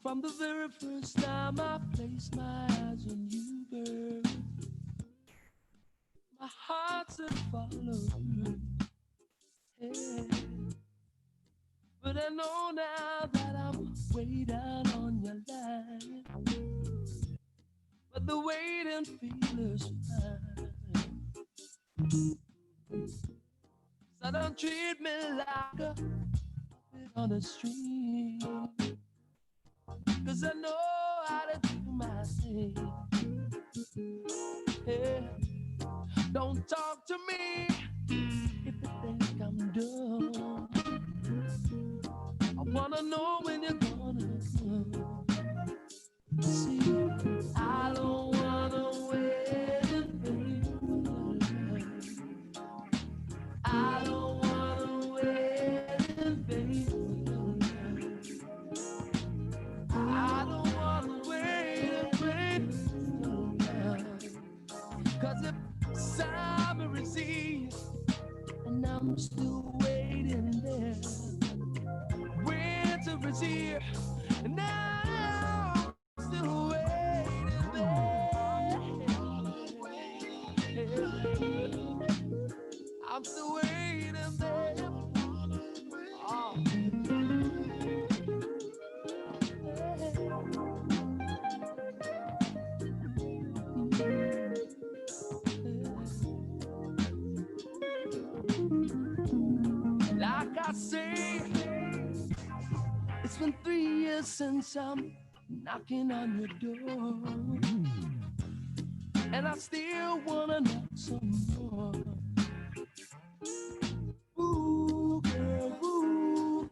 From the very first time I placed my eyes on you, girl, my heart said follow. Hey. But I know now that I'm way down on your line. But but the waiting feels fine. So don't treat me like a bit on the street, 'cause I know how to do my thing. Yeah. Don't talk to me if you think I'm dumb. I wanna know when you're gonna come. See, I don't wanna wait and wait. I don't wanna wait and wait. I don't wanna wait and wait. 'Cause if summer is here and I'm still waiting there, winter is here and now I'm still waiting there. I'm still waiting there. Oh. Like I say, it's been 3 years since I'm knocking on your door, and I still wanna knock some more. Ooh, girl,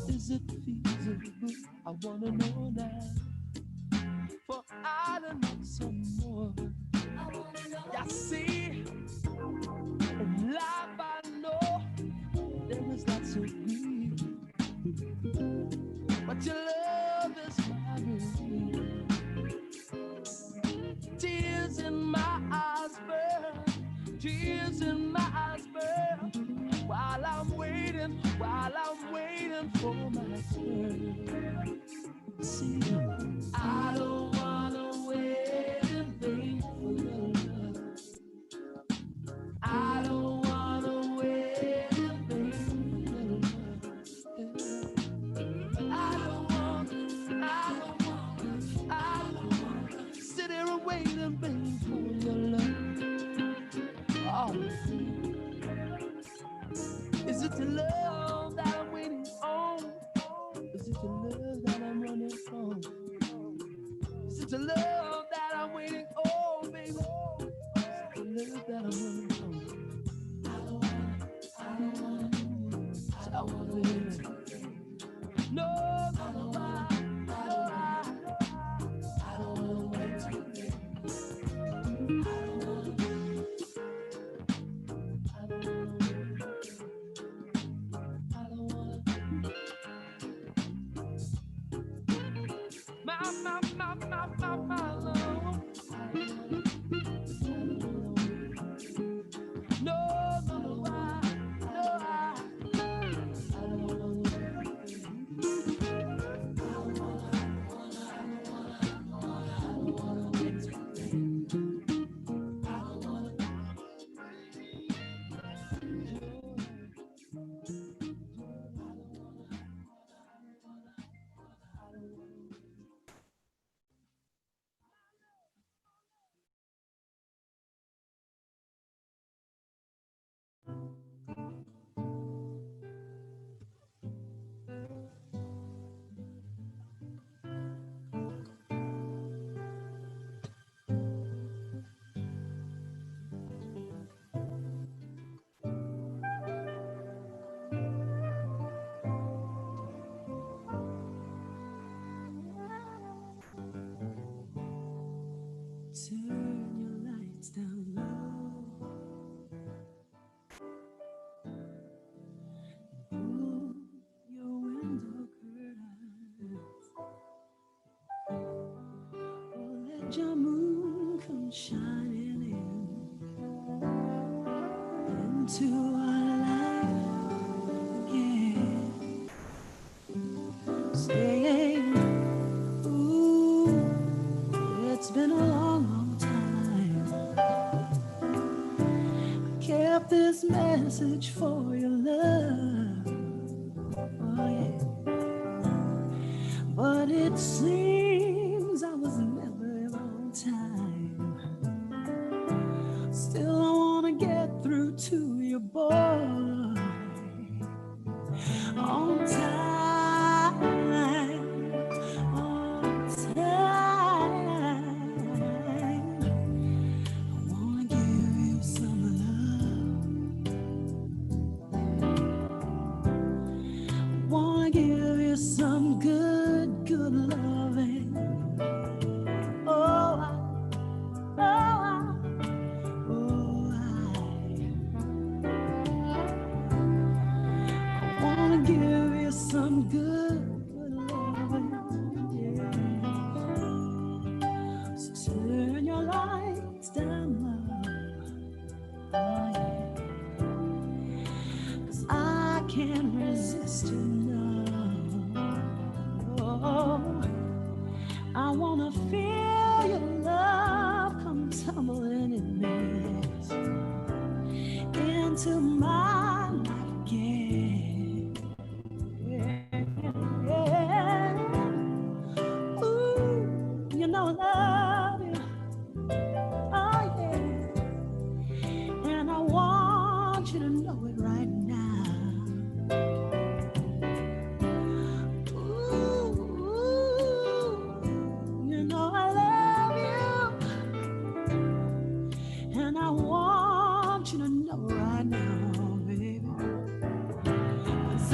is it feasible? I wanna know now, for I to knock some more. I see, in life I know there is lots of grief, but your love is my relief. Tears in my eyes burn, tears in my eyes burn, while I'm waiting for my turn. See, I don't wanna wait and wait for love. I don't wanna wait and wait for love. I don't wanna sit here and wait and wait for your love. Oh, is it the love that I'm waiting on? Is it the love that I'm running from? Is it the love that I'm waiting on, baby? Is it the love that I'm running from? I don't wanna tell me, baby. No, I don't wanna wait too late. My love. No, I don't wanna wait too turn your lights down low. Pull your window curtains. Oh, let your moon come shining into our life again. Saying, ooh, it's been a long time. Kept this message for your love. Oh, yeah. But it seems I was never on time. Still I wanna get through to you, boy, on time, on time. I wanna give you some love. Wanna give you some good, good loving. Oh, I wanna give you some good, good loving. Yeah. So turn your lights down low. Oh, yeah. 'Cause I can't resist you now. Oh, I wanna feel your love come tumbling in me into my life again. Yeah. Ooh, you know I love you. Oh yeah. And I want you to know it right now. Ooh, you know I love you. And I want you to know right now, baby. 'Cause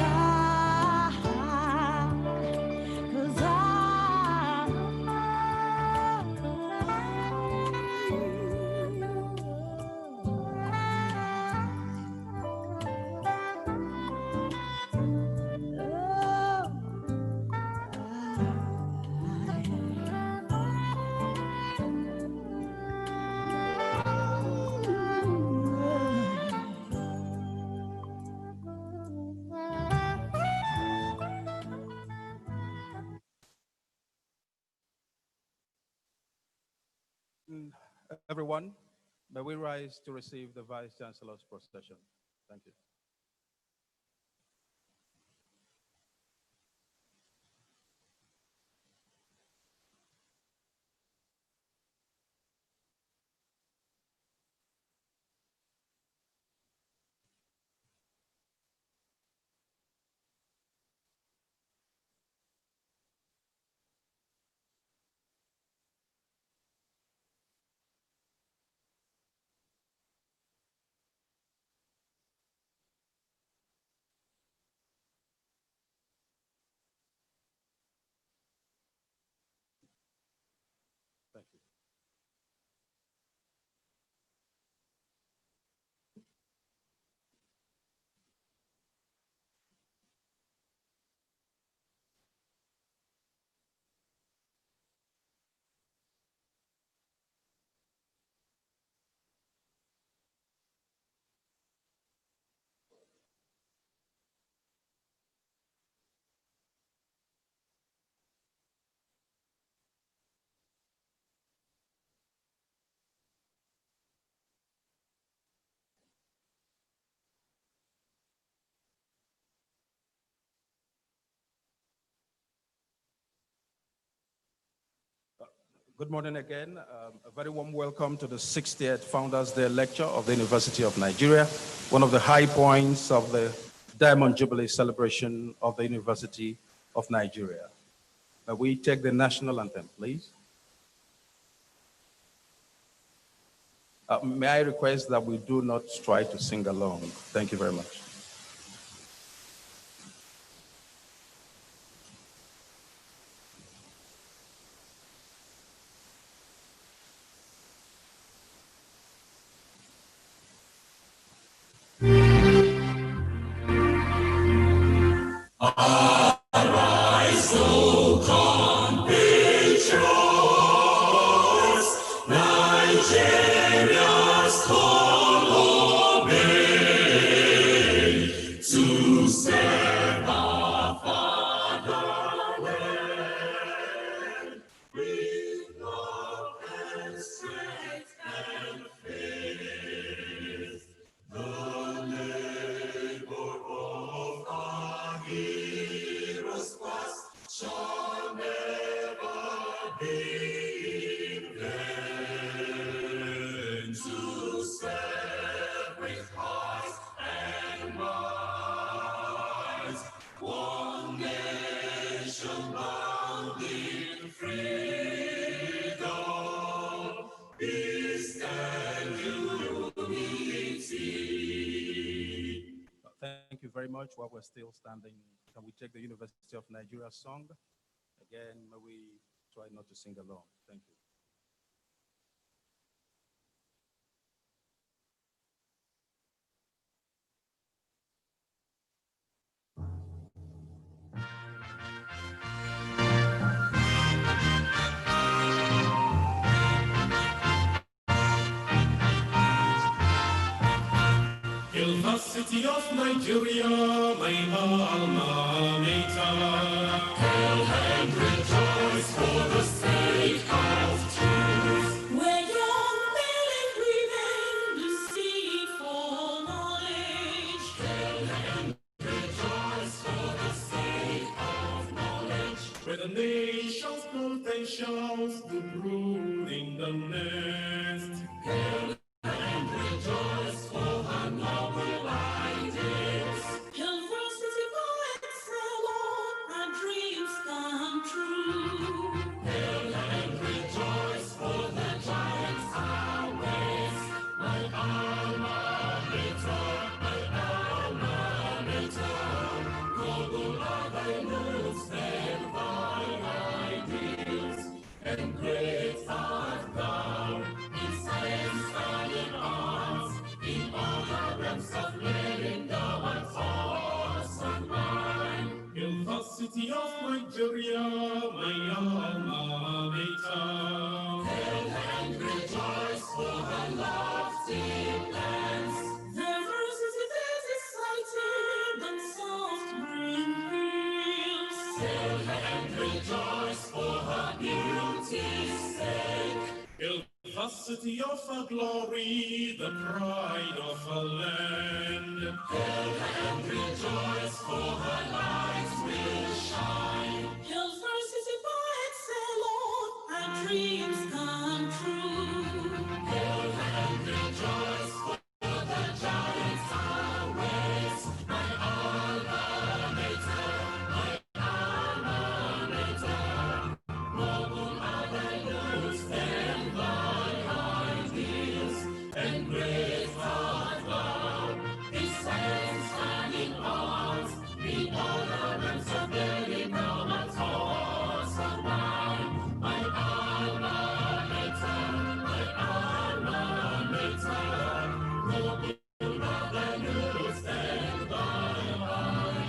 Everyone, may we rise to receive the Vice Chancellor's procession. Thank you. Thank you. Good morning again. A very warm welcome to the 60th Founders Day lecture of the University of Nigeria, one of the high points of the Diamond Jubilee celebration of the University of Nigeria. May we take the national anthem, please? May I request that we do not try to sing along? Thank you very much. Arise, O compatriots, Nigeria's call obey, to serve our fatherland with love and strength and faith. The labor of our heroes past shall never be in vain. To very much. While we're still standing, can we take the University of Nigeria song? Again, may we try not to sing along. Thank you. University of Nigeria, my alma mater. Hail and rejoice for the sake of truth. Where young men and women do seek for knowledge. Hail and rejoice for the sake of knowledge. Where the nation's potentials do brood in the nest. Hail and rejoice for her noble ideas. University poets sail on and dreams come true. Hail and rejoice for the giants highways. My alma mater, noble are thy moves and thy ideals, and great art thou in science and in arts, in all the realms of learning thou art awesome mind. University of Nigeria, my alma mater. Hail and rejoice for her lofty plans. Their verses exciting and soft green fields. Hail and rejoice for her beauty's sake. University of her glory, the pride of her land. Hail and rejoice, for her light will shine. University poets sail on and dreams come true. Hail and rejoice, for the giants highways. My alma mater, noble are thy moves and thy ideals, and great art thou in science and in arts, in all the realms of learning thou art awesome mind. My alma mater, noble are thy moves and thy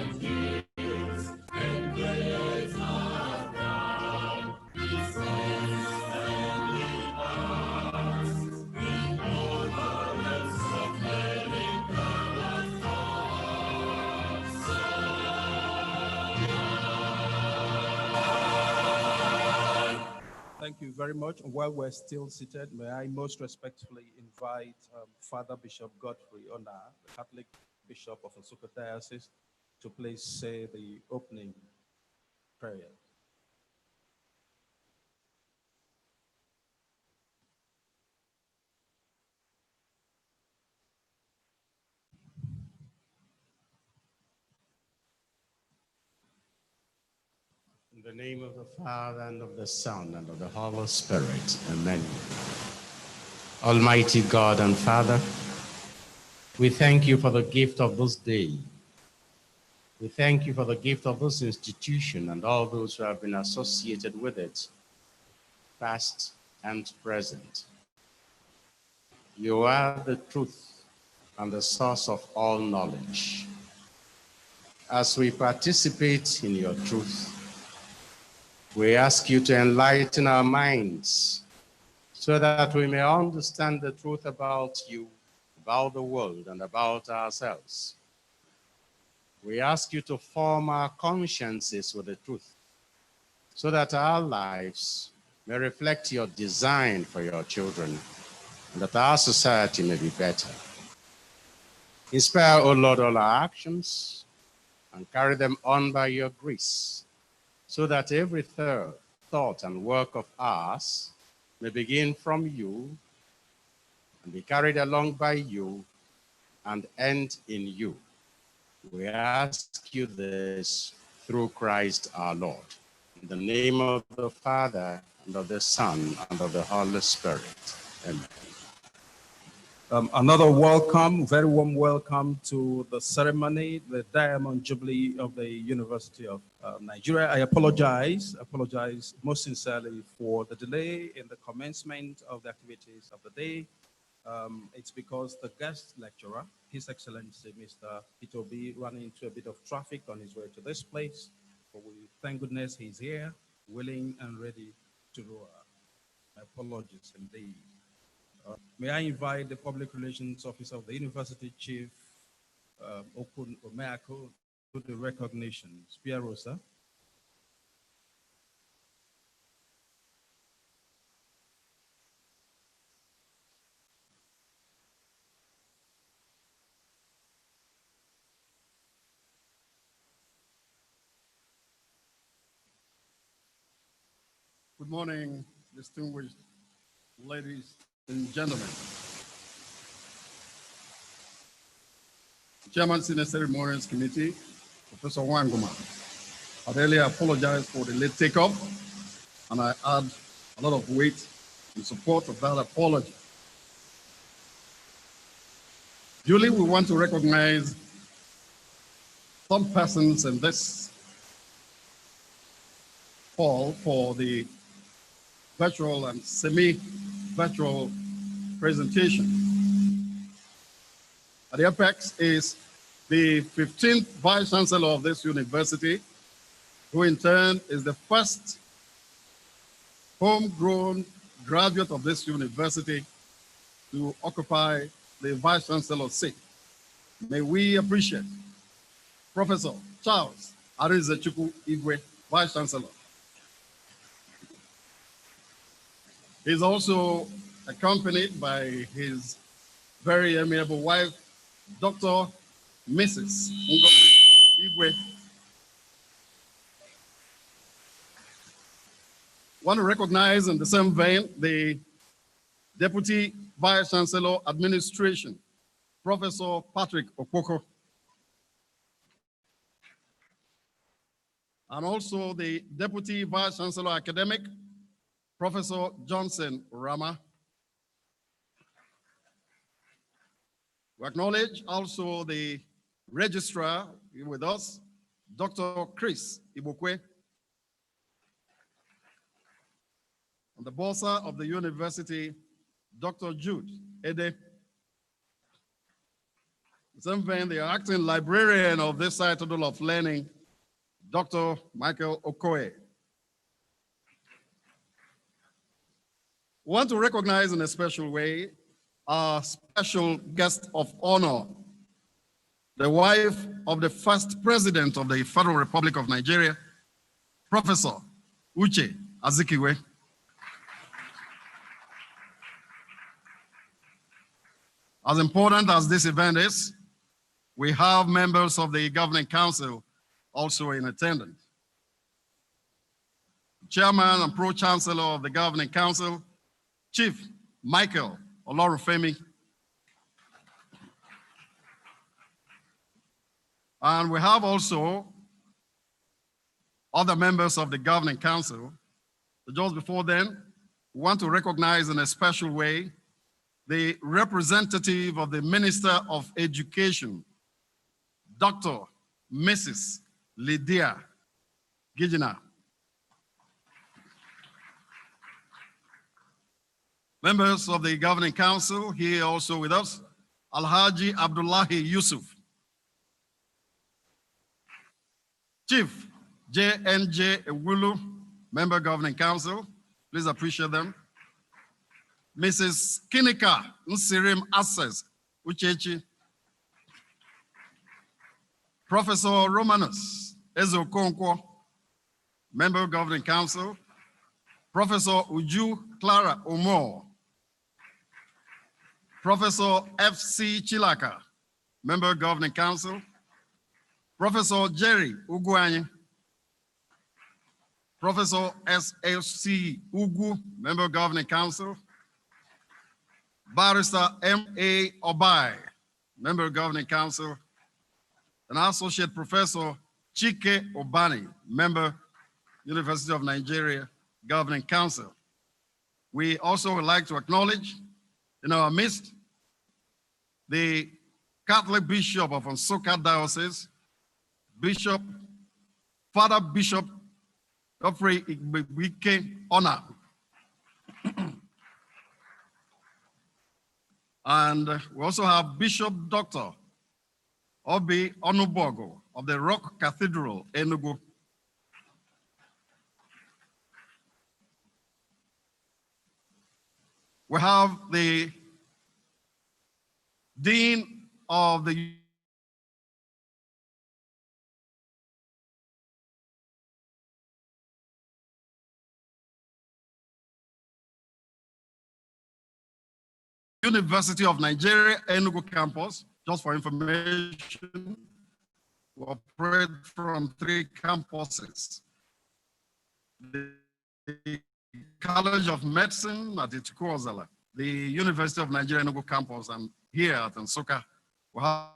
ideals, and great art thou in science and in arts, in all the realms of learning thou art awesome. Thank you very much. And while we're still seated, may I most respectfully invite Father Bishop Godfrey Ona, the Catholic Bishop of Nsukka Diocese, to please say the opening prayer. In the name of the Father, and of the Son, and of the Holy Spirit. Amen. Almighty God and Father, we thank you for the gift of this day. We thank you for the gift of this institution and all those who have been associated with it, past and present. You are the truth and the source of all knowledge. As we participate in your truth, we ask you to enlighten our minds so that we may understand the truth about you, about the world, and about ourselves. We ask you to form our consciences with the truth so that our lives may reflect your design for your children and that our society may be better. Inspire, O Lord, all our actions and carry them on by your grace, so that every thought and work of ours may begin from you and be carried along by you and end in you. We ask you this through Christ our Lord. In the name of the Father, and of the Son, and of the Holy Spirit. Amen. Another welcome, very warm welcome to the ceremony, the Diamond Jubilee of the University of Nigeria. I apologize most sincerely for the delay in the commencement of the activities of the day. It's because the guest lecturer, His Excellency Mr. Peter Obi, ran into a bit of traffic on his way to this place. But we thank goodness he's here, willing and ready to roar. Apologies indeed. May I invite the Public Relations Officer of the University, Chief Okun Omeako, to the recognition. Spiaro, sir. Good morning, distinguished ladies and gentlemen. Chairman, Senior Ceremonies Committee, Professor Wanguma. I really apologize for the late takeoff, and I add a lot of weight in support of that apology. Duly, we want to recognize some persons in this hall for the virtual and semi-virtual presentation. At the apex is the 15th Vice Chancellor of this university, who in turn is the first homegrown graduate of this university to occupy the Vice Chancellor seat. May we appreciate Professor Charles Arinzechukwu Igwe, Vice Chancellor. He's also accompanied by his very amiable wife, Dr. Mrs. Ngozi Igwe. I want to recognize in the same vein the Deputy Vice Chancellor Administration, Professor Patrick Okpoko, and also the Deputy Vice Chancellor Academic, Professor Johnson Rama. We acknowledge also the registrar with us, Dr. Chris Ibukwe, and the bossa of the university, Dr. Jude Ede. In the same vein, the acting librarian of this Citadel of Learning, Dr. Michael Okoye. We want to recognize in a special way our special guest of honor, the wife of the first president of the Federal Republic of Nigeria, Professor Uche Azikiwe. As important as this event is, we have members of the Governing Council also in attendance. Chairman and Pro-Chancellor of the Governing Council, Chief Michael Olorufemi. And we have also other members of the Governing Council. But just before then, we want to recognize in a special way the representative of the Minister of Education, Dr. Mrs. Lydia Gijina. Members of the Governing Council here also with us, Alhaji Abdullahi Yusuf, Chief J.N.J. Ewulu, Member Governing Council, please appreciate them. Mrs. Kinika Nsirim Access Uchechi, Professor Romanus Ezokonkwo, Member Governing Council, Professor Uju Clara Omo, Professor F.C. Chilaka, Member Governing Council, Professor Jerry Uguanyi, Professor S.L.C. Ugu, Member Governing Council, Barrister M.A. Obai, Member Governing Council, and Associate Professor Chike Obani, Member University of Nigeria Governing Council. We also would like to acknowledge in our midst the Catholic Bishop of Nsukka Diocese, Father Bishop Geoffrey Igbewike Honor. And we also have Bishop Dr. Obi Onubogo of the Rock Cathedral, Enugu. We have the Dean of the University of Nigeria, Enugu campus. Just for information, we operate from 3 campuses. The College of Medicine at Itukwuozala, the University of Nigeria, Enugu campus, and here at Nsukka, we have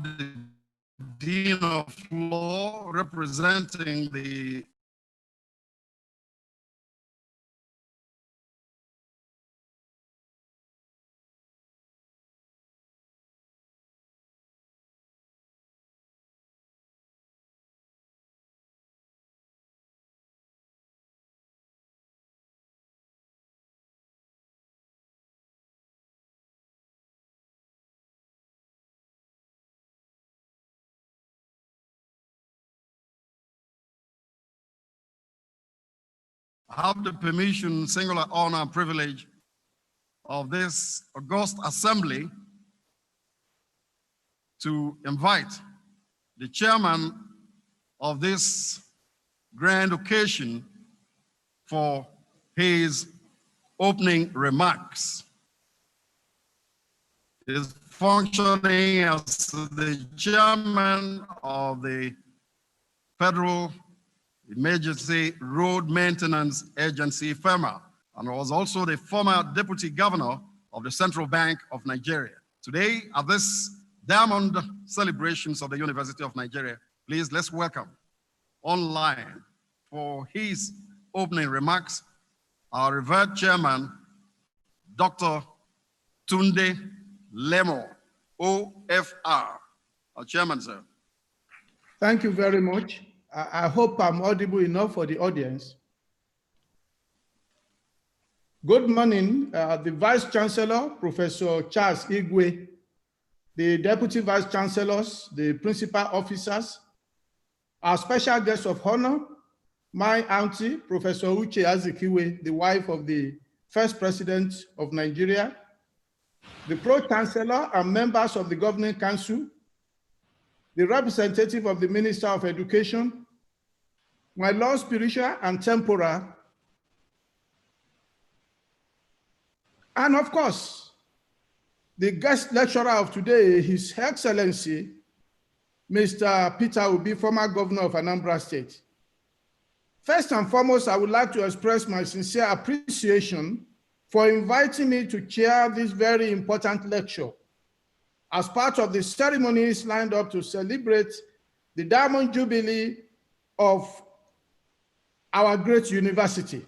the Dean of Law representing the have the permission, singular honor and privilege of this august assembly to invite the chairman of this grand occasion for his opening remarks. He is functioning as the chairman of the Federal Emergency Road Maintenance Agency, FEMA, and was also the former deputy governor of the Central Bank of Nigeria. Today, at this Diamond celebrations of the University of Nigeria, please let's welcome online for his opening remarks, our revered chairman, Dr. Tunde Lemo, OFR. Our chairman, sir. Thank you very much. I hope I'm audible enough for the audience. Good morning, the Vice Chancellor, Professor Charles Igwe, the Deputy Vice Chancellors, the Principal Officers, our special guest of honor, my auntie, Professor Uche Azikiwe, the wife of the first President of Nigeria, the Pro-Chancellor and members of the Governing Council, the representative of the Minister of Education, my Lord spiritual and temporal, and of course, the guest lecturer of today, His Excellency, Mr. Peter Obi, former governor of Anambra State. First and foremost, I would like to express my sincere appreciation for inviting me to chair this very important lecture as part of the ceremonies lined up to celebrate the Diamond Jubilee of our great university.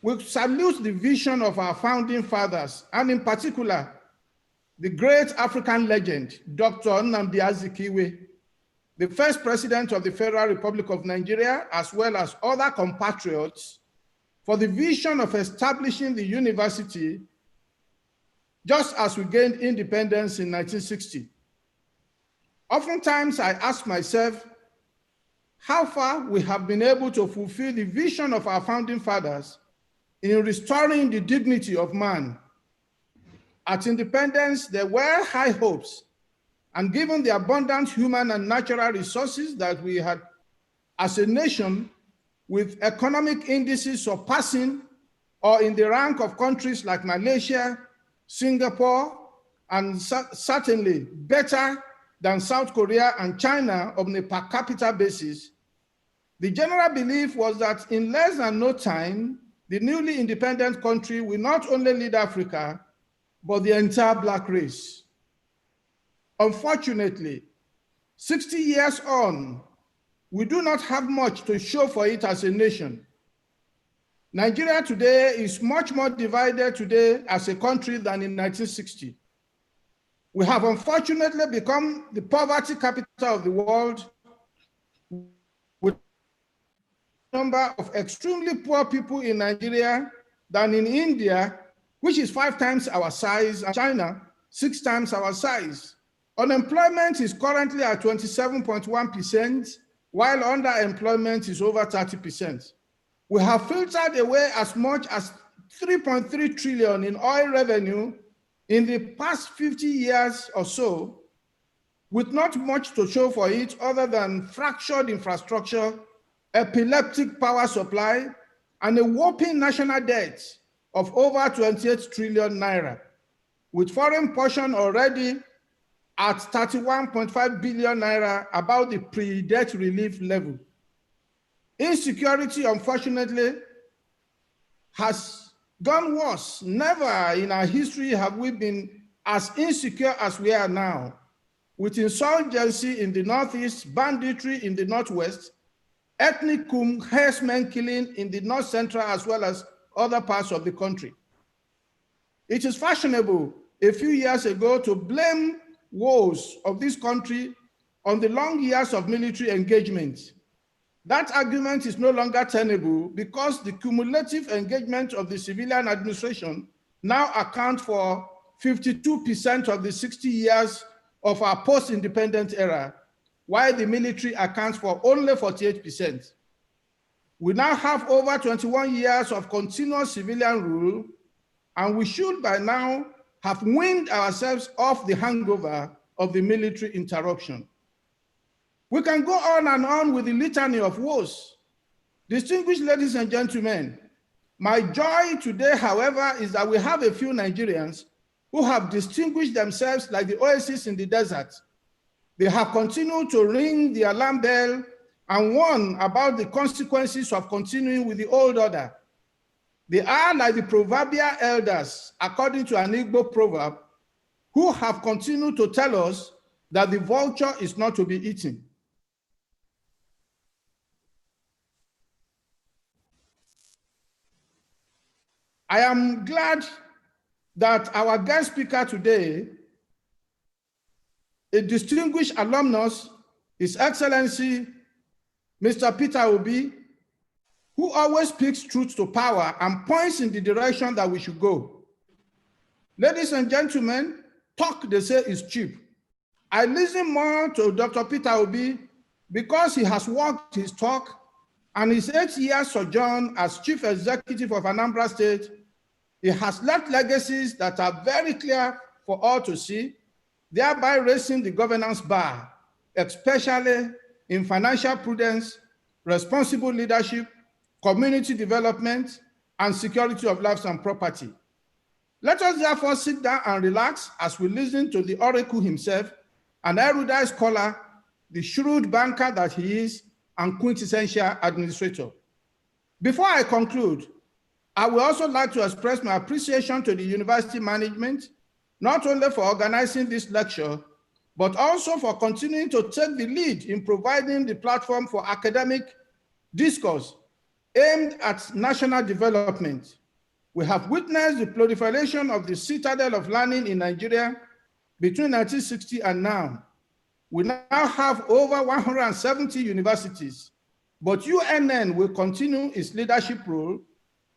We salute the vision of our founding fathers, and in particular, the great African legend, Dr. Nnamdi Azikiwe, the first president of the Federal Republic of Nigeria, as well as other compatriots, for the vision of establishing the university just as we gained independence in 1960. Oftentimes, I ask myself how far we have been able to fulfill the vision of our founding fathers in restoring the dignity of man. At independence, there were high hopes, and given the abundant human and natural resources that we had as a nation, with economic indices surpassing or in the rank of countries like Malaysia, Singapore, and certainly better than South Korea and China on a per capita basis, the general belief was that in less than no time, the newly independent country will not only lead Africa, but the entire Black race. Unfortunately, 60 years on, we do not have much to show for it as a nation. Nigeria today is much more divided today as a country than in 1960. We have unfortunately become the poverty capital of the world, with a number of extremely poor people in Nigeria than in India, which is 5 times our size, and China, 6 times our size. Unemployment is currently at 27.1%, while underemployment is over 30%. We have filtered away as much as 3.3 trillion in oil revenue in the past 50 years or so, with not much to show for it other than fractured infrastructure, epileptic power supply, and a whopping national debt of over 28 trillion naira, with foreign portion already at 31.5 billion naira, about the pre-debt relief level. Insecurity, unfortunately, has gone worse. Never in our history have we been as insecure as we are now, with insurgency in the northeast, banditry in the northwest, ethnic coup, herdsmen killing in the north central as well as other parts of the country. It is fashionable a few years ago to blame woes of this country on the long years of military engagement. That argument is no longer tenable because the cumulative engagement of the civilian administration now accounts for 52% of the 60 years of our post-independent era, while the military accounts for only 48%. We now have over 21 years of continuous civilian rule, and we should by now have weaned ourselves off the hangover of the military interruption. We can go on and on with the litany of woes. Distinguished ladies and gentlemen, my joy today, however, is that we have a few Nigerians who have distinguished themselves like the oasis in the desert. They have continued to ring the alarm bell and warn about the consequences of continuing with the old order. They are like the proverbial elders, according to an Igbo proverb, who have continued to tell us that the vulture is not to be eaten. I am glad that our guest speaker today, a distinguished alumnus, His Excellency, Mr. Peter Obi, who always speaks truth to power and points in the direction that we should go. Ladies and gentlemen, talk, they say, is cheap. I listen more to Dr. Peter Obi because he has walked his talk, and his 8 years sojourn as Chief Executive of Anambra State, he has left legacies that are very clear for all to see, thereby raising the governance bar, especially in financial prudence, responsible leadership, community development, and security of lives and property. Let us therefore sit down and relax as we listen to the oracle himself, an erudite scholar, the shrewd banker that he is, and quintessential administrator. Before I conclude, I would also like to express my appreciation to the university management, not only for organizing this lecture, but also for continuing to take the lead in providing the platform for academic discourse aimed at national development. We have witnessed the proliferation of the citadel of learning in Nigeria between 1960 and now. We now have over 170 universities, but UNN will continue its leadership role,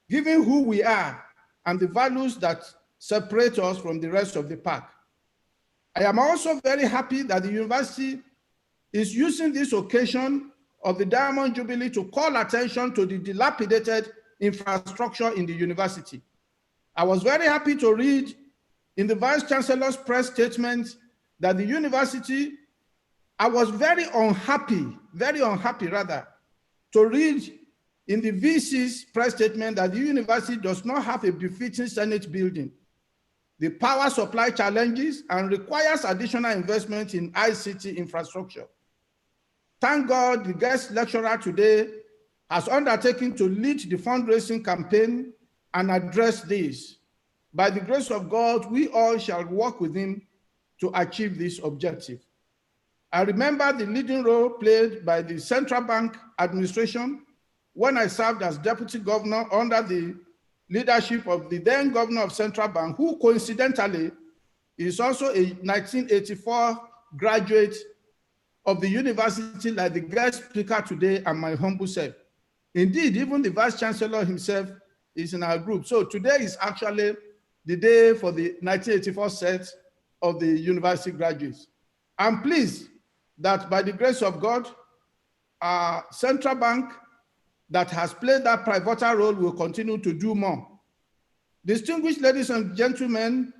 given who we are and the values that separate us from the rest of the pack. I am also very happy that the university is using this occasion of the Diamond Jubilee to call attention to the dilapidated infrastructure in the university. I was very happy to read in the Vice Chancellor's press statement that the university, I was very unhappy rather, to read in the VC's press statement that the university does not have a befitting Senate building. the power supply challenges, and requires additional investment in ICT infrastructure. Thank God the guest lecturer today has undertaken to lead the fundraising campaign and address this. By the grace of God, we all shall work with him to achieve this objective. I remember the leading role played by the Central Bank administration when I served as deputy governor under the leadership of the then governor of Central Bank, who coincidentally is also a 1984 graduate of the university, like the guest speaker today and my humble self. Indeed, even the vice chancellor himself is in our group. So today is actually the day for the 1984 set of the university graduates. I'm pleased that by the grace of God, our Central Bank that has played that pivotal role will continue to do more. Distinguished ladies and gentlemen,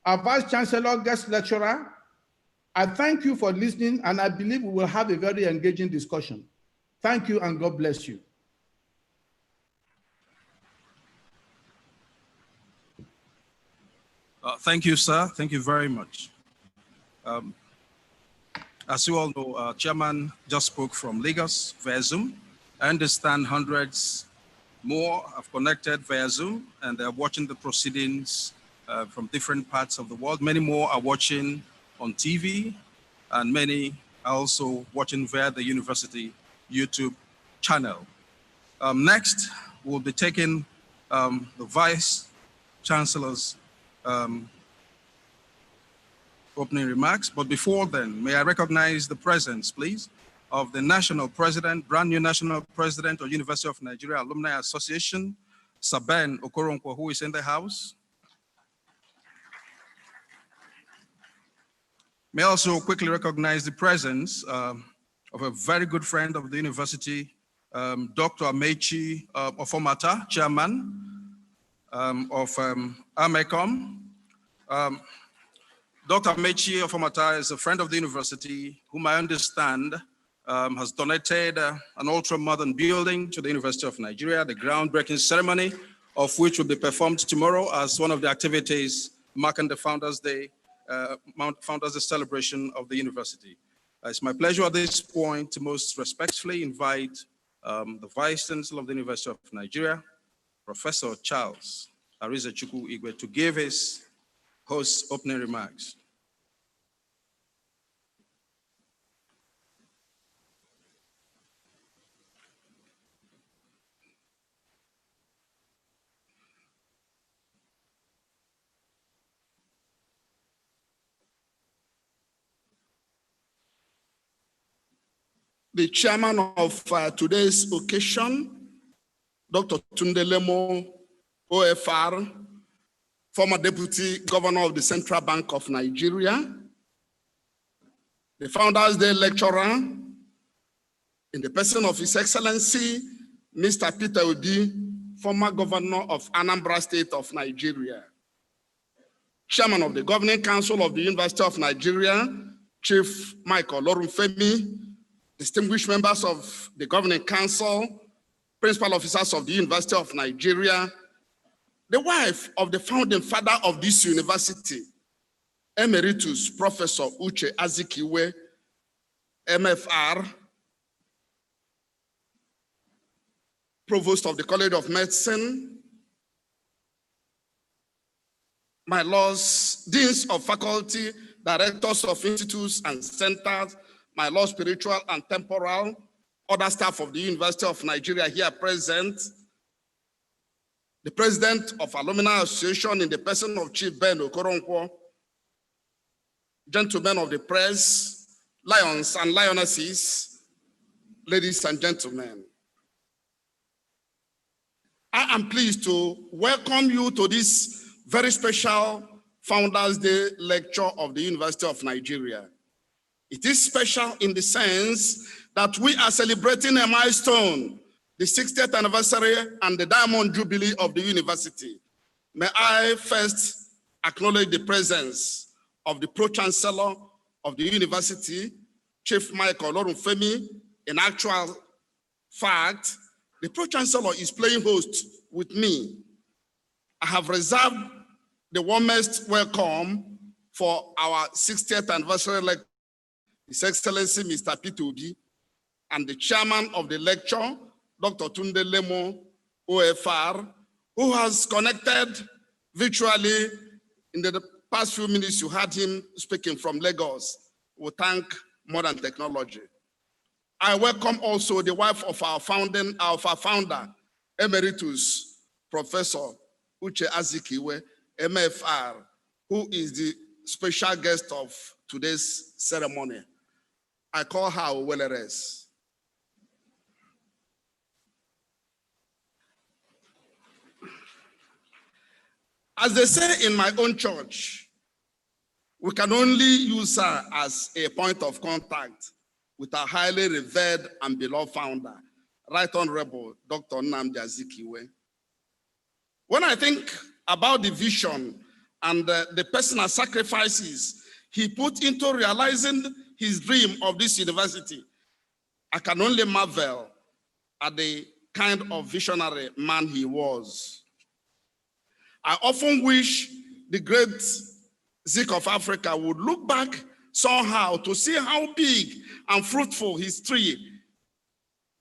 our Vice Chancellor, guest lecturer, I thank you for listening, and I believe we will have a very engaging discussion. Thank you, and God bless you. Thank you, sir. Thank you very much. As you all know, Chairman just spoke from Lagos via Zoom. I understand hundreds more have connected via Zoom, and they're watching the proceedings from different parts of the world. Many more are watching on TV, and many are also watching via the university YouTube channel. Next, we'll be taking the Vice Chancellor's opening remarks. But before then, may I recognize the presence, please, of the National President, brand new National President of University of Nigeria Alumni Association, Sir Ben Okoronkwo, who is in the house. May I also quickly recognize the presence of a very good friend of the university, Dr. Amechi Ofomata, Chairman of AMECOM. Dr. Amechi Ofomata is a friend of the university, whom I understand has donated an ultra-modern building to the University of Nigeria, the groundbreaking ceremony of which will be performed tomorrow as one of the activities marking the Founders Day, Founders Day celebration of the university. It's my pleasure at this point to most respectfully invite the Vice Chancellor of the University of Nigeria, Professor Charles Arizachukwu Igwe, to give his host opening remarks. The chairman of today's occasion, Dr. Tunde Lemo, OFR, former Deputy Governor of the Central Bank of Nigeria, the Founders Day lecturer, in the person of His Excellency, Mr. Peter Obi, former Governor of Anambra State of Nigeria, Chairman of the Governing Council of the University of Nigeria, Chief Michael Olorunfemi, distinguished members of the Governing Council, principal officers of the University of Nigeria, the wife of the founding father of this university, Emeritus Professor Uche Azikiwe, MFR, Provost of the College of Medicine, my lords, deans of faculty, directors of institutes and centers, my lord spiritual and temporal, other staff of the University of Nigeria here present, the president of Alumni Association in the person of Chief Ben Okoronkwo, gentlemen of the press, lions and lionesses, ladies and gentlemen. I am pleased to welcome you to this very special Founders Day lecture of the University of Nigeria. It is special in the sense that we are celebrating a milestone, the 60th anniversary and the Diamond Jubilee of the university. May I first acknowledge the presence of the Pro-Chancellor of the university, Chief Michael Olorunfemi. In actual fact, the Pro-Chancellor is playing host with me. I have reserved the warmest welcome for our 60th anniversary lecture, His Excellency Mr. Peter Obi, and the chairman of the lecture, Dr. Tunde Lemo, OFR, who has connected virtually in the past few minutes. You heard him speaking from Lagos. We thank modern technology. I welcome also the wife of our founder, Emeritus Professor Uche Azikiwe, MFR, who is the special guest of today's ceremony. I call her Weleres. As they say in my own church, we can only use her as a point of contact with our highly revered and beloved founder, Right Honorable Dr. Nnamdi Azikiwe. When I think about the vision and the personal sacrifices he put into realizing his dream of this university, I can only marvel at the kind of visionary man he was. I often wish the great Zik of Africa would look back somehow to see how big and fruitful his tree,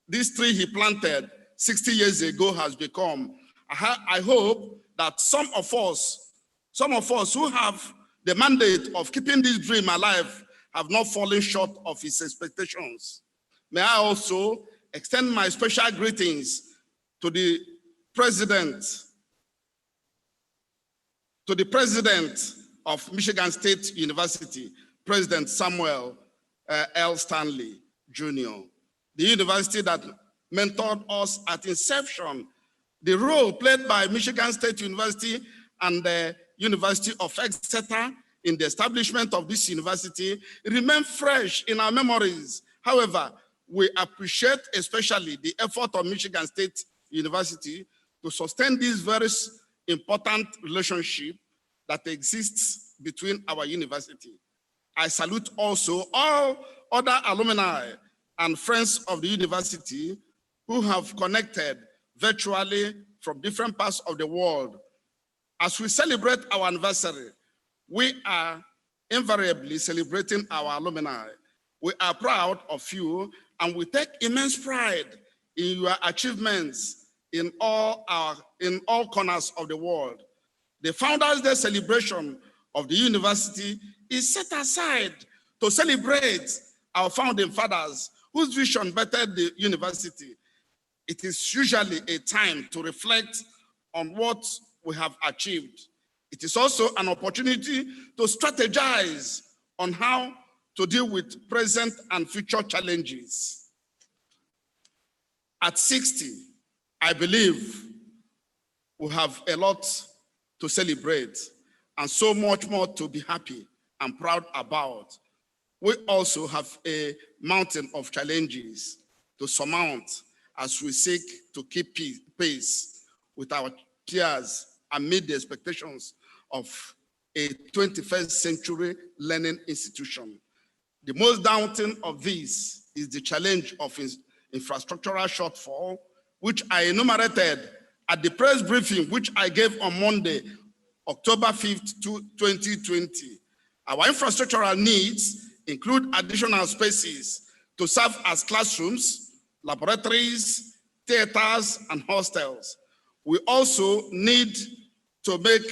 this tree he planted 60 years ago, has become. I hope that some of us who have the mandate of keeping this dream alive have not fallen short of his expectations. May I also extend my special greetings to the president of Michigan State University, President Samuel L. Stanley, Jr., the university that mentored us at inception. The role played by Michigan State University and the University of Exeter in the establishment of this university remain fresh in our memories. However, we appreciate especially the effort of Michigan State University to sustain this very important relationship that exists between our university. I salute also all other alumni and friends of the university who have connected virtually from different parts of the world. As we celebrate our anniversary, we are invariably celebrating our alumni. We are proud of you, and we take immense pride in your achievements in all corners of the world. The Founders' Day celebration of the university is set aside to celebrate our founding fathers whose vision bettered the university. It is usually a time to reflect on what we have achieved. It is also an opportunity to strategize on how to deal with present and future challenges. At 60, I believe we have a lot to celebrate and so much more to be happy and proud about. We also have a mountain of challenges to surmount as we seek to keep pace with our peers and meet the expectations of a 21st century learning institution. The most daunting of these is the challenge of infrastructural shortfall, which I enumerated at the press briefing which I gave on Monday, October 5th, 2020. Our infrastructural needs include additional spaces to serve as classrooms, laboratories, theaters, and hostels. We also need to make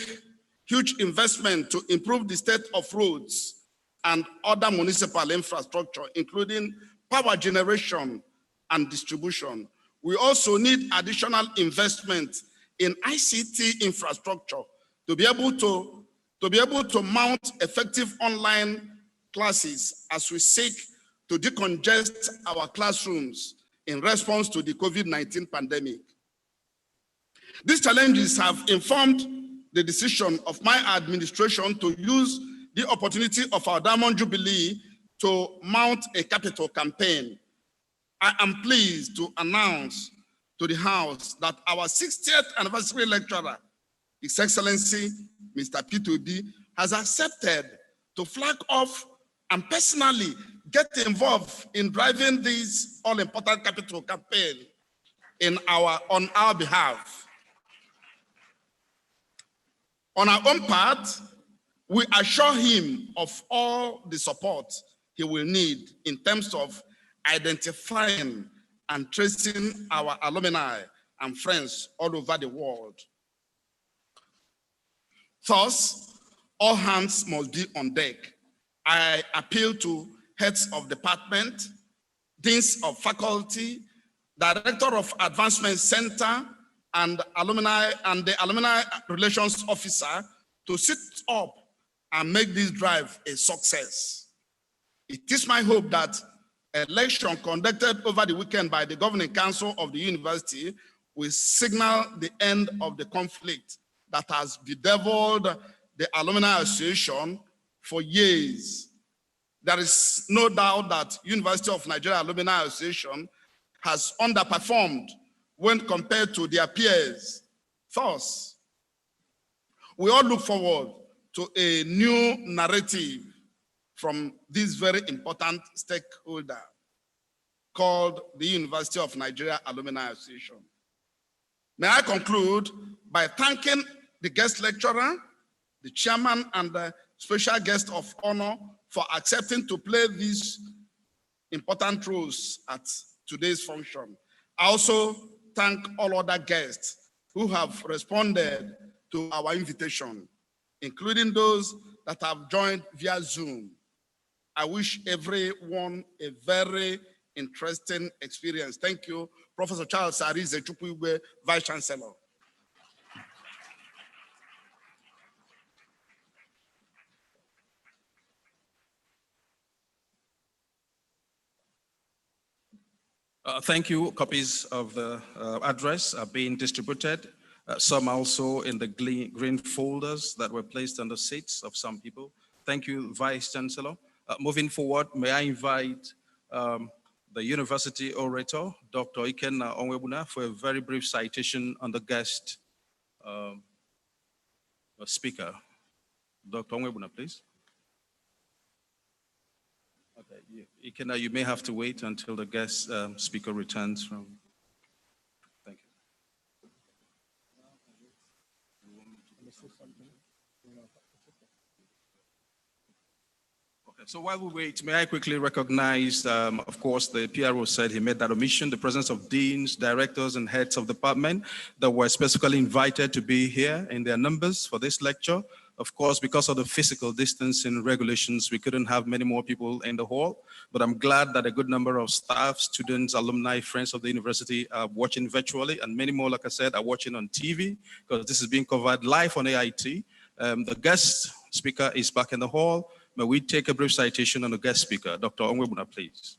huge investment to improve the state of roads and other municipal infrastructure, including power generation and distribution. We also need additional investment in ICT infrastructure to be able to mount effective online classes as we seek to decongest our classrooms in response to the COVID-19 pandemic. These challenges have informed the decision of my administration to use the opportunity of our Diamond Jubilee to mount a capital campaign. I am pleased to announce to the House that our 60th anniversary lecturer, His Excellency Mr. Peter Obi, has accepted to flag off and personally get involved in driving this all-important capital campaign on our behalf. On our own part, we assure him of all the support he will need in terms of identifying and tracing our alumni and friends all over the world. Thus, all hands must be on deck. I appeal to heads of department, deans of faculty, director of advancement center, and the alumni relations officer to sit up and make this drive a success. It is my hope that election conducted over the weekend by the governing council of the university will signal the end of the conflict that has bedeviled the Alumni Association for years. There is no doubt that University of Nigeria Alumni Association has underperformed when compared to their peers. Thus, we all look forward to a new narrative from this very important stakeholder called the University of Nigeria Alumni Association. May I conclude by thanking the guest lecturer, the chairman, and the special guest of honor for accepting to play these important roles at today's function. I also thank all other guests who have responded to our invitation, including those that have joined via Zoom. I wish everyone a very interesting experience. Thank you, Professor Charles Arize Chukwuigwe, Vice Chancellor. Thank you. Copies of the address are being distributed. Some also in the green folders that were placed on the seats of some people. Thank you, Vice Chancellor. Moving forward, may I invite the University Orator, Dr. Ikenna Onwebuna, for a very brief citation on the guest speaker. Dr. Onwebuna, please. Okay, Ikenna, you may have to wait until the guest speaker returns from. Thank you. Okay, so while we wait, may I quickly recognize, of course, the PRO said he made that omission, the presence of deans, directors, and heads of department that were specifically invited to be here in their numbers for this lecture. Of course, because of the physical distancing regulations, we couldn't have many more people in the hall, but I'm glad that a good number of staff, students, alumni, friends of the university are watching virtually, and many more, like I said, are watching on TV, because this is being covered live on AIT. The guest speaker is back in the hall. May we take a brief citation on the guest speaker. Dr. Onwebuna, please.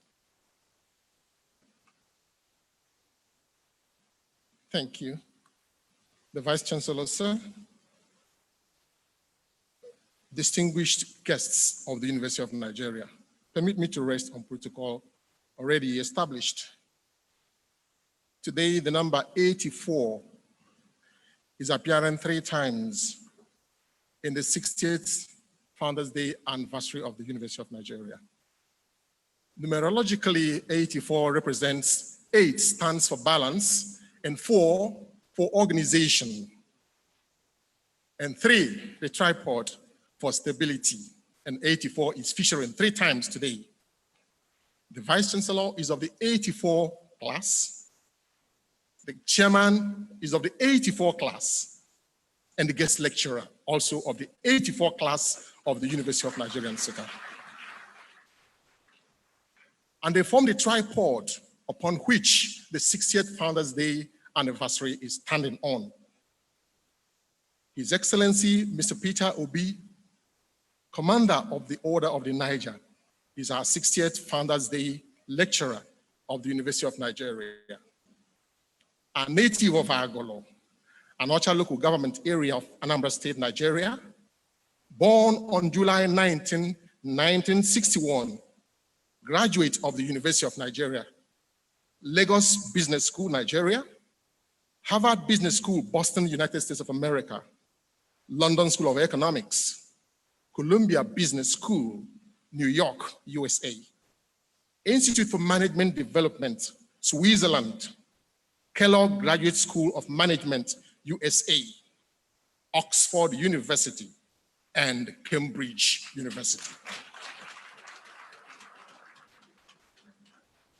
Thank you. The Vice Chancellor, sir. Distinguished guests of the University of Nigeria, permit me to rest on protocol already established. Today, the number 84 is appearing 3 times in the 60th Founders Day anniversary of the University of Nigeria. Numerologically, 84 represents 8 stands for balance, and 4 for organization, and 3, the tripod, for stability, and 84 is featuring 3 times today. The Vice Chancellor is of the 84 class, the Chairman is of the 84 class, and the guest lecturer also of the 84 class of the University of Nigeria Nsukka. And they form the tripod upon which the 60th Founders Day anniversary is standing on. His Excellency, Mr. Peter Obi, Commander of the Order of the Niger, is our 60th Founders Day lecturer of the University of Nigeria. A native of Agolo, an Ocha local government area of Anambra State, Nigeria, born on July 19, 1961, graduate of the University of Nigeria, Lagos Business School, Nigeria, Harvard Business School, Boston, United States of America, London School of Economics, Columbia Business School, New York, USA, Institute for Management Development, Switzerland, Kellogg Graduate School of Management, USA, Oxford University, and Cambridge University.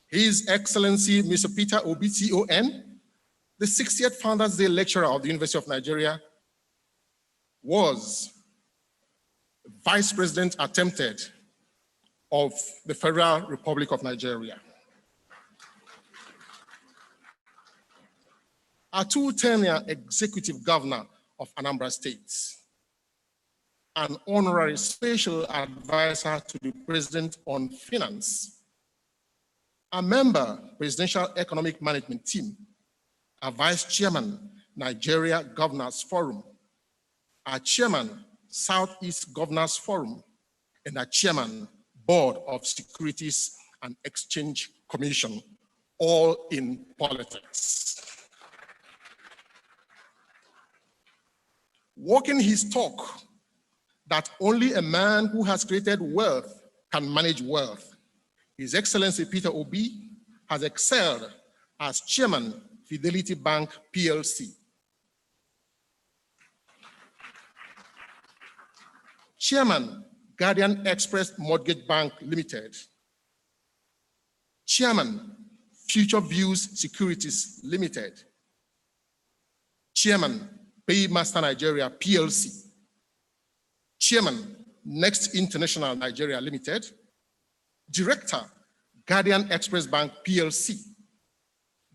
His Excellency, Mr. Peter Obi, CON, the 60th Founders Day lecturer of the University of Nigeria, was Vice President attempted of the Federal Republic of Nigeria. A two-tenure executive governor of Anambra State, an honorary special advisor to the President on Finance, a member, Presidential Economic Management Team, a vice chairman, Nigeria Governors Forum, a chairman, Southeast Governors Forum, and a chairman, Board of Securities and Exchange Commission, all in politics. Walking his talk that only a man who has created wealth can manage wealth, His Excellency Peter Obi has excelled as chairman, Fidelity Bank PLC, chairman, Guardian Express Mortgage Bank Limited, chairman, Future Views Securities Limited, chairman, Paymaster Nigeria PLC, chairman, Next International Nigeria Limited, director, Guardian Express Bank PLC,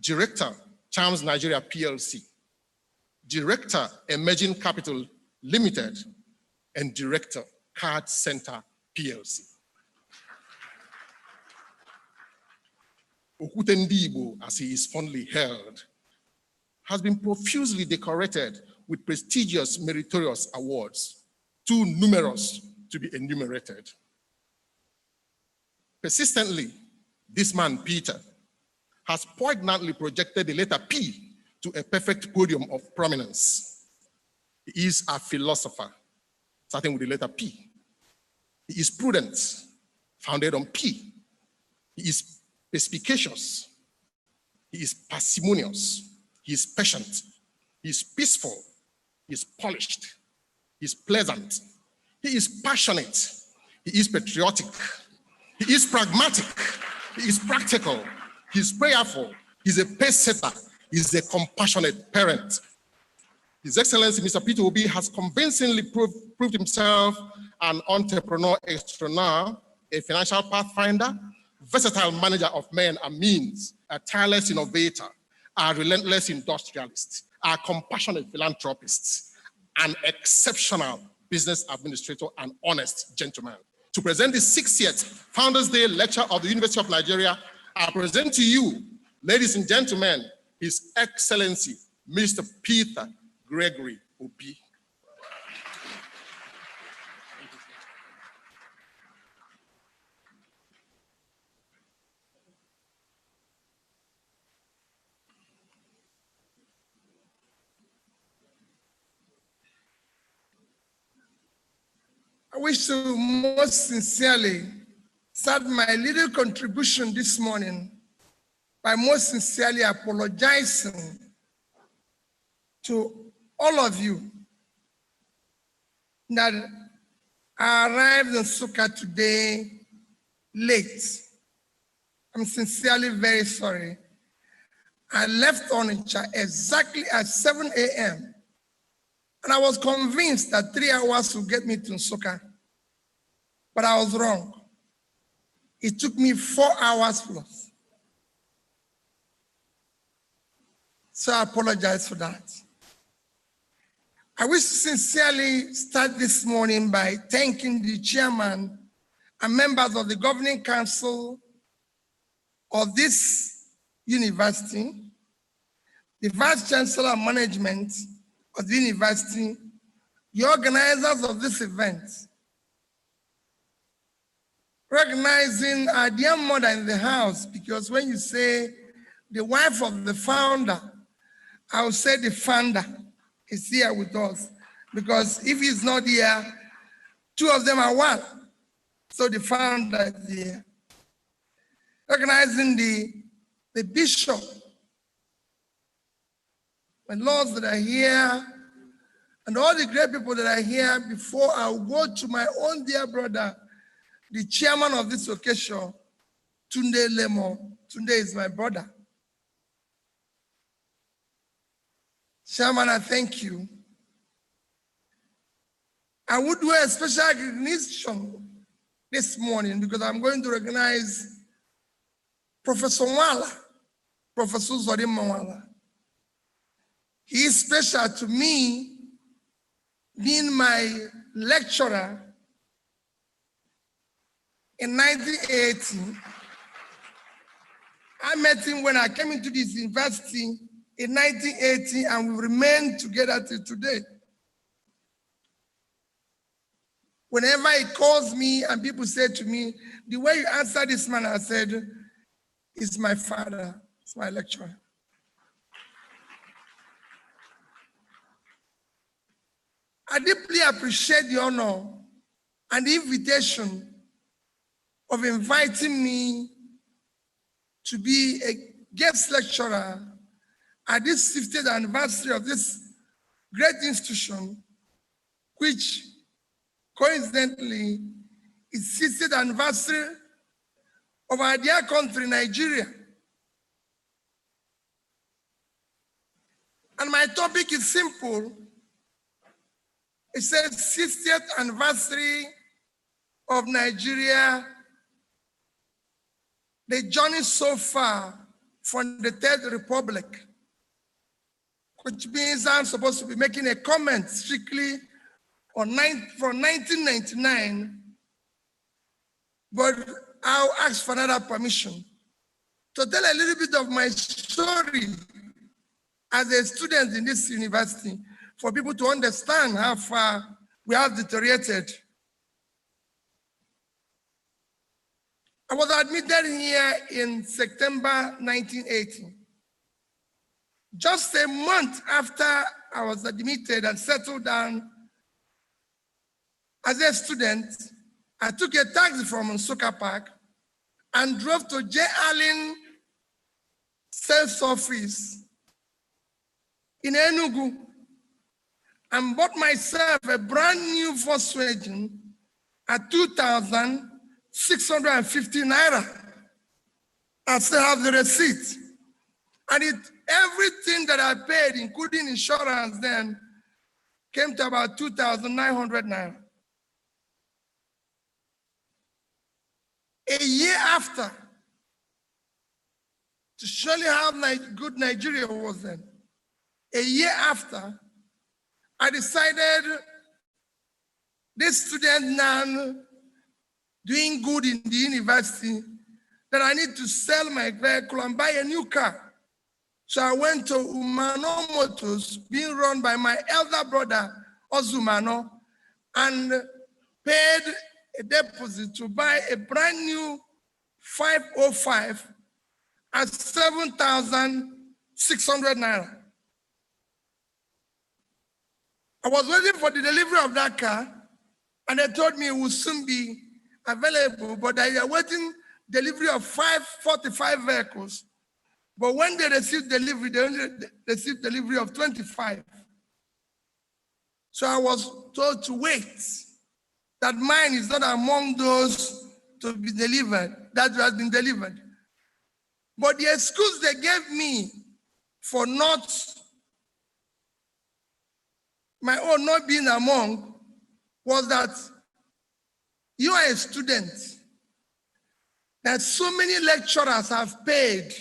director, Charms Nigeria PLC, director, Emerging Capital Limited, and director, Card Center PLC. Okwute Ndi-Igbo, as he is fondly held, has been profusely decorated with prestigious meritorious awards, too numerous to be enumerated. Persistently, this man, Peter, has poignantly projected the letter P to a perfect podium of prominence. He is a philosopher, starting with the letter P. He is prudent, founded on P. He is perspicacious. He is parsimonious. He is patient. He is peaceful. He is polished. He is pleasant. He is passionate. He is patriotic. He is pragmatic. He is practical. He is prayerful. He is a pace-setter. He is a compassionate parent. His Excellency, Mr. Peter Obi, has convincingly proved himself an entrepreneur extraordinaire, a financial pathfinder, versatile manager of men and means, a tireless innovator, a relentless industrialist, a compassionate philanthropist, an exceptional business administrator, and honest gentleman. To present the 60th Founders Day lecture of the University of Nigeria, I present to you, ladies and gentlemen, His Excellency, Mr. Peter Gregory Obi. I wish to most sincerely start my little contribution this morning by most sincerely apologizing to all of you that I arrived in Nsukka today late. I'm sincerely very sorry. I left Onitsha exactly at 7 a.m. and I was convinced that 3 hours would get me to Nsukka, but I was wrong. It took me 4 hours plus. So I apologize for that. I wish to sincerely start this morning by thanking the chairman and members of the governing council of this university, the vice chancellor and management of the university, the organizers of this event, recognizing our dear mother in the house, because when you say the wife of the founder, I would say the founder is here with us, because if he's not here, two of them are one. So the founder is here. Recognizing the bishop, my lords that are here, and all the great people that are here, before I go to my own dear brother, the chairman of this occasion, Tunde Lemo. Tunde is my brother. Chairman, I thank you. I would do a special recognition this morning because I'm going to recognize Professor Mwala, Professor Zorim Mwala. He is special to me, being my lecturer in 1980. I met him when I came into this university in 1980, and we remained together till today. Whenever he calls me and people say to me, the way you answer this man, I said, he's my father, he's my lecturer. I deeply appreciate the honor and the invitation of inviting me to be a guest lecturer at this 50th anniversary of this great institution, which coincidentally is 60th anniversary of our dear country, Nigeria. And my topic is simple. It says 60th anniversary of Nigeria, the journey so far from the Third Republic, which means I'm supposed to be making a comment strictly on from 1999, but I'll ask for another permission to tell a little bit of my story as a student in this university for people to understand how far we have deteriorated. I was admitted here in September 1980. Just a month after I was admitted and settled down as a student, I took a taxi from Nsukka Park and drove to J. Allen sales office in Enugu and bought myself a brand new Volkswagen at 2,650 naira. I still have the receipt. And everything that I paid, including insurance then, came to about 2,900 naira. A year after, to show you how good Nigeria was then, a year after, I decided this student now doing good in the university that I need to sell my vehicle and buy a new car. So I went to Umano Motors, being run by my elder brother, Ozumano, and paid a deposit to buy a brand new 505 at 7,600 naira. I was waiting for the delivery of that car, and they told me it would soon be available, but they are waiting delivery of 545 vehicles. But when they received delivery, they only received delivery of 25. So I was told to wait, that mine is not among those to be delivered, that has been delivered. But the excuse they gave me for my own not being among was that you are a student, that so many lecturers have paid,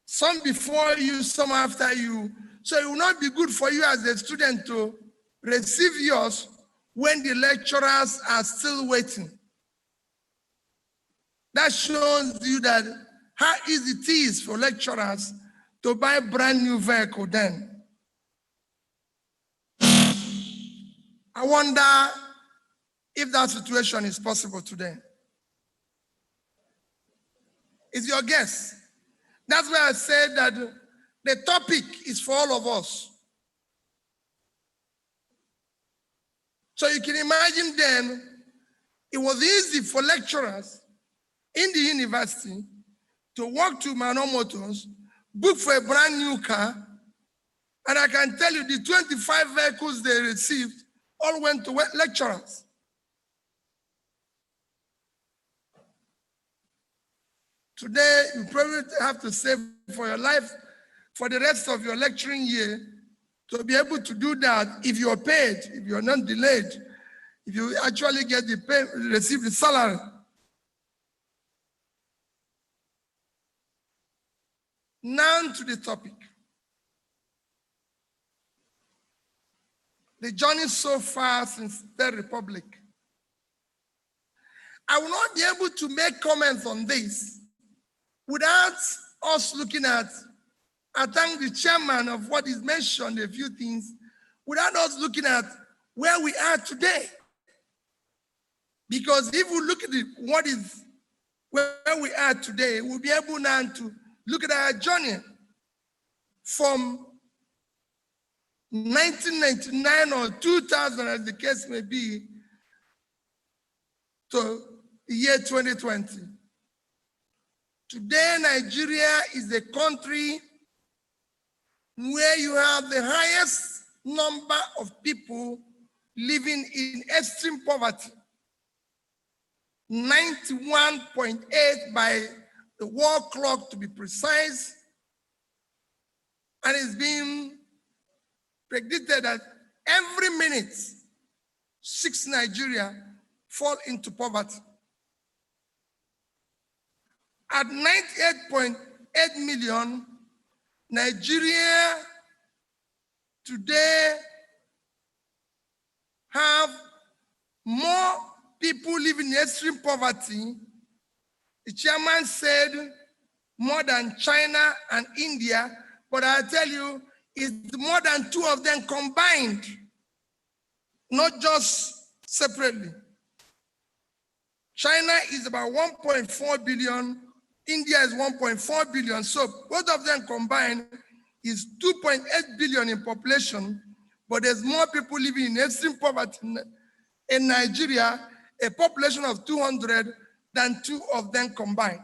some before you, some after you, so it will not be good for you as a student to receive yours when the lecturers are still waiting. That shows you that how easy it is for lecturers to buy a brand new vehicle then. I wonder if that situation is possible today. It's your guess. That's why I said that the topic is for all of us. So you can imagine then, it was easy for lecturers in the university to walk to Umano Motors, book for a brand new car, And I can tell you the 25 vehicles they received all went to lecturers. Today, you probably have to save for your life for the rest of your lecturing year to be able to do that if you're paid, if you're not delayed, if you actually get the pay, receive the salary. Now to the topic. The journey so far since the Republic. I will not be able to make comments on this without us looking at, I thank the chairman of what is mentioned, a few things, without us looking at where we are today. Because if we look at where we are today, we'll be able now to look at our journey from 1999 or 2000, as the case may be, to the year 2020. Today, Nigeria is a country where you have the highest number of people living in extreme poverty. 91.8 by the world clock to be precise, and it's being predicted that every minute, 6 Nigeria fall into poverty. At 98.8 million, Nigeria today have more people living in extreme poverty. The chairman said more than China and India, but I tell you, it's more than 2 of them combined, not just separately. China is about 1.4 billion, India is 1.4 billion, so both of them combined is 2.8 billion in population, but there's more people living in extreme poverty in Nigeria, a population of 200 than 2 of them combined.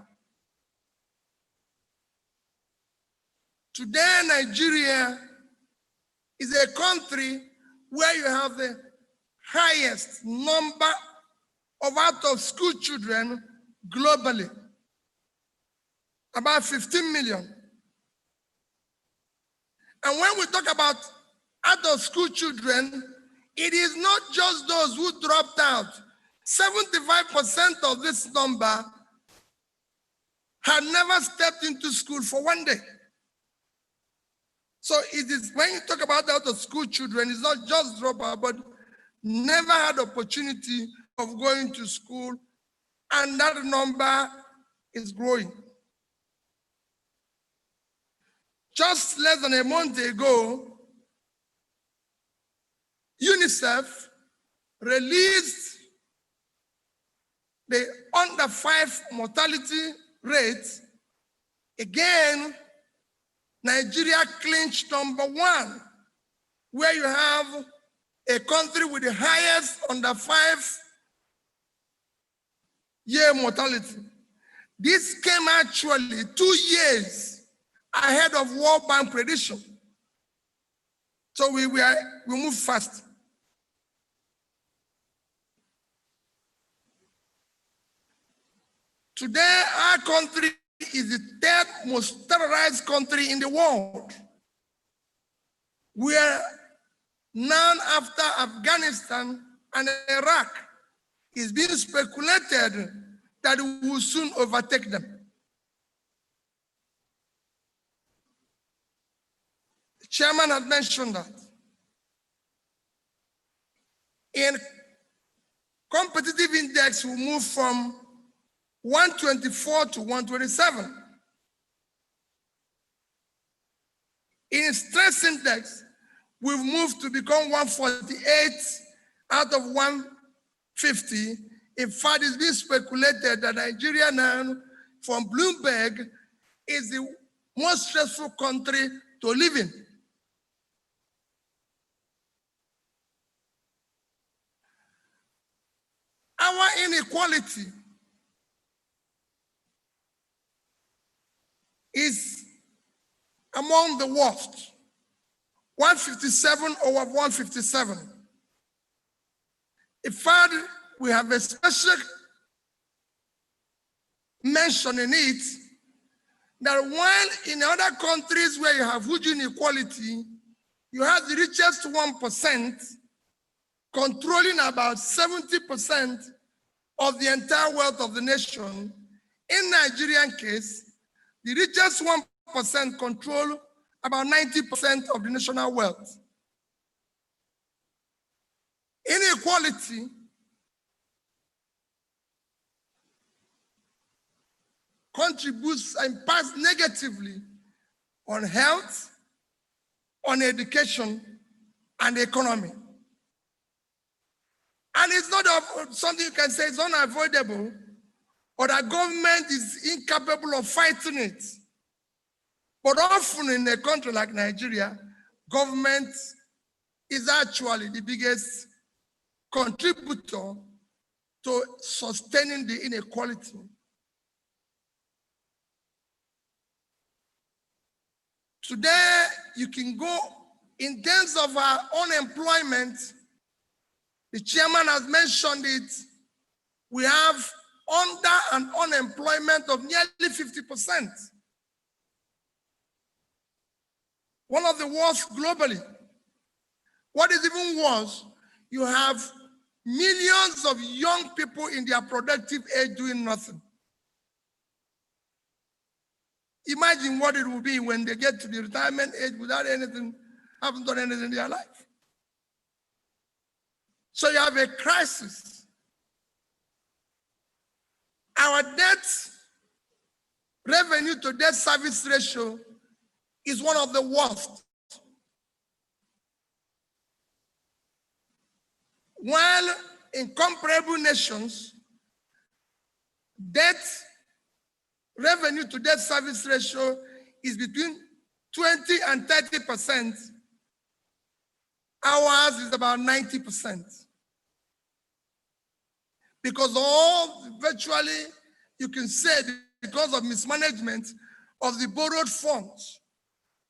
Today, Nigeria is a country where you have the highest number of out-of-school children globally, about 15 million. And when we talk about out-of-school children, it is not just those who dropped out. 75% of this number had never stepped into school for one day. So it is, when you talk about out-of-school children, it's not just dropout, but never had opportunity of going to school, and that number is growing. Just less than a month ago, UNICEF released the under 5 mortality rate. Again, Nigeria clinched #1, where you have a country with the highest under 5-year mortality. This came actually 2 years ahead of World Bank prediction. So we moved fast. Today, our country is the 3rd most terrorized country in the world. We are now, after Afghanistan and Iraq, it's being speculated that we will soon overtake them. The chairman had mentioned that. In competitive index, we move from 124 to 127. In stress index, we've moved to become 148 out of 150. In fact, it's been speculated that Nigeria now, from Bloomberg, is the most stressful country to live in. Our inequality is among the worst. 157 over 157. In fact, we have a special mention in it that while in other countries where you have huge inequality, you have the richest 1% controlling about 70% of the entire wealth of the nation. In Nigerian case, the richest 1% control about 90% of the national wealth. Inequality contributes and impacts negatively on health, on education, and the economy. And it's not something you can say is unavoidable, or that government is incapable of fighting it. But often in a country like Nigeria, government is actually the biggest contributor to sustaining the inequality. Today, you can go in terms of our unemployment. The chairman has mentioned it. We have under an unemployment of nearly 50%. One of the worst globally. What is even worse, you have millions of young people in their productive age doing nothing. Imagine what it will be when they get to the retirement age without anything, haven't done anything in their life. So you have a crisis. Our debt revenue to debt service ratio is one of the worst. While in comparable nations, debt revenue to debt service ratio is between 20 and 30%. Ours is about 90%. Because virtually, you can say because of mismanagement of the borrowed funds,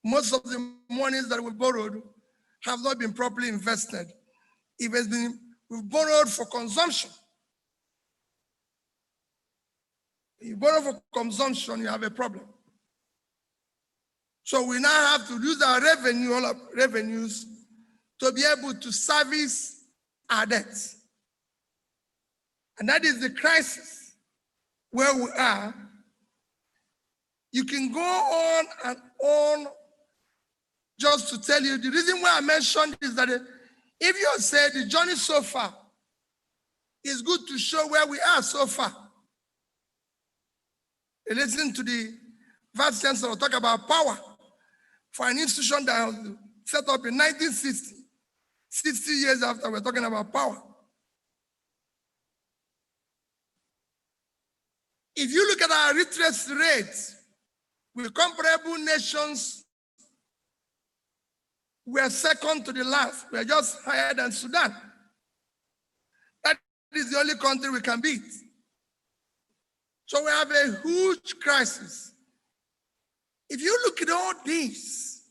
most of the monies that we borrowed have not been properly invested. If it's been we've borrowed for consumption. You borrow for consumption, you have a problem. So we now have to use our revenue, all our revenues, to be able to service our debts. And that is the crisis where we are. You can go on and on just to tell you, the reason why I mentioned is that if you say the journey so far, it's good to show where we are so far. Listen to the Vice Chancellor talk about power for an institution that was set up in 1960, 60 years after we're talking about power. If you look at our interest rates with comparable nations, we are second to the last. We are just higher than Sudan. That is the only country we can beat. So we have a huge crisis. If you look at all these,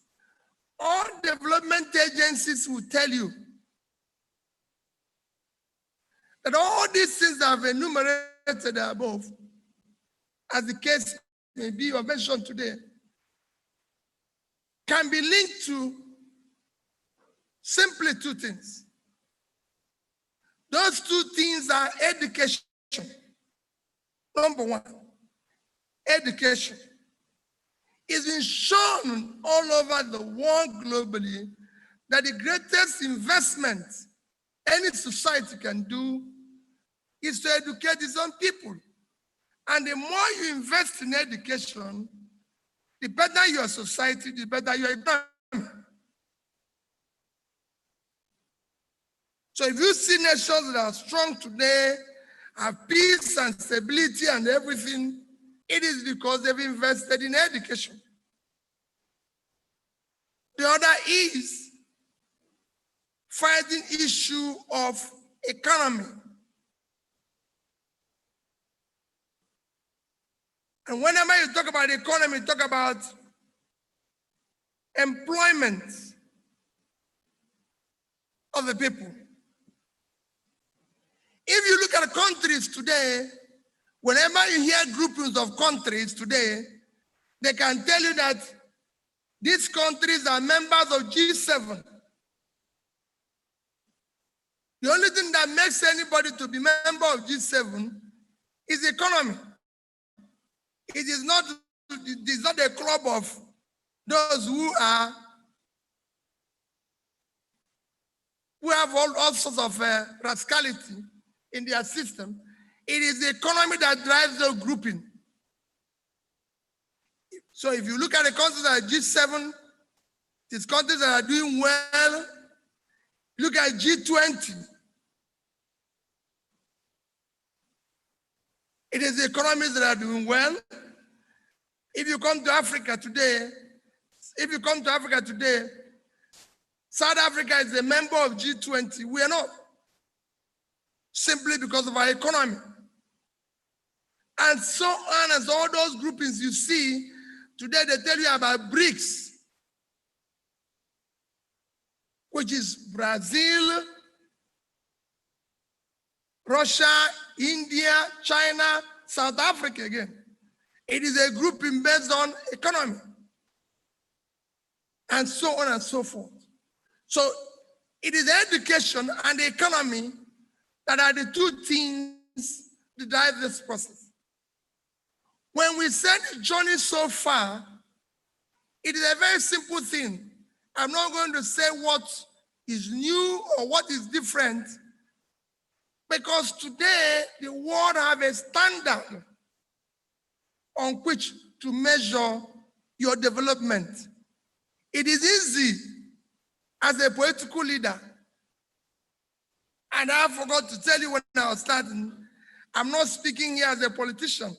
all development agencies will tell you that all these things that I've enumerated above, as the case may be or mentioned today, can be linked to simply two things. Those two things are education. Number one, education. It's been shown all over the world globally that the greatest investment any society can do is to educate its own people. And the more you invest in education, the better your society, the better your economy. So if you see nations that are strong today, have peace and stability and everything, it is because they've invested in education. The other is fighting issue of economy. And whenever you talk about economy, talk about employment. of the people. If you look at countries today, whenever you hear groupings of countries today, they can tell you that these countries are members of G7. The only thing that makes anybody to be member of G7 is the economy. It is not a club of those who have all sorts of rascality in their system. It is the economy that drives the grouping. So if you look at the countries that are G7, these countries that are doing well, look at G20. It is the economies that are doing well. If you come to Africa today, South Africa is a member of G20. We are not, simply because of our economy. And so on, as all those groupings you see, today they tell you about BRICS, which is Brazil, Russia, India, China, South Africa again. It is a grouping based on economy, and so on and so forth. So it is education and the economy that are the two things that drive this process. When we said the journey so far, it is a very simple thing. I'm not going to say what is new or what is different, because today the world have a standard on which to measure your development. It is easy as a political leader, and I forgot to tell you when I was starting, I'm not speaking here as a politician.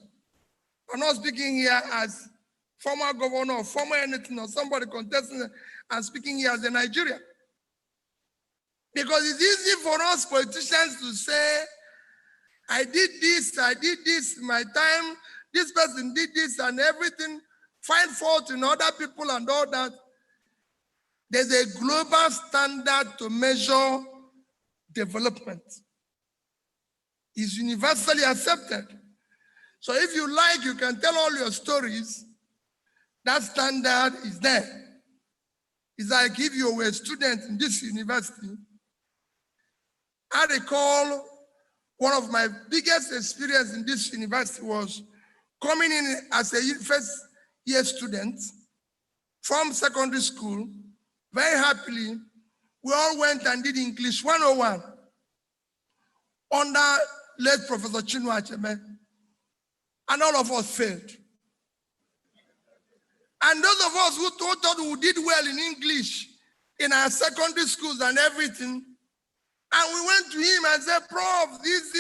I'm not speaking here as former governor or former anything or somebody contesting. I'm speaking here as a Nigerian. Because it's easy for us politicians to say, I did this, my time, this person did this and everything, find fault in other people and all that. There's a global standard to measure development. It's universally accepted. So if you like, you can tell all your stories. That standard is there. It's like if you were a student in this university. I recall one of my biggest experience in this university was coming in as a first year student from secondary school. Very happily, we all went and did English 101 under late Professor Chinua Achebe, and all of us failed. And those of us who thought we did well in English in our secondary schools and everything, and we went to him and said, Prof, this,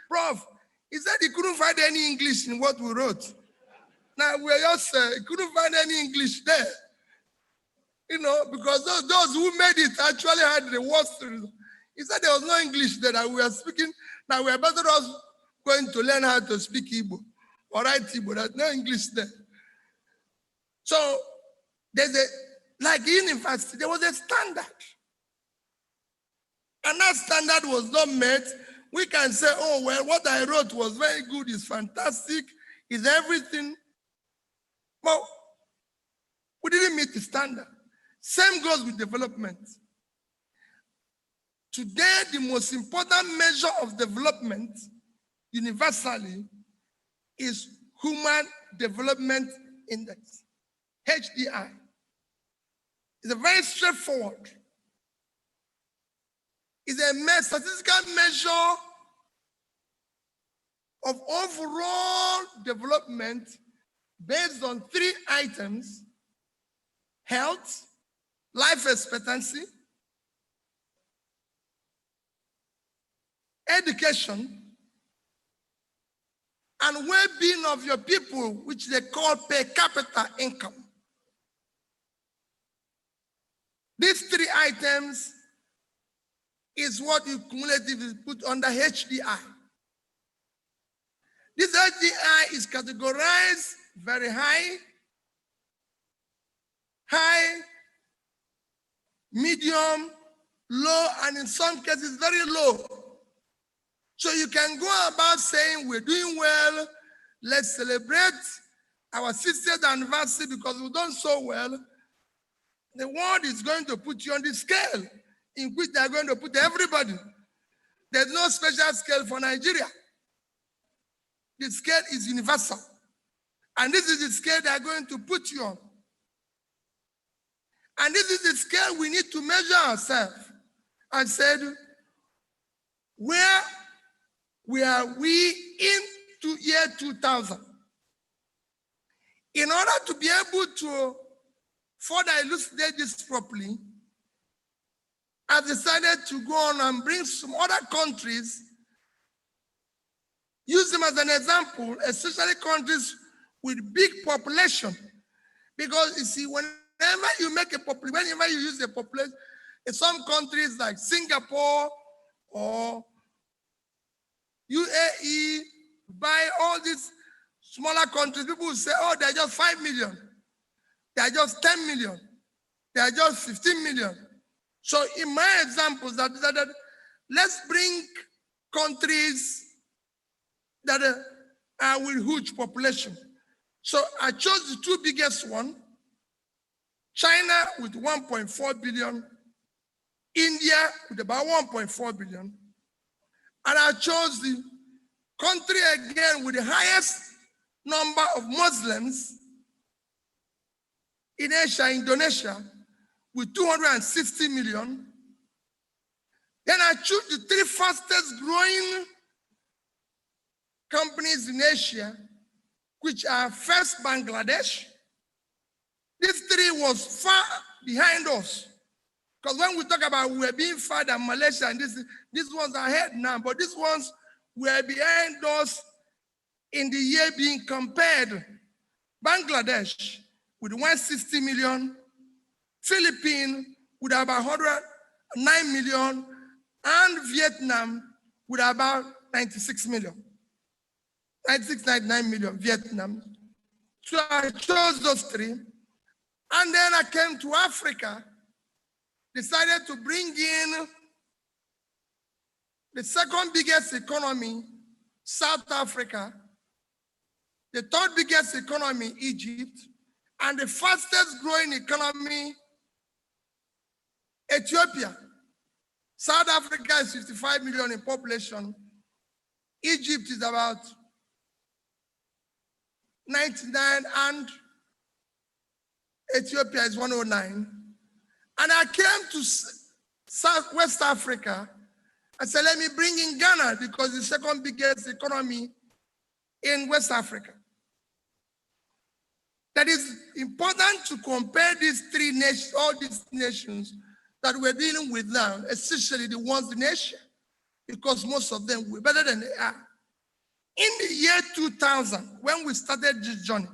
Prof. He said he couldn't find any English in what we wrote. Now we are just, he couldn't find any English there. You know, because those who made it actually had the worst result. He said there was no English there, that we were speaking, that we are better off going to learn how to speak Igbo or write Igbo. There's no English there. So there's like in university, there was a standard. And that standard was not met. We can say, oh, well, what I wrote was very good, it's fantastic, it's everything. But we didn't meet the standard. Same goes with development. Today, the most important measure of development universally is Human Development Index, HDI. It's a very straightforward. It's a statistical measure of overall development based on 3 items: health, life expectancy, education, and well-being of your people, which they call per capita income. These 3 items is what you cumulatively put under HDI. This HDI is categorized very high, medium, low, and in some cases very low. So you can go about saying we're doing well, let's celebrate our 60th anniversary because we've done so well. The world is going to put you on the scale in which they're going to put everybody. There's no special scale for Nigeria. The scale is universal. And this is the scale they're going to put you on. And this is the scale we need to measure ourselves. I said, where were we into year 2000? In order to be able to further elucidate this properly, I've decided to go on and bring some other countries, use them as an example, especially countries with big population. Because you see, whenever you make a population, whenever you use a population, in some countries like Singapore or UAE, by all these smaller countries, people will say, oh, they're just 5 million. They're just 10 million. They're just 15 million. So in my examples, I decided, let's bring countries that are with huge population. So I chose the two biggest ones, China with 1.4 billion, India with about 1.4 billion, and I chose the country again with the highest number of Muslims in Asia, Indonesia, with 260 million. Then I chose the three fastest growing companies in Asia, which are first Bangladesh. These three was far behind us. Because when we talk about we're being far than Malaysia, and these ones are ahead now, but these ones were behind us in the year being compared. Bangladesh with 160 million, Philippines with about 109 million, and Vietnam with about 96 million. 96, 99 million, Vietnam. So I chose those three. And then I came to Africa, decided to bring in the second biggest economy, South Africa, the third biggest economy, Egypt, and the fastest growing economy, Ethiopia. South Africa is 55 million in population. Egypt is about 99, and Ethiopia is 109. And I came to West Africa. I said, let me bring in Ghana because it's the second biggest economy in West Africa. That is important to compare these three nations, all these nations that we're dealing with now, especially the ones in Asia, because most of them were better than they are. In the year 2000, when we started this journey,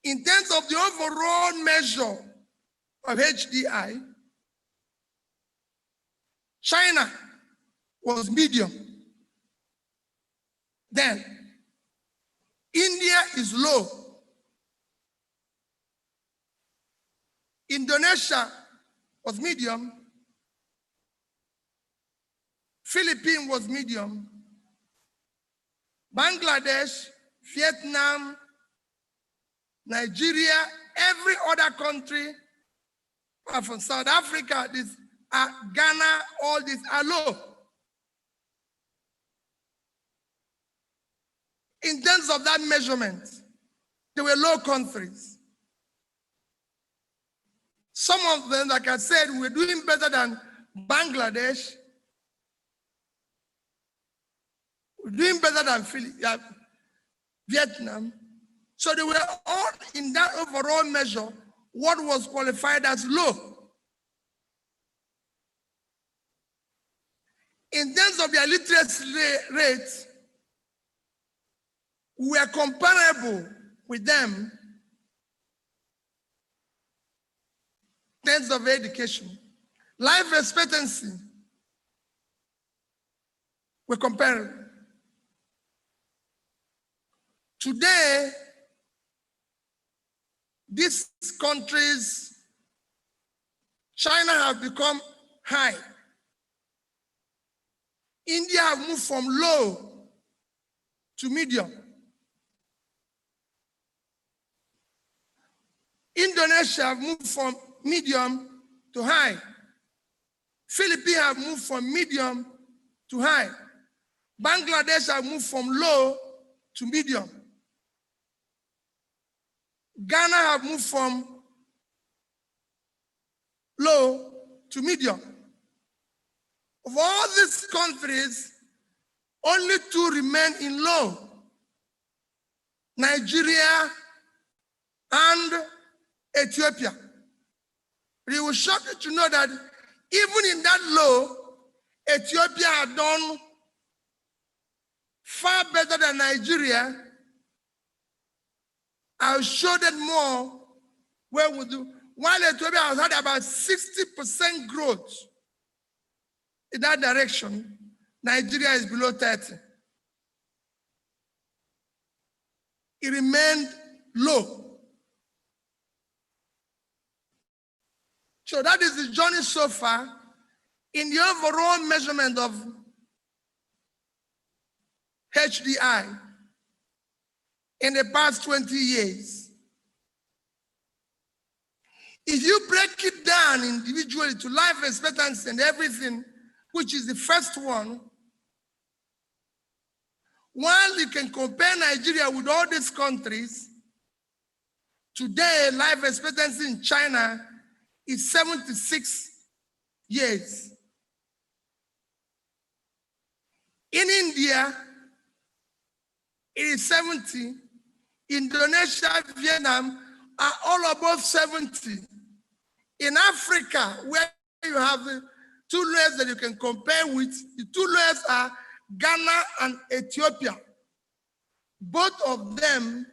in terms of the overall measure of HDI, China was medium. Then, India is low. Indonesia was medium. Philippines was medium. Bangladesh, Vietnam, Nigeria, every other country, apart from South Africa, Ghana, all these are low. In terms of that measurement, they were low countries. Some of them, like I said, were doing better than Bangladesh, we're doing better than Vietnam. So they were all in that overall measure, what was qualified as low. In terms of their literacy rate, we are comparable with them in terms of education. Life expectancy, we're comparable. Today, these countries, China high. India have moved from low to medium. Indonesia have moved from medium to high. Philippines have moved from medium to high. Bangladesh have moved from low to medium. Ghana have moved from low to medium. Of all these countries, only 2 remain in low: Nigeria and Ethiopia. But it will shock you to know that even in that low, Ethiopia had done far better than Nigeria. I'll show that more where we do. While Ethiopia has had about 60% growth in that direction, Nigeria is below 30. It remained low. So that is the journey so far in the overall measurement of HDI in the past 20 years. If you break it down individually to life expectancy and everything, which is the first one, while you can compare Nigeria with all these countries, today life expectancy in China is 76 years. In India, it is 70. Indonesia, Vietnam are all above 70. In Africa, where you have the 2 lowest that you can compare with, the 2 lowest are Ghana and Ethiopia. Both of them,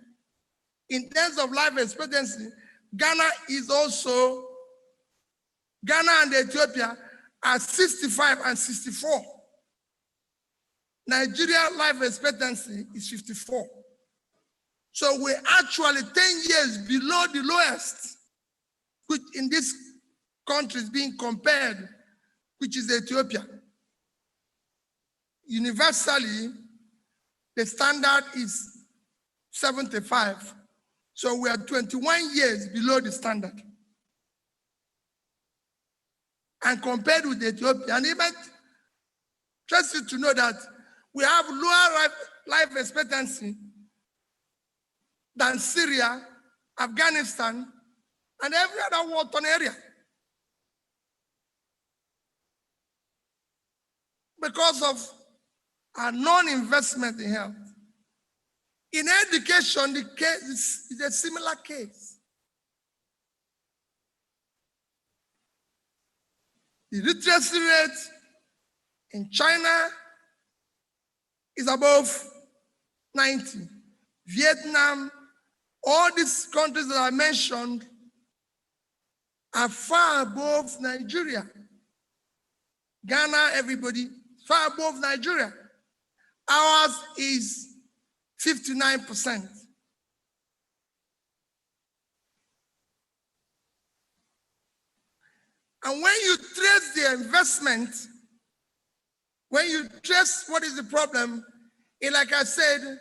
in terms of life expectancy, Ghana and Ethiopia are 65 and 64. Nigeria life expectancy is 54. So we're actually 10 years below the lowest, which in this country is being compared, which is Ethiopia. Universally, the standard is 75. So we are 21 years below the standard. And compared with Ethiopia, and even trust you to know that we have lower life expectancy than Syria, Afghanistan, and every other war-torn area. Because of our non-investment in health. In education, the case is a similar case. The literacy rate in China is above 90. Vietnam, all these countries that I mentioned are far above Nigeria. Ghana, everybody, far above Nigeria. Ours is 59%. And when you trace the investment, when you trace what is the problem, like I said,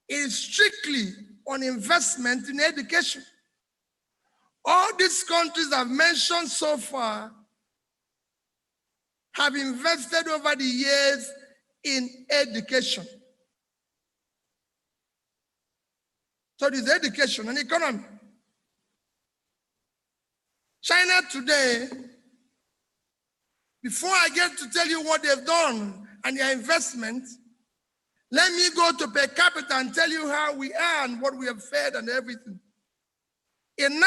it is strictly on investment in education. All these countries I've mentioned so far have invested over the years in education. So this education and economy. China today, before I get to tell you what they've done and their investment, let me go to per capita and tell you how we are and what we have fed and everything. In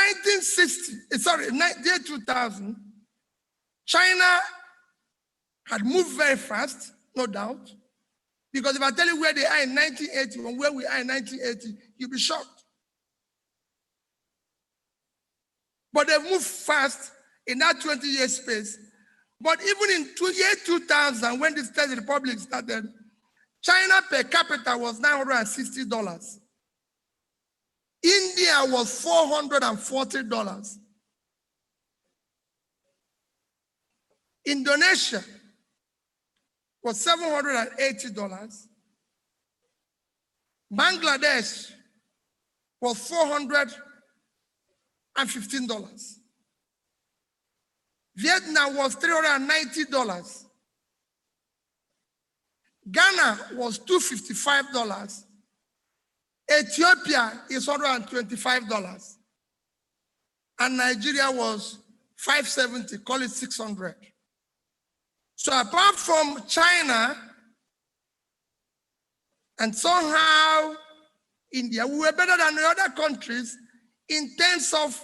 2000, China had moved very fast, no doubt, because if I tell you where they are in 1980 and where we are in 1980, you'll be shocked. But they've moved fast in that 20-year space. But even in year 2000, when the State Republic started, China per capita was $960. India was $440. Indonesia was $780. Bangladesh was $415. Vietnam was $390. Ghana was $255. Ethiopia is $125. And Nigeria was $570, call it $600. So apart from China and somehow India, we were better than the other countries in terms of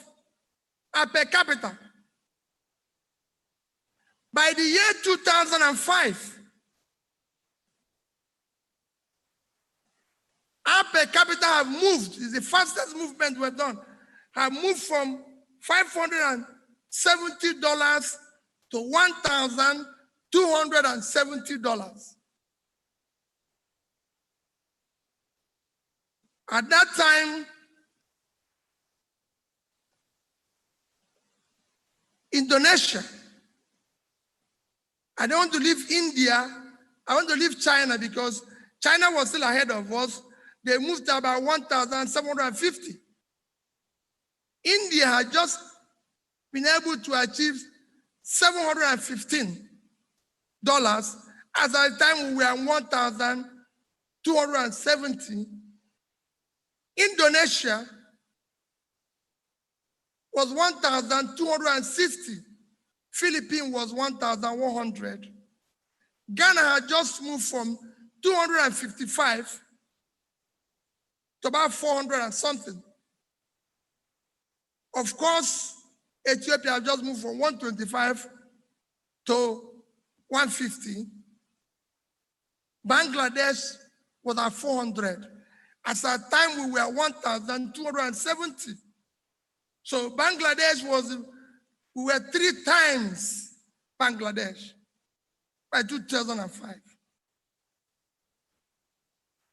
per capita. By the year 2005, our per capita have moved, it's the fastest movement we've done, have moved from $570 to $1,270. At that time, Indonesia, I don't want to leave India, I want to leave China because China was still ahead of us. They moved to about 1,750. India had just been able to achieve $715 as at the time we were at 1,270. Indonesia was 1,260. Philippines was 1,100. Ghana had just moved from 255 to about 400 and something. Of course, Ethiopia had just moved from 125 to 150. Bangladesh was at 400. At that time, we were 1,270. So Bangladesh was, we were 3 times Bangladesh by 2005.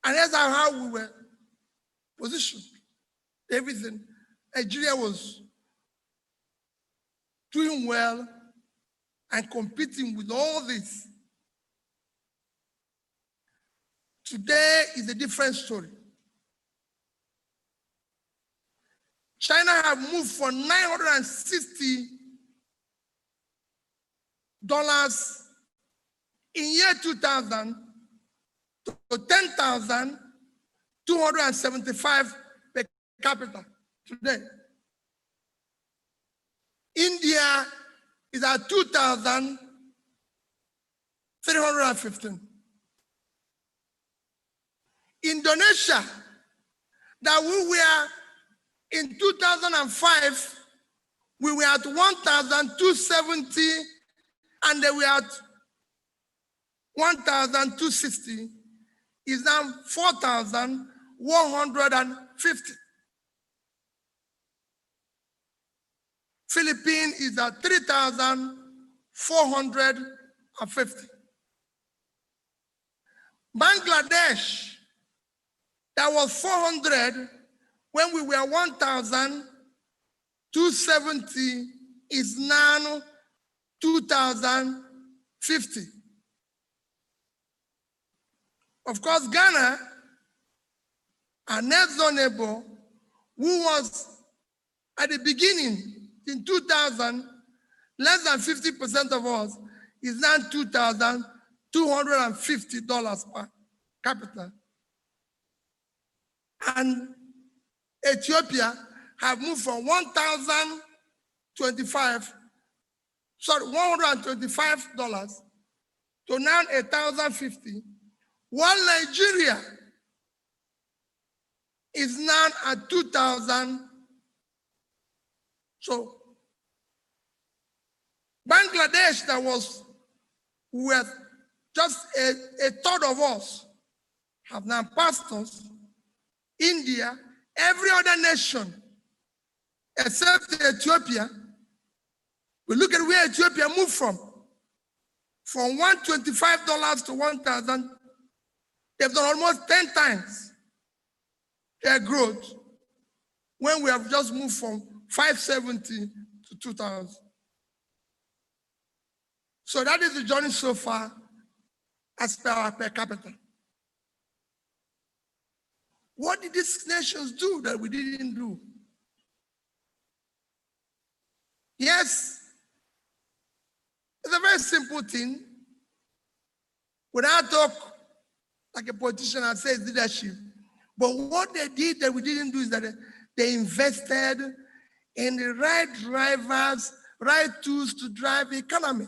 And that's how we were positioned. Everything. Nigeria was doing well and competing with all this. Today is a different story. China have moved from $960 in year 2000 to 10,275 per capita today. India is at 2,315. Indonesia, that we were in 2005, we were at 1,270 and they were at 1,260, is now 4,150. Philippines is at 3,450. Bangladesh, that was 400 when we were 1,270, is now 2,050. Of course, Ghana, our next door neighbor, who was at the beginning in 2000, less than 50% of us, is now $2,250 per capita. And Ethiopia have moved from $125 to now $1,050, while Nigeria is now at 2,000. So Bangladesh, that was with just a third of us, have now passed us. India, every other nation except Ethiopia, we look at where Ethiopia moved from $125 to 1,000. They've done almost 10 times their growth when we have just moved from 570 to 2,000. So that is the journey so far as per our per capita. What did these nations do that we didn't do? Yes, it's a very simple thing. When I talk like a politician, I say it's leadership. But what they did that we didn't do is that they invested in the right drivers, right tools to drive the economy,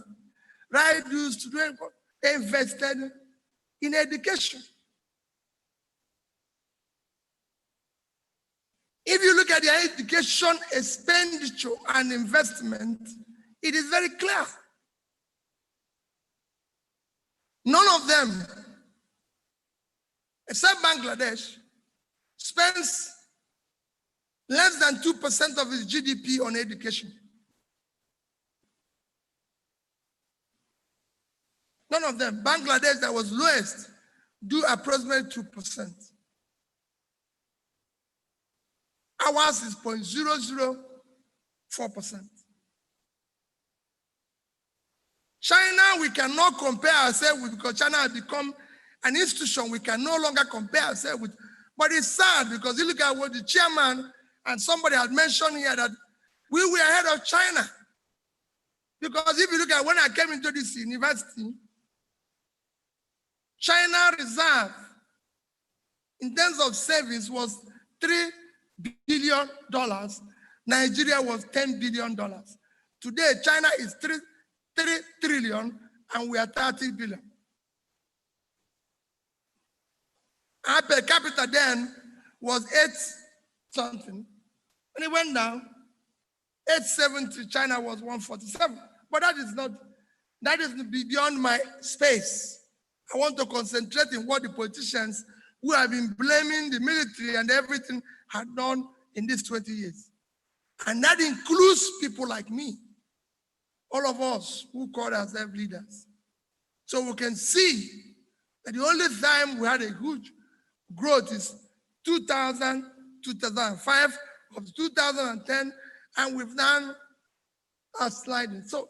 right tools to do it. They invested in education. If you look at their education expenditure and investment, it is very clear. None of them, except Bangladesh, spends less than 2% of its GDP on education. None of them. Bangladesh, that was lowest, do approximately 2%. Ours is 0.004%. China, we cannot compare ourselves with because China has become an institution we can no longer compare ourselves with. But it's sad because you look at what the chairman and somebody had mentioned here that we were ahead of China. Because if you look at when I came into this university, China reserve in terms of savings was $3 billion. Nigeria was $10 billion. Today, China is 3 trillion and we are 30 billion. Our per capita then was 8 something. When it went down, 870, China was 147. But that is beyond my space. I want to concentrate in what the politicians who have been blaming the military and everything had done in these 20 years. And that includes people like me, all of us who call ourselves leaders. So we can see that the only time we had a huge growth is 2000, 2005, of 2010, and we've done a sliding. So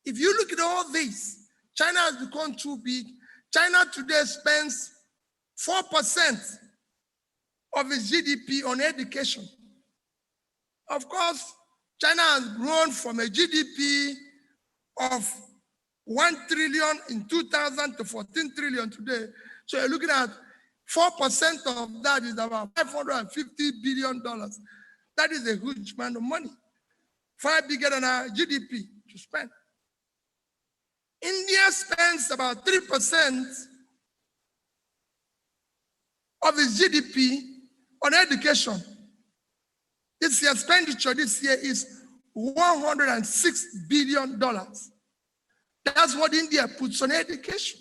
if you look at all this, China has become too big. China today spends 4% of its GDP on education. Of course, China has grown from a GDP of 1 trillion in 2000 to 14 trillion today. So you're looking at 4% of that is about $550 billion. That is a huge amount of money, far bigger than our GDP to spend. India spends about 3% of its GDP on education. This year's expenditure this year is $106 billion. That's what India puts on education.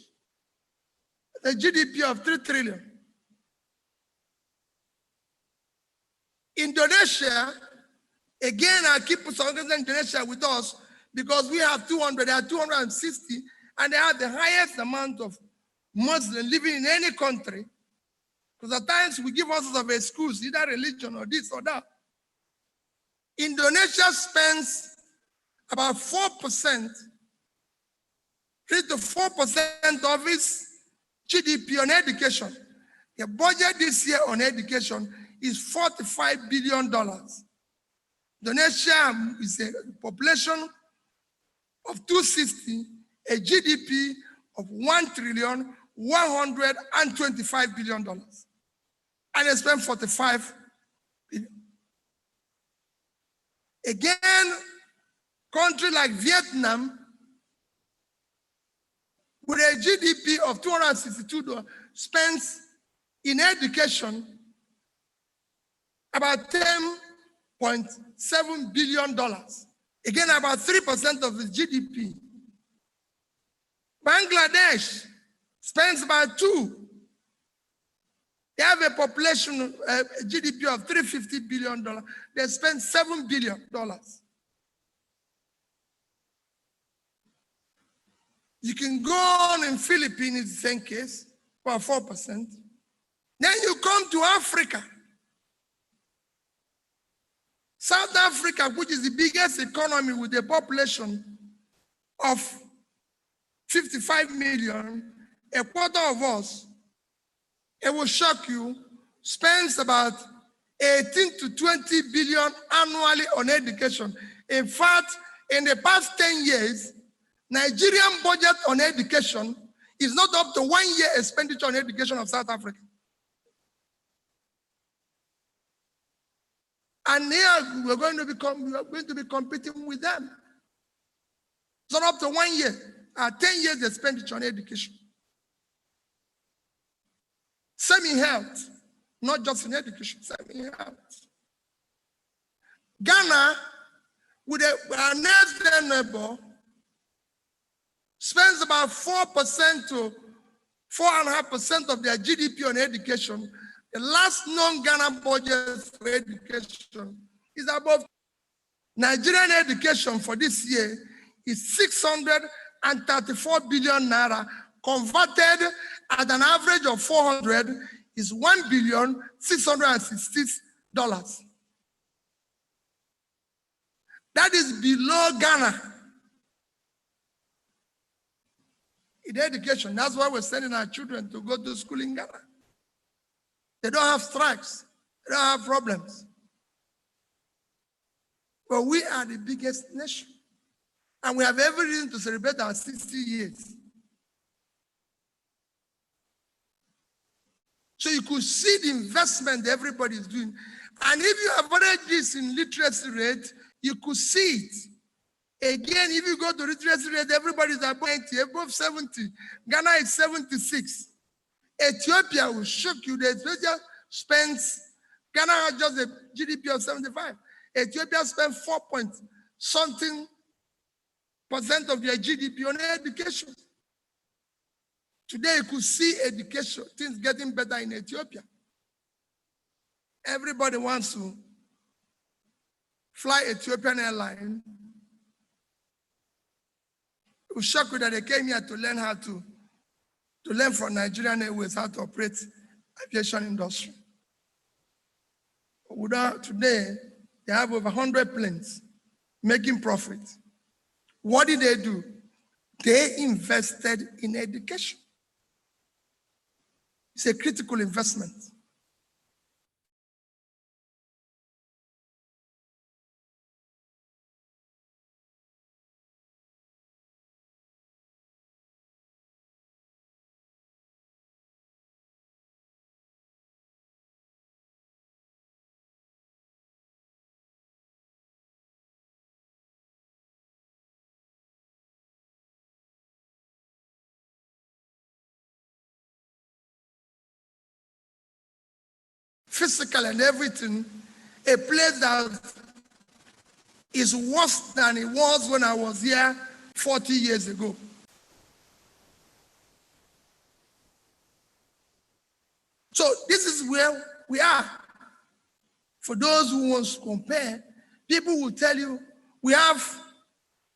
The GDP of 3 trillion. Indonesia, again, I keep organizing Indonesia with us because we have 200, they are 260, and they have the highest amount of Muslims living in any country. Because at times we give us of excuse, either religion or this or that. Indonesia spends about 4%, 3 to 4% of its GDP on education. The budget this year on education is $45 billion. Indonesia is a population of 260, a GDP of $1,125 billion. And they spend 45 billion. Again, country like Vietnam, with a GDP of $262, spends in education about $10.7 billion. Again, about 3% of the GDP. Bangladesh spends about 2. They have a population, a GDP of $350 billion. They spend $7 billion. You can go on in Philippines, it's the same case, about 4%. Then you come to Africa. South Africa, which is the biggest economy with a population of 55 million, a quarter of us, it will shock you, spends about 18 to 20 billion annually on education. In fact, in the past 10 years, Nigerian budget on education is not up to 1 year expenditure on education of South Africa. And here we're going to be competing with them. It's not up to 1 year, 10 years expenditure on education. Same in health, not just in education, same in health. Ghana, with our next door neighbor, spends about 4% to 4.5% of their GDP on education. The last known Ghana budget for education is above. Nigerian education for this year is 634 billion naira, converted at an average of 400 is $1,666. That is below Ghana. In education, that's why we're sending our children to go to school in Ghana. They don't have strikes, they don't have problems. But we are the biggest nation. And we have every reason to celebrate our 60 years. So you could see the investment everybody is doing. And if you average this in literacy rate, you could see it. Again, if you go to literacy rate, everybody is above 70. Ghana is 76. Ethiopia will shock you. The Ethiopia spends, Ghana has just a GDP of 75. Ethiopia spends 4.something% of their GDP on education. Today, you could see education, things getting better in Ethiopia. Everybody wants to fly Ethiopian Airlines. It will shock you that they came here to learn how to learn from Nigerian Airways how to operate aviation industry. Today, they have over 100 planes making profit. What did they do? They invested in education. It's a critical investment. Physical and everything, a place that is worse than it was when I was here 40 years ago. So this is where we are. For those who want to compare, people will tell you we have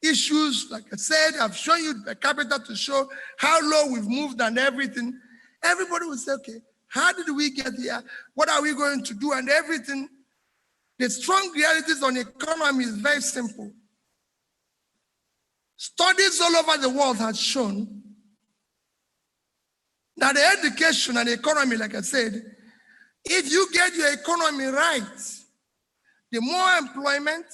issues, like I said, I've shown you per capita to show how low we've moved and everything. Everybody will say, okay, how did we get here? What are we going to do? And everything. The strong realities on the economy is very simple. Studies all over the world have shown that the education and the economy, like I said, if you get your economy right, the more employment,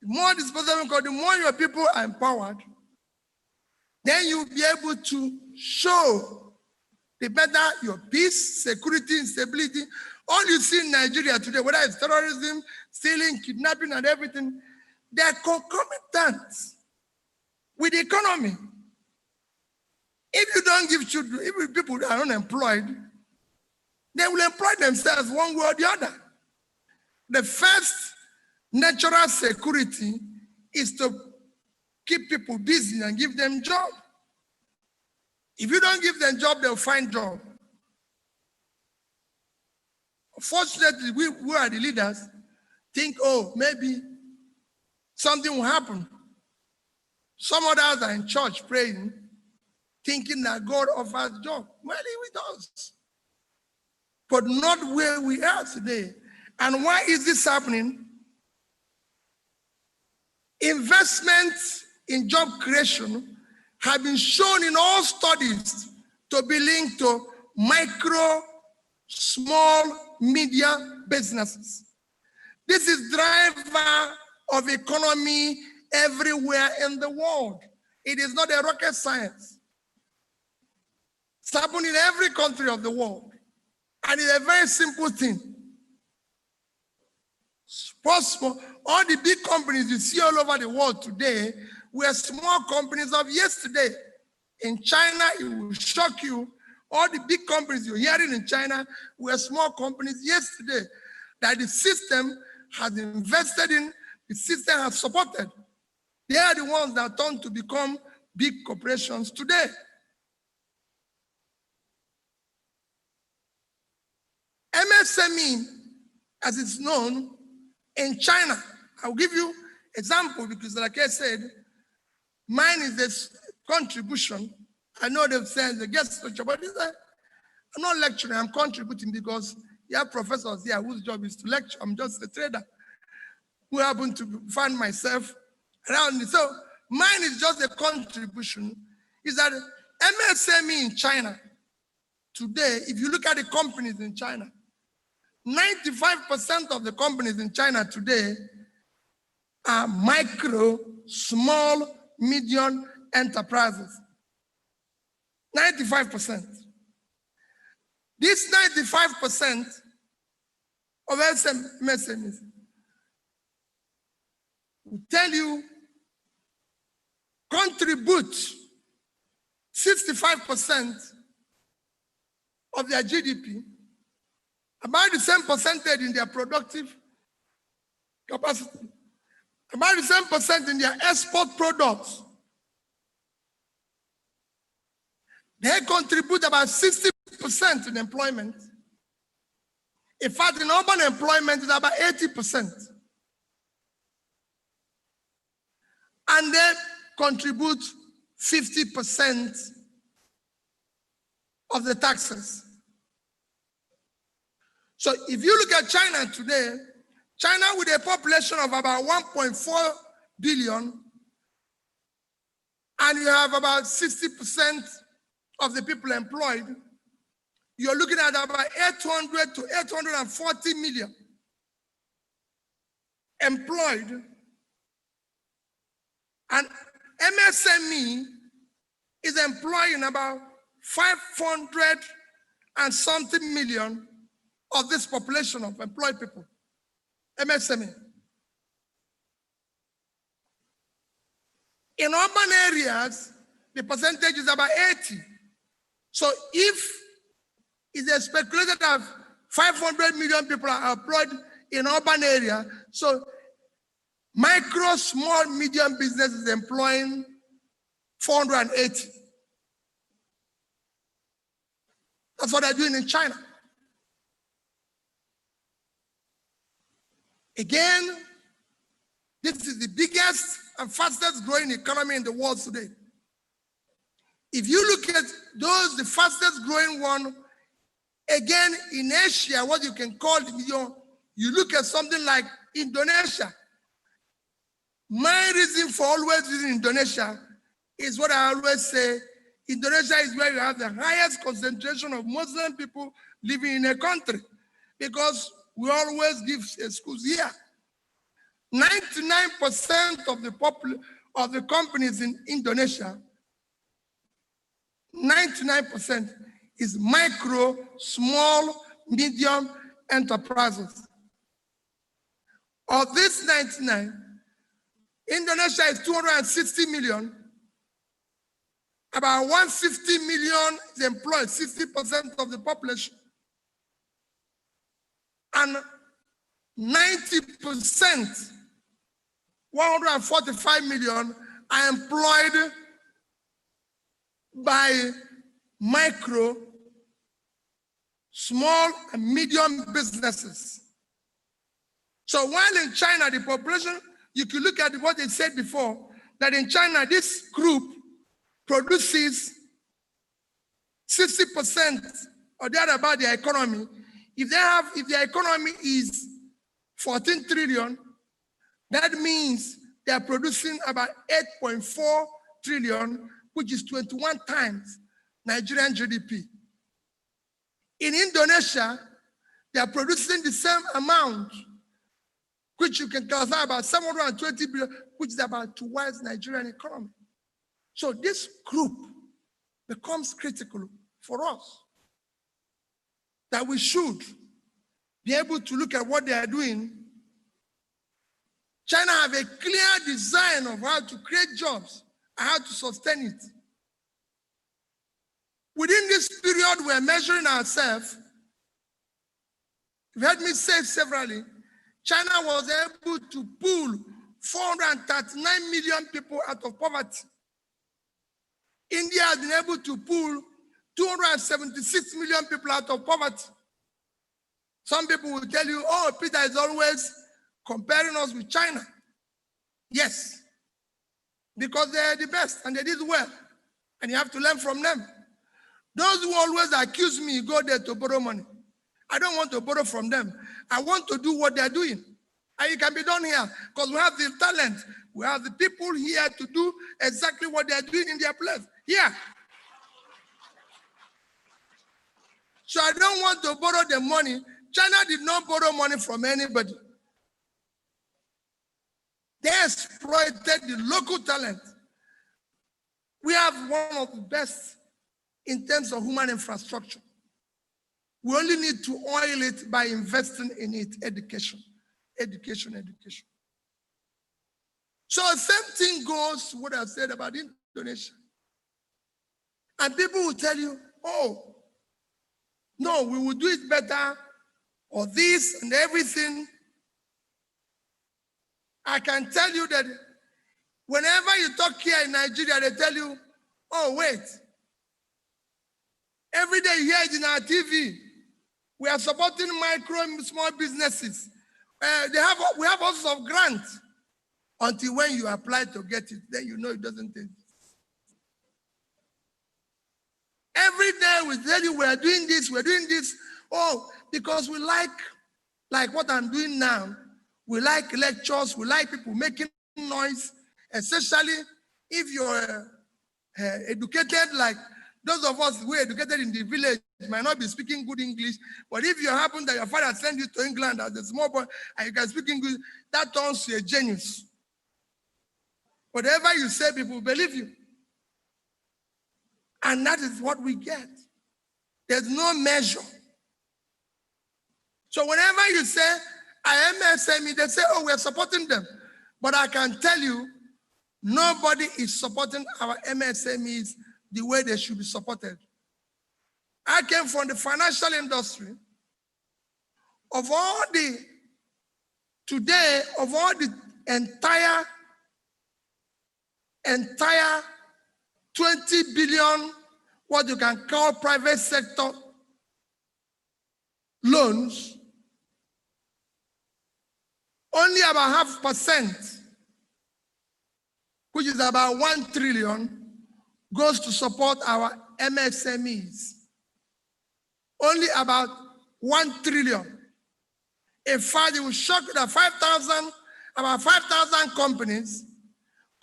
the more disposable income, the more your people are empowered, then you'll be able to show the better your peace, security, and stability. All you see in Nigeria today, whether it's terrorism, stealing, kidnapping, and everything, they're concomitant with the economy. If you don't give children, if people are unemployed, they will employ themselves one way or the other. The first natural security is to keep people busy and give them job. If you don't give them job, they'll find job. Fortunately, we who are the leaders think, oh, maybe something will happen. Some others are in church praying, thinking that God offers job. Well, he does. But not where we are today. And why is this happening? Investment in job creation have been shown in all studies to be linked to micro, small, medium businesses. This is driver of economy everywhere in the world. It is not a rocket science. It's happening in every country of the world. And it's a very simple thing. All the big companies you see all over the world today were small companies of yesterday. In China, it will shock you. All the big companies you're hearing in China were small companies yesterday that the system has invested in, the system has supported. They are the ones that turn to become big corporations today. MSME, as it's known, in China, I'll give you example because like I said, mine is this contribution. I know they've said the guest lecture, but I'm not lecturing, I'm contributing because you have professors here whose job is to lecture. I'm just a trader who happen to find myself around it. So mine is just a contribution, is that MSME in China, today, if you look at the companies in China, 95% of the companies in China today are micro, small, medium enterprises. 95%. This 95% of MSMEs will tell you contribute 65% of their GDP, about the same percentage in their productive capacity, about the same percent in their export products. They contribute about 60% in employment. In fact, in urban employment, it's about 80%. And they contribute 50% of the taxes. So if you look at China today, China with a population of about 1.4 billion, and you have about 60% of the people employed, you're looking at about 800 to 840 million employed. And MSME is employing about 500 and something million of this population of employed people, MSME. In urban areas, the percentage is about 80. So if it's a speculated that 500 million people are employed in urban area, so micro, small, medium business is employing 480. That's what they're doing in China. Again, this is the biggest and fastest growing economy in the world today. If you look at those, the fastest growing one, again, in Asia, what you can call, you look at something like Indonesia. My reason for always using Indonesia is what I always say, Indonesia is where you have the highest concentration of Muslim people living in a country, because we always give schools here. 99% of the companies in Indonesia, 99% is micro, small, medium enterprises. Of this 99, Indonesia is 260 million. About 150 million is employed, 60% of the population. And 90%, 145 million, are employed by micro, small, and medium businesses. So while in China, the population, you can look at what they said before, that in China, this group produces 60% or thereabout their economy. If their economy is 14 trillion, that means they are producing about 8.4 trillion, which is 21 times Nigerian GDP. In Indonesia, they are producing the same amount, which you can classify about 720 billion, which is about twice Nigerian economy. So this group becomes critical for us, that we should be able to look at what they are doing. China have a clear design of how to create jobs and how to sustain it. Within this period, we are measuring ourselves. You've heard me say severally, China was able to pull 439 million people out of poverty. India has been able to pull 276 million people out of poverty. Some people will tell you, oh, Peter is always comparing us with China. Yes, because they are the best and they did well, and you have to learn from them. Those who always accuse me go there to borrow money. I don't want to borrow from them. I want to do what they're doing. And it can be done here because we have the talent. We have the people here to do exactly what they're doing in their place. Here. So I don't want to borrow the money. China did not borrow money from anybody. They exploited the local talent. We have one of the best in terms of human infrastructure. We only need to oil it by investing in it, education. Education, education. So the same thing goes to what I said about Indonesia. And people will tell you, oh, no, we will do it better, or this and everything. I can tell you that whenever you talk here in Nigeria, they tell you, oh, wait. Every day you hear it in our TV. We are supporting micro and small businesses. We have all sorts of grants. Until when you apply to get it, then you know it doesn't take. Every day we tell you we're doing this. Oh, because we like what I'm doing now. We like lectures. We like people making noise, especially if you're educated like those of us who are educated in the village might not be speaking good English, but if you happen that your father sent you to England as a small boy and you can speak English, that turns you a genius. Whatever you say, people believe you. And that is what we get. There's no measure. So whenever you say, I am MSME, they say, oh, we're supporting them. But I can tell you, nobody is supporting our MSMEs the way they should be supported. I came from the financial industry. Of all the entire 20 billion, what you can call private sector loans, only about 0.5%, which is about 1 trillion, goes to support our MSMEs. Only about 1 trillion. In fact, it will shock you that about 5,000 companies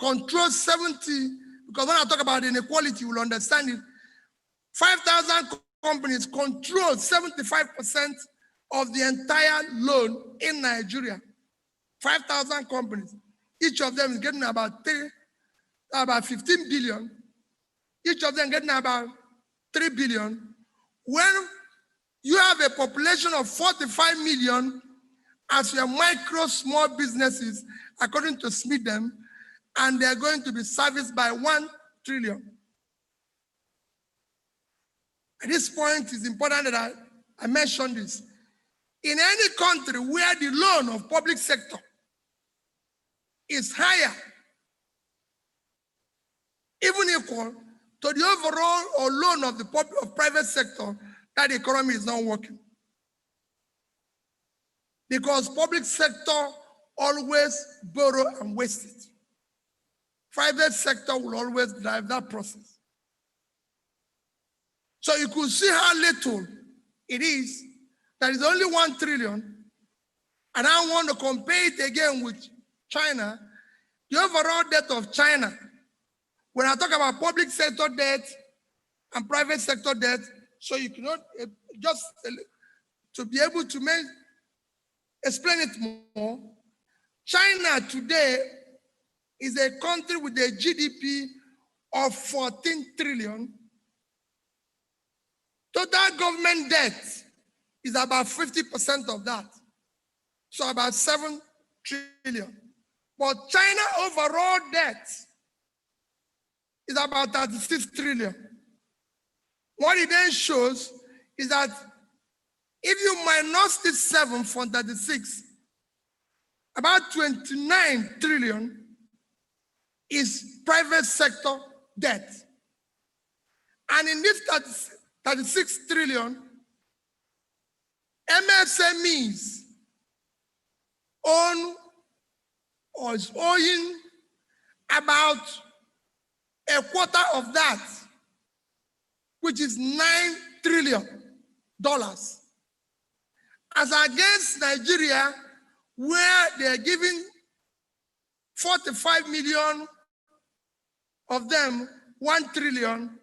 control 70, because when I talk about inequality, you will understand it. 5,000 companies control 75% of the entire loan in Nigeria. 5,000 companies. Each of them is getting about 15 billion. Each of them getting about 3 billion. When you have a population of 45 million as your micro small businesses, according to Smitham, and they're going to be serviced by 1 trillion. At this point, it's important that I mention this. In any country where the loan of public sector is higher, even equal to the overall or loan of the private sector, that economy is not working. Because public sector always borrow and waste it. Private sector will always drive that process. So you could see how little it is. That is only 1 trillion. And I want to compare it again with China. the overall debt of China, when I talk about public sector debt and private sector debt, so you cannot just to be able to explain it more, China today is a country with a GDP of 14 trillion. Total government debt is about 50% of that. So about 7 trillion. But China overall debt is about 36 trillion. What it then shows is that if you minus this 7 from 36, about 29 trillion is private sector debt. And in this 36 trillion, MSMEs own or is owing about a quarter of that, which is $9 trillion. As against Nigeria, where they are giving 45 million of them 1 trillion,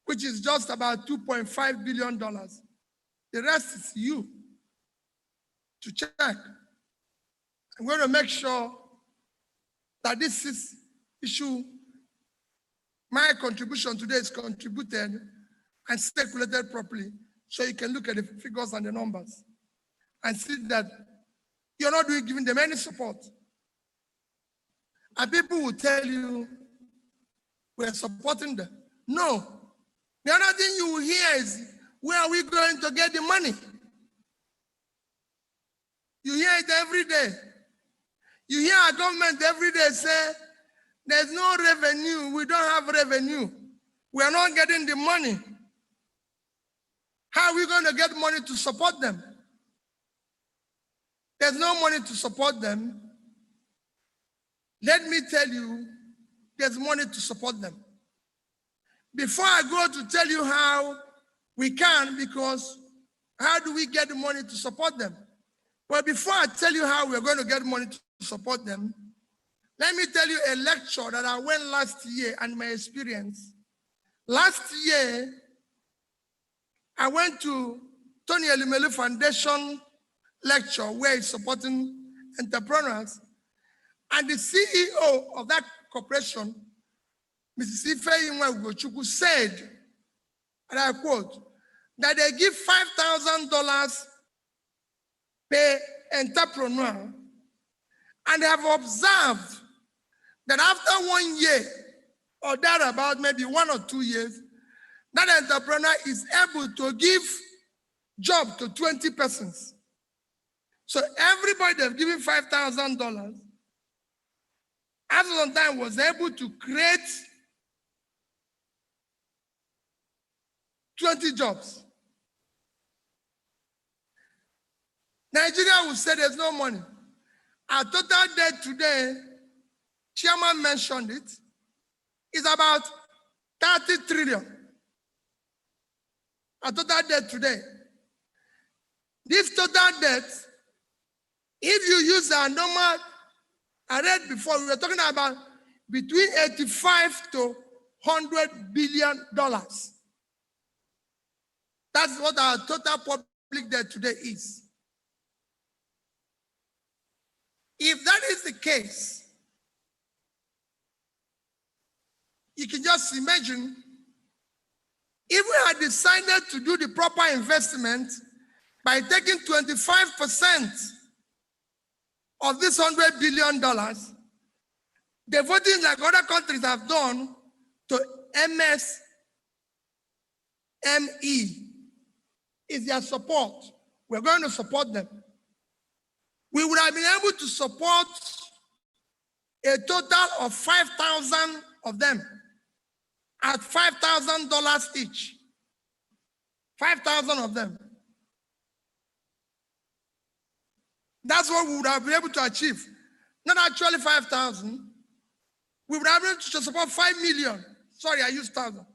which is just about $2.5 billion. The rest is you to check. I'm going to make sure that this issue, my contribution today is contributed and circulated properly so you can look at the figures and the numbers and see that you're not giving them any support. And people will tell you, we're supporting them. No. The other thing you will hear is, where are we going to get the money? You hear it every day. You hear our government every day say, there's no revenue, we don't have revenue. We are not getting the money. How are we going to get money to support them? There's no money to support them. Let me tell you, there's money to support them. Before I go to tell you how we can, because how do we get the money to support them? Well, before I tell you how we're going to get money to support them, let me tell you a lecture that I went last year and my experience. Last year, I went to Tony Elumelu Foundation lecture where he's supporting entrepreneurs. And the CEO of that corporation, Mrs. Ifeyinwa Ugochukwu, said, and I quote, that they give $5,000 per entrepreneur, and they have observed that after 1 year, or that about maybe 1 or 2 years, that entrepreneur is able to give job to 20 persons. So everybody they've given $5,000, after some time was able to create 20 jobs. Nigeria will say there's no money. Our total debt today, Chairman mentioned it, is about 30 trillion. Our total debt today. This total debt, if you use our normal, I read before, we were talking about between 85 to $100 billion. That's what our total public debt today is. If that is the case, you can just imagine if we had decided to do the proper investment by taking 25% of this $100 billion, devoting like other countries have done to MSME, is their support. We're going to support them. We would have been able to support a total of 5,000 of them at $5,000 each. 5,000 of them. That's what we would have been able to achieve. Not actually 5,000. We would have been able to support 5 million. Sorry, I used 1,000.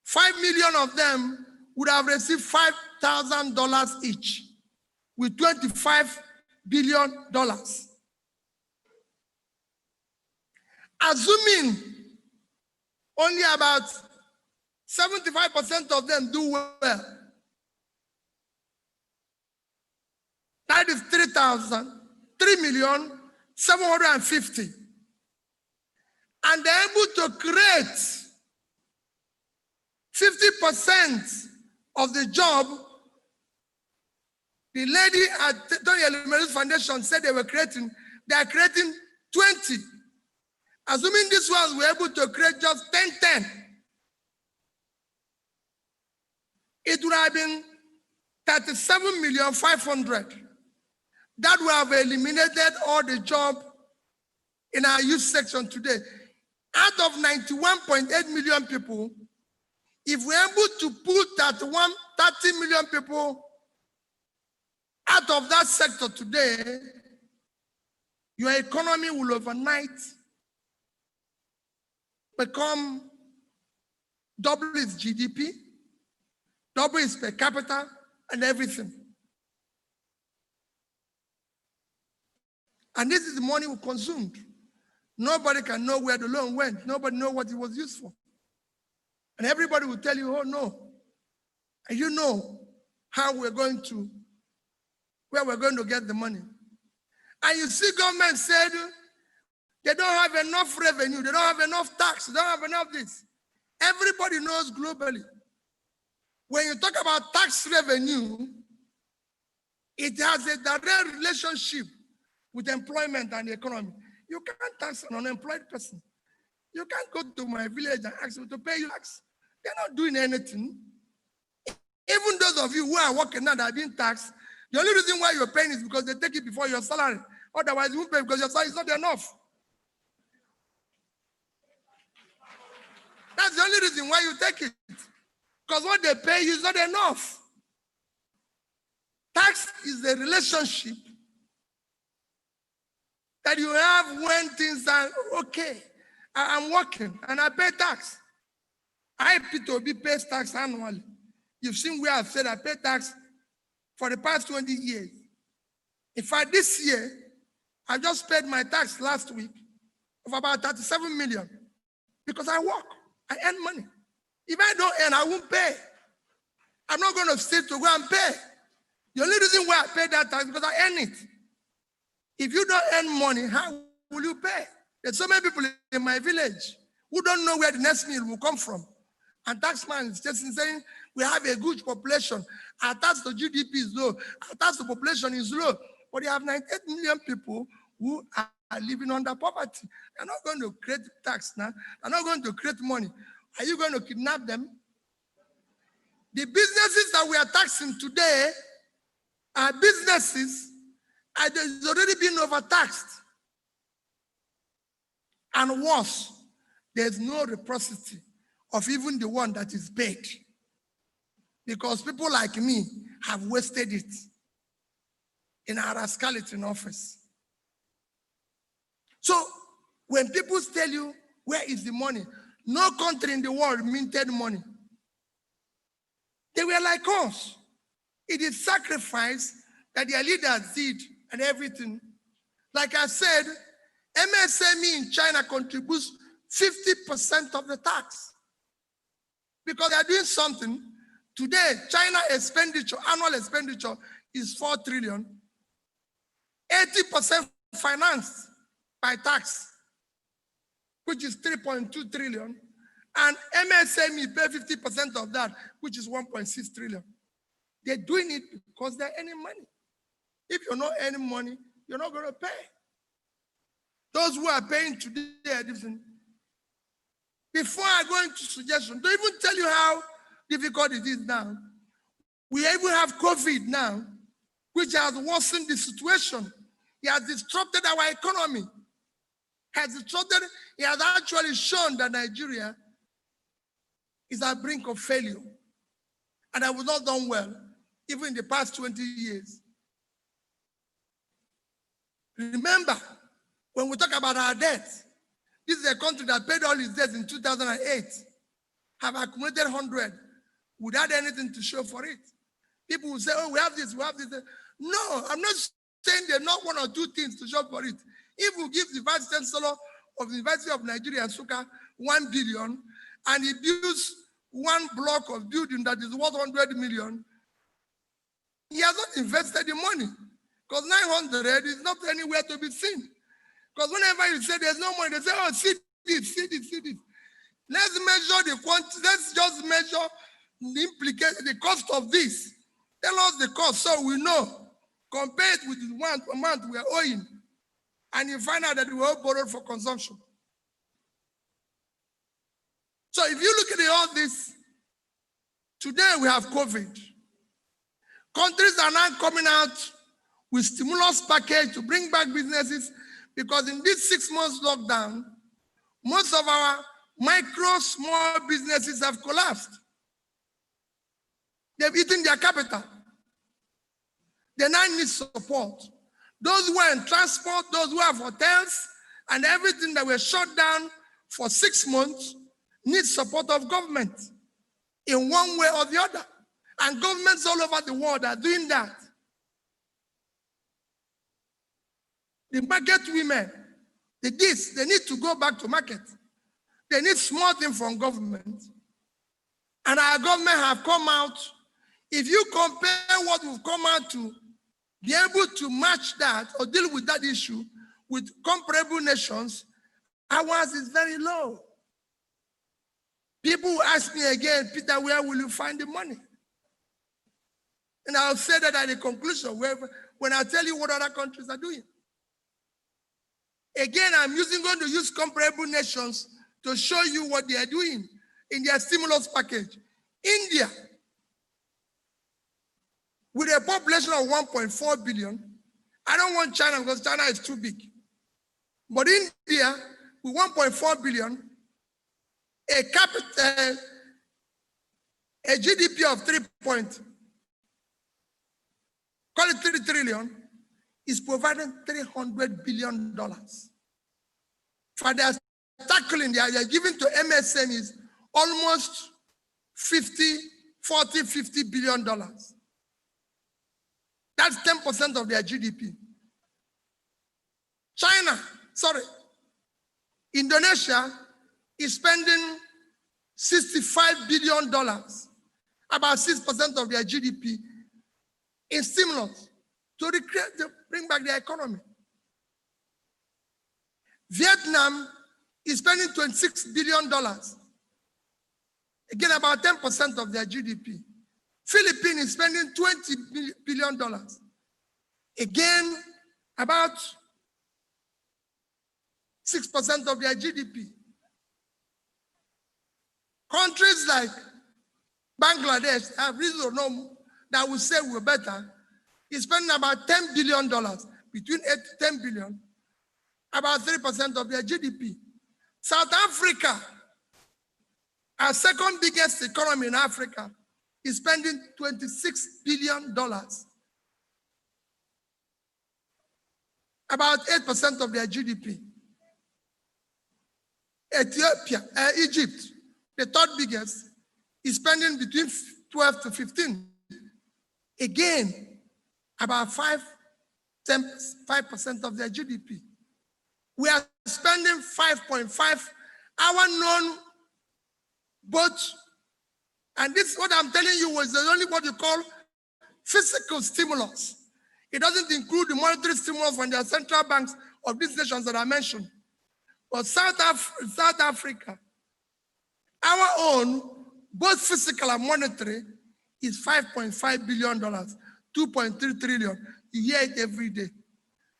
5 million of them would have received $5,000 each with $25 billion. assuming only about 75% of them do well, that is 3,750,000. And they're able to create 50% of the job. The lady at Tony Elumelu Foundation said they are creating 20. Assuming these ones were able to create just 10. It would have been 37,500,000. That would have eliminated all the job in our youth section today. Out of 91.8 million people, if we're able to put 30 million people out of that sector today, your economy will overnight become double its GDP, double its per capita, and everything. And this is the money we consumed. Nobody can know where the loan went. Nobody knows what it was used for. And everybody will tell you, oh no. And you know how where we're going to get the money. And you see government said they don't have enough revenue, they don't have enough tax, they don't have enough this. Everybody knows globally. When you talk about tax revenue, it has a direct relationship with employment and the economy. You can't tax an unemployed person. You can't go to my village and ask them to pay you tax. They're not doing anything. Even those of you who are working now that are being taxed, the only reason why you're paying is because they take it before your salary. Otherwise, you won't pay because your salary is not enough. That's the only reason why you take it. Because what they pay you is not enough. Tax is the relationship that you have when things are okay. I'm working and I pay tax. I, P2B, pays tax annually. You've seen where I've said I pay tax for the past 20 years. In fact, this year, I just paid my tax last week of about 37 million because I work, I earn money. If I don't earn, I won't pay. I'm not going to sit to go and pay. The only reason why I pay that tax is because I earn it. If you don't earn money, how will you pay? There's so many people in my village who don't know where the next meal will come from. And taxman is just saying, we have a good population. Our tax to GDP is low. Our tax to population is low. But you have 98 million people who are living under poverty. They're not going to create tax now. They're not going to create money. Are you going to kidnap them? The businesses that we are taxing today are businesses that has already been overtaxed. And worse, there's no reciprocity of even the one that is paid. Because people like me have wasted it in our rascality in office. So when people tell you, where is the money? No country in the world minted money. They were like us. It is sacrifice that their leaders did and everything. Like I said, MSME in China contributes 50% of the tax because they are doing something. Today, China expenditure, annual expenditure is 4 trillion, 80% financed by tax, which is 3.2 trillion, and MSME pay 50% of that, which is 1.6 trillion. They're doing it because they're earning money. If you're not earning money, you're not going to pay. Those who are paying today are different. Before I go into suggestion, to even tell you how difficult it is now, we even have COVID now, which has worsened the situation. It has disrupted our economy. It has actually shown that Nigeria is at the brink of failure. And I was not done well, even in the past 20 years. Remember, when we talk about our debts, this is a country that paid all its debts in 2008, have accumulated 100 without anything to show for it. People will say, oh, we have this, we have this. No, I'm not saying there's not one or two things to show for it. If we give the Vice Chancellor of the University of Nigeria, Nsukka, 1 billion, and he builds one block of building that is worth 100 million. He has not invested the money because 900 is not anywhere to be seen. Because whenever you say there's no money, they say, oh, see this, see this, see this. Let's measure the quantity. Let's just measure the implication, the cost of this. Tell us the cost so we know. Compare it with the amount we are owing. And you find out that we all borrowed for consumption. So if you look at all this, today we have COVID. Countries are now coming out with stimulus package to bring back businesses because in this 6 months lockdown, most of our micro, small businesses have collapsed. They've eaten their capital. They now need support. Those who are in transport, those who have hotels, and everything that were shut down for 6 months need support of government in one way or the other. And governments all over the world are doing that. The market women, they need to go back to market. They need small things from government. And our government have come out. If you compare what we've come out to be able to match that or deal with that issue with comparable nations, ours is very low. People ask me again, Peter, where will you find the money? And I'll say that at the conclusion when I tell you what other countries are doing. Again, I'm going to use comparable nations to show you what they are doing in their stimulus package. India, with a population of 1.4 billion, I don't want China because China is too big. But India, with 1.4 billion, a GDP of 3 trillion, is providing $300 billion. For their tackling, they are giving to MSMEs almost $50 billion. That's 10% of their GDP. Indonesia is spending $65 billion, about 6% of their GDP, in stimulus to bring back their economy. Vietnam is spending $26 billion, again about 10% of their GDP. Philippines is spending $20 billion, again about 6% of their GDP. Countries like Bangladesh have reason to know that we say we're better, is spending about $10 billion, between 8 to 10 billion, about 3% of their GDP. South Africa, our second biggest economy in Africa, is spending $26 billion, about 8% of their GDP. Egypt, the third biggest, is spending between 12 to 15. Again, about 5% of their GDP. We are spending 5.5. Our non-both, and this what I'm telling you was only what you call physical stimulus. It doesn't include the monetary stimulus from their central banks of these nations that I mentioned. But South Africa, our own, both physical and monetary, is $5.5 billion, 2.3 trillion. You hear it every day.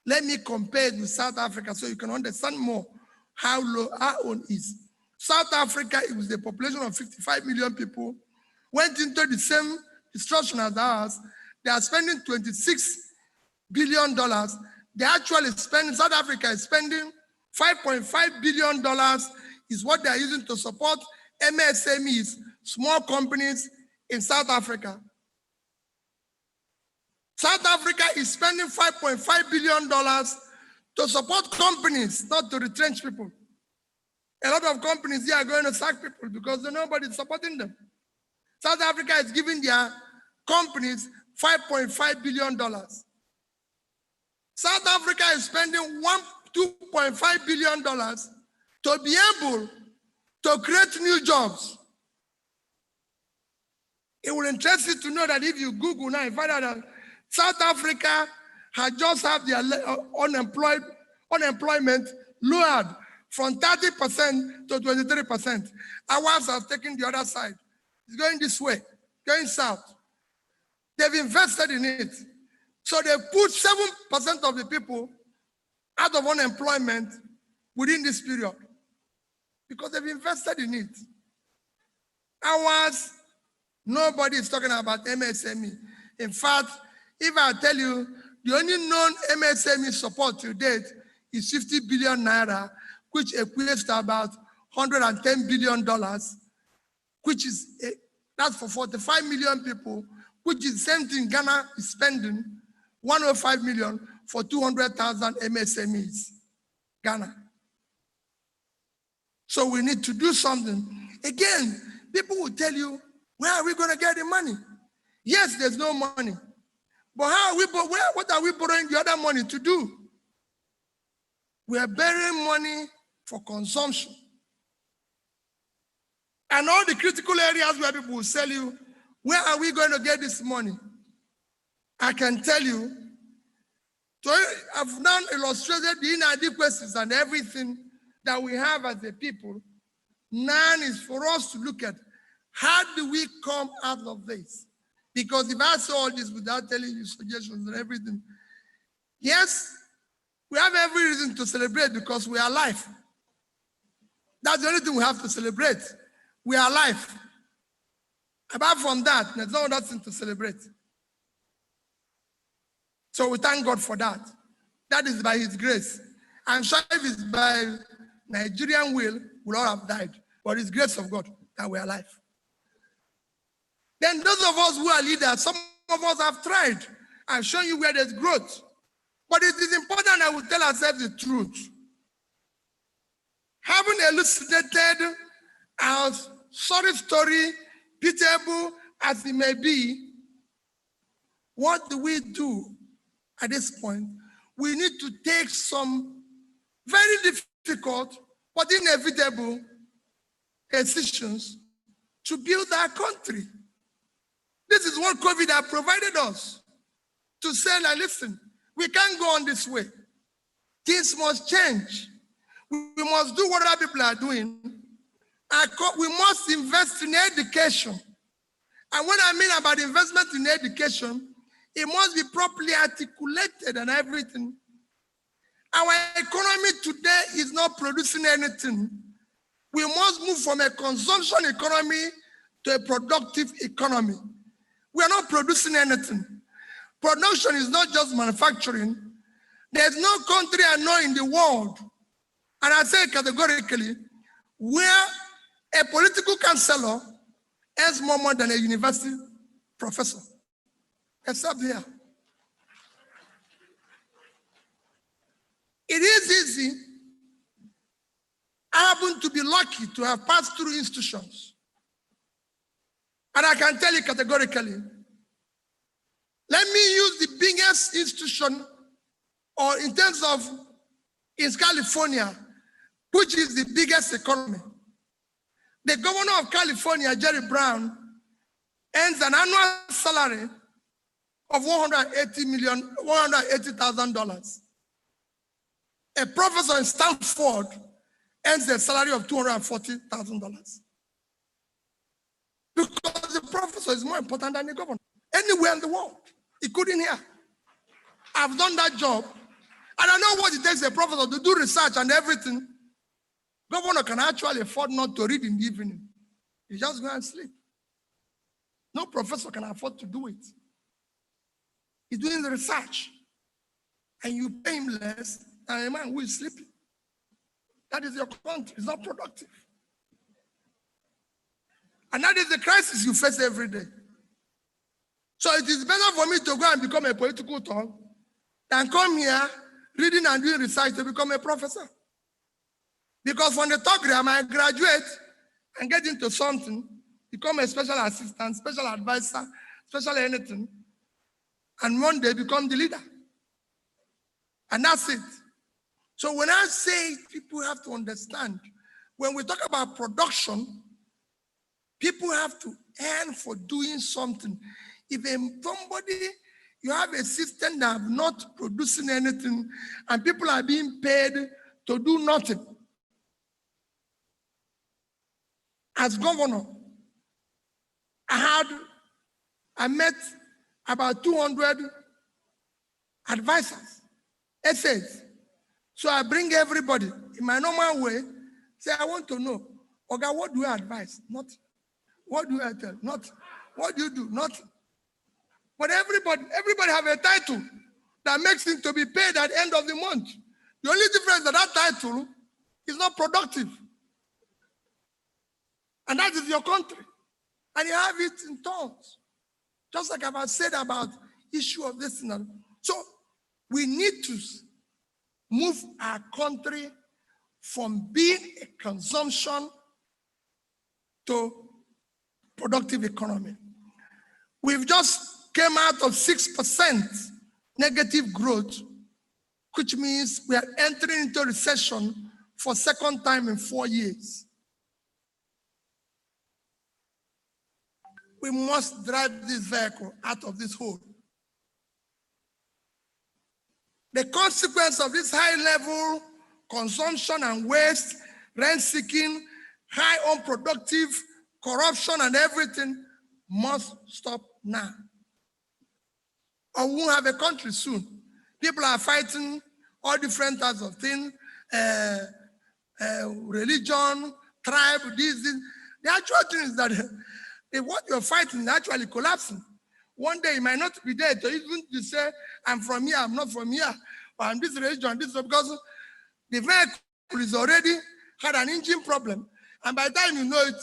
Let me compare it with South Africa so you can understand more how low our own is. South Africa, it was a population of 55 million people, went into the same destruction as ours. They are spending $26 billion. They actually spending, South Africa is spending $5.5 billion is what they are using to support MSMEs, small companies in South Africa. South Africa is spending $5.5 billion to support companies, not to retrench people. A lot of companies here are going to sack people because nobody's supporting them. South Africa is giving their companies $5.5 billion. South Africa is spending $2.5 billion to be able to create new jobs. It will interest you to know that if you Google now, you find out that South Africa had just had their unemployment lowered from 30% to 23%. Ours has taken the other side. It's going this way, going south. They've invested in it. So they put 7% of the people out of unemployment within this period because they've invested in it. Ours, nobody is talking about MSME. In fact, if I tell you the only known MSME support to date is 50 billion naira, which equates to about $110 billion, which is, that's for 45 million people, which is the same thing Ghana is spending, 105 million for 200,000 MSMEs, Ghana. So we need to do something. Again, people will tell you, where are we going to get the money? Yes, there's no money. But how are we, what are we borrowing the other money to do? We are borrowing money for consumption. And all the critical areas where people will tell you, where are we going to get this money? I can tell you, so I've now illustrated the inadequacies and everything that we have as a people. Now is for us to look at, how do we come out of this? Because if I say all this without telling you suggestions and everything, yes, we have every reason to celebrate because we are alive. That's the only thing we have to celebrate. We are alive. Apart from that, there's no other thing to celebrate. So we thank God for that. That is by His grace. I'm sure if it's by Nigerian will, we'll all have died. But it's grace of God that we're alive. Then those of us who are leaders, some of us have tried. I've shown you where there's growth. But it is important that we tell ourselves the truth. Having elucidated our sorry story, pitiable as it may be, what do we do at this point? We need to take some very difficult but inevitable decisions to build our country. This is what COVID has provided us, to say, like, listen, we can't go on this way. Things must change. We must do what other people are doing. We must invest in education. And when I mean about investment in education, it must be properly articulated and everything. Our economy today is not producing anything. We must move from a consumption economy to a productive economy. We are not producing anything. Production is not just manufacturing. There's no country I know in the world, and I say categorically, where a political counselor earns more than a university professor, except here. It is easy. I happen to be lucky to have passed through institutions. And I can tell you categorically, let me use the biggest institution, or in terms of, in California, which is the biggest economy. The governor of California, Jerry Brown, earns an annual salary of $180,000. A professor in Stanford earns a salary of $240,000. Because the professor is more important than the governor. Anywhere in the world, including here. I've done that job. And I know what it takes a professor to do research and everything. Governor can actually afford not to read in the evening. He just go and sleep. No professor can afford to do it. He's doing the research. And you pay him less than a man who is sleeping. That is your country. It's not productive. And that is the crisis you face every day. So it is better for me to go and become a political talk than come here reading and doing research to become a professor. Because from the talk I might graduate and get into something, become a special assistant, special advisor, special anything, and one day become the leader. And that's it. So when I say people have to understand, when we talk about production, people have to earn for doing something. If somebody, you have a system that are not producing anything and people are being paid to do nothing. As governor, I met about 200 advisors, essays. So I bring everybody in my normal way, say, I want to know, okay, what do you advise? Not, what do I tell? Not, what do you do? Not, but everybody have a title that makes him to be paid at the end of the month. The only difference is that title is not productive. And that is your country. And you have it in tons. Just like I've said about issue of this. So we need to move our country from being a consumption to productive economy. We've just came out of 6% negative growth, which means we are entering into recession for second time in 4 years. We must drive this vehicle out of this hole. The consequence of this high level consumption and waste, rent seeking, high unproductive, corruption and everything must stop now. Or we won't have a country soon. People are fighting all different types of things, religion, tribe, this. The actual thing is that what you're fighting is actually collapsing. One day you might not be there to even to say, I'm from here, I'm not from here, or I'm this religion, this, because the vehicle is already had an engine problem. And by the time you know it,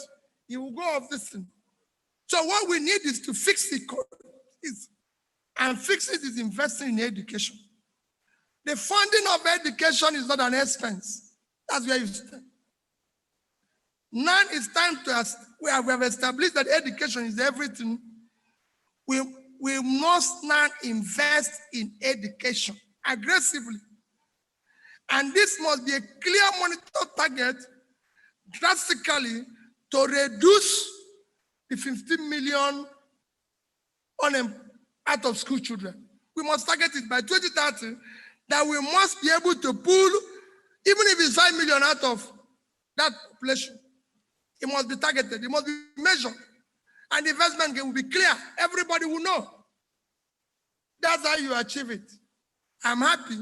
you will go off this thing. So what we need is to fix it. And fix it is investing in education. The funding of education is not an expense. That's where you stand. Now it's time to, we have established that education is everything. We must now invest in education aggressively. And this must be a clear monitor target drastically to reduce the 15 million out of school children. We must target it by 2030, that we must be able to pull, even if it's 5 million out of that population. It must be targeted, it must be measured. And the investment will be clear. Everybody will know. That's how you achieve it. I'm happy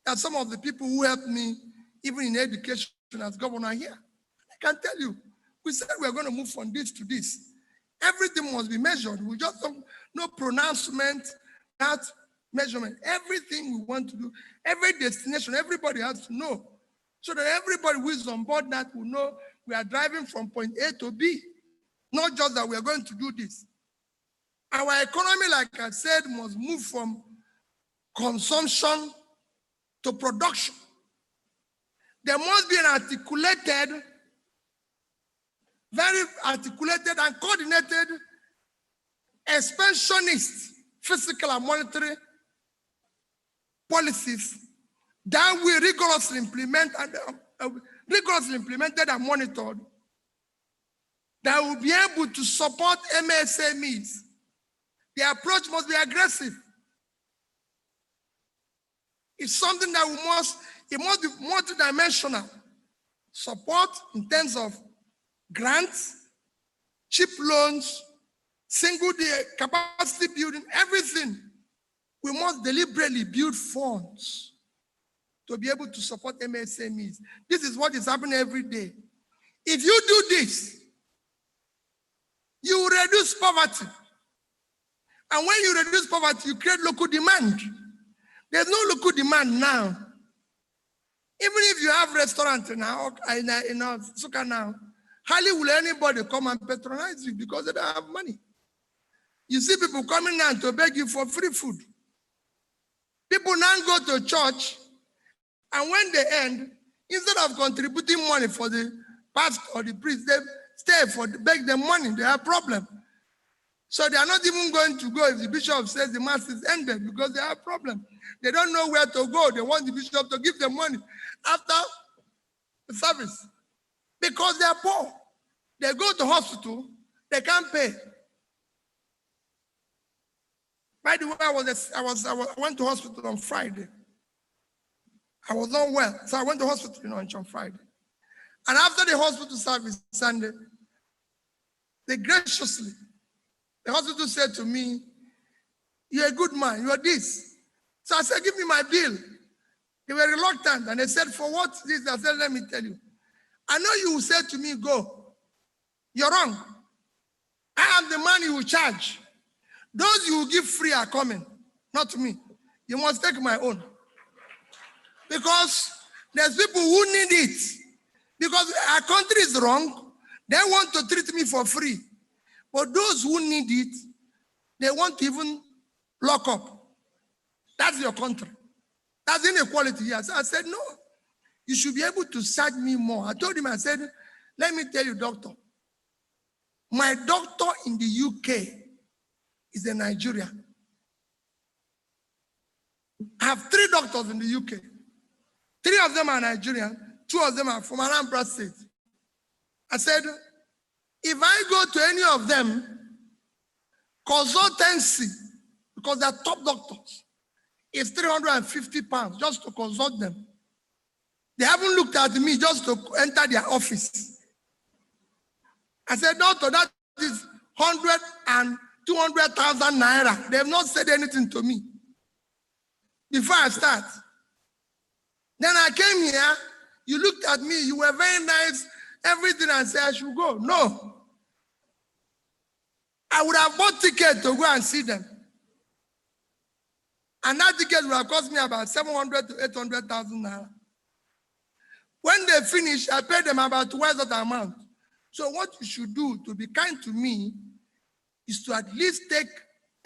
that some of the people who helped me, even in education as governor here, I can tell you, we said we're going to move from this to this. Everything must be measured. We just don't, no pronouncement, that measurement. Everything we want to do, every destination, everybody has to know. So that everybody who is on board that will know we are driving from point A to B. Not just that we are going to do this. Our economy, like I said, must move from consumption to production. There must be an articulated, very articulated and coordinated expansionist fiscal and monetary policies that we rigorously implemented and monitored, that will be able to support MSMEs. The approach must be aggressive. It's something that it must be multidimensional. Support in terms of grants, cheap loans, single day capacity building, everything. We must deliberately build funds to be able to support MSMEs. This is what is happening every day. If you do this, you will reduce poverty. And when you reduce poverty, you create local demand. There's no local demand now. Even if you have restaurants now, in Suka now, hardly will anybody come and patronize you because they don't have money. You see people coming now to beg you for free food. People now go to church, and when they end, instead of contributing money for the pastor or the priest, they stay for beg them money. They have problem. So they are not even going to go if the bishop says the mass is ended because they have a problem. They don't know where to go. They want the bishop to give them money after the service because they are poor. They go to hospital, they can't pay. By the way, I went to hospital on Friday. I was not well, so I went to hospital on Friday. And after the hospital service Sunday, they graciously, the hospital said to me, "You're a good man, you're this." So I said, "Give me my bill." They were reluctant, and they said, "For what this?" I said, "Let me tell you. I know you will say to me, go. You're wrong. I am the man you will charge. Those you will give free are coming, not to me. You must take my own. Because there's people who need it. Because our country is wrong, they want to treat me for free. But those who need it, they want to even lock up. That's your country. That's inequality here. So I said, no, you should be able to charge me more. I told him, I said, let me tell you, doctor, my doctor in the UK is a Nigerian. I have 3 doctors in the UK. 3 of them are Nigerian, 2 of them are from Anambra State. I said, if I go to any of them, consultancy, because they're top doctors, is £350 just to consult them. They haven't looked at me just to enter their office. I said, doctor, that is 100 and 200,000 naira. They have not said anything to me before I start. Then I came here, you looked at me, you were very nice, everything, I said I should go. No. I would have bought ticket to go and see them. And that ticket would have cost me about 700 to 800,000 naira. When they finish, I paid them about twice that amount. So what you should do to be kind to me is to at least take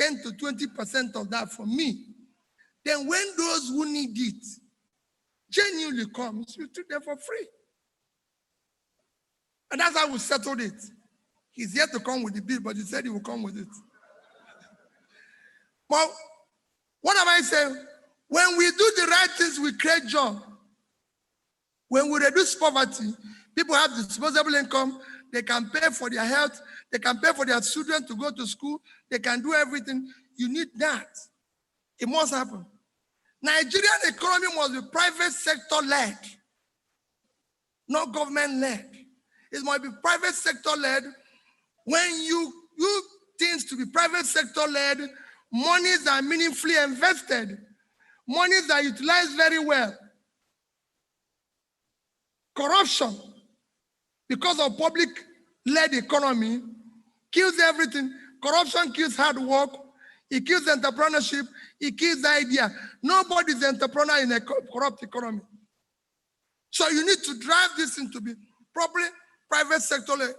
10 to 20% of that from me. Then when those who need it genuinely comes, you treat them for free. And that's how we settled it. He's yet to come with the bill, but he said he will come with it. But what am I saying? When we do the right things, we create job. When we reduce poverty, people have disposable income, they can pay for their health, they can pay for their children to go to school, they can do everything. You need that. It must happen. Nigerian economy must be private sector led, not government led. It must be private sector led. When you do things to be private sector led, monies are meaningfully invested. Monies are utilized very well. Corruption, because of public-led economy, kills everything. Corruption kills hard work. It kills entrepreneurship. It kills the idea. Nobody's an entrepreneur in a corrupt economy. So you need to drive this into be properly private sector led.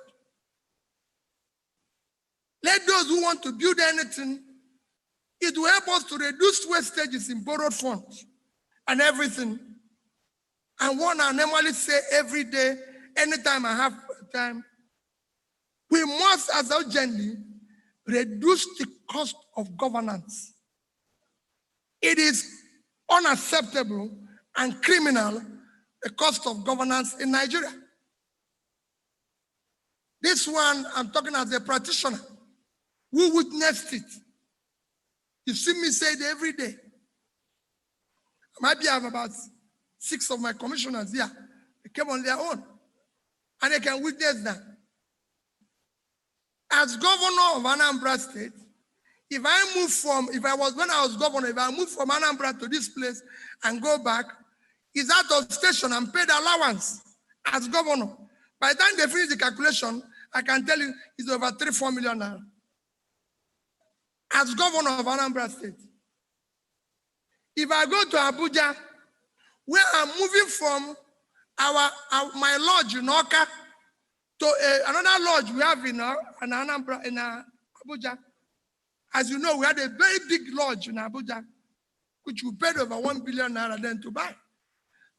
Let those who want to build anything, it will help us to reduce wastages in borrowed funds and everything. And one I normally say every day, anytime I have time, we must as urgently reduce the cost of governance. It is unacceptable and criminal, the cost of governance in Nigeria. This one, I'm talking as a practitioner who witnessed it. You see me say it every day. I might have about 6 of my commissioners here. They came on their own. And they can witness that. As governor of Anambra State, when I was governor, if I moved from Anambra to this place and go back, it's out of station and paid allowance as governor. By the time they finish the calculation, I can tell you it's over 3-4 million naira. As governor of Anambra State. If I go to Abuja, where I'm moving from my lodge in Oka to another lodge we have in Anambra, in Abuja. As you know, we had a very big lodge in Abuja, which we paid over 1 billion naira then to buy.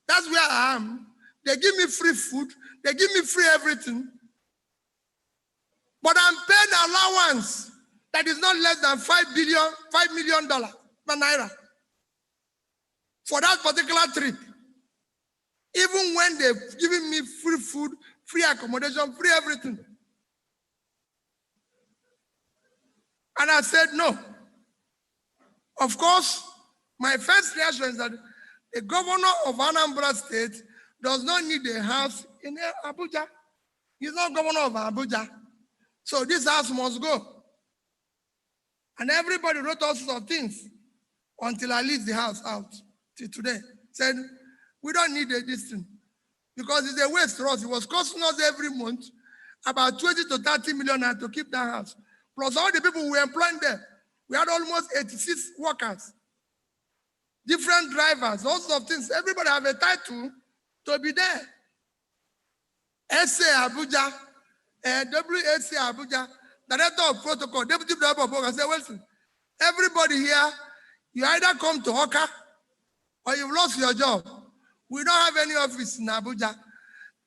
That's where I am. They give me free food. They give me free everything. But I'm paid allowance that is not less than $5 million naira for that particular trip. Even when they've given me free food, free accommodation, free everything. And I said, no. Of course, my first reaction is that the governor of Anambra State does not need a house in Abuja. He's not governor of Abuja. So this house must go. And everybody wrote all sorts of things until I leased the house out till today. Said, we don't need this thing because it's a waste to us. It was costing us every month about 20 to 30 million to keep that house. Plus all the people we were employing there. We had almost 86 workers, different drivers, all sorts of things. Everybody have a title to be there. SA Abuja, WAC Abuja, Director of Protocol, Deputy Director of Program. I said, Wilson, everybody here, you either come to Hoka or you've lost your job. We don't have any office in Abuja.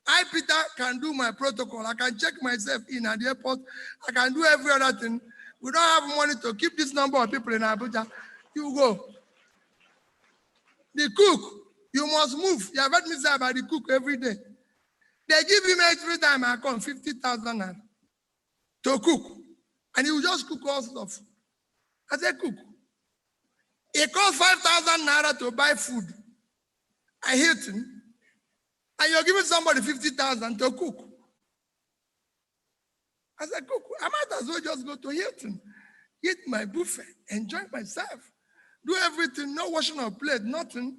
I, Peter, can do my protocol. I can check myself in at the airport. I can do every other thing. We don't have money to keep this number of people in Abuja. You go. The cook, you must move. You have heard me say about the cook every day. They give him every time I come 50,000 to cook. And he will just cook all stuff. I said, cook. It costs 5,000 naira to buy food. I hate him. And you're giving somebody 50,000 to cook. I said, cook. I might as well just go to Hilton, eat my buffet, enjoy myself, do everything, no washing of plate, nothing.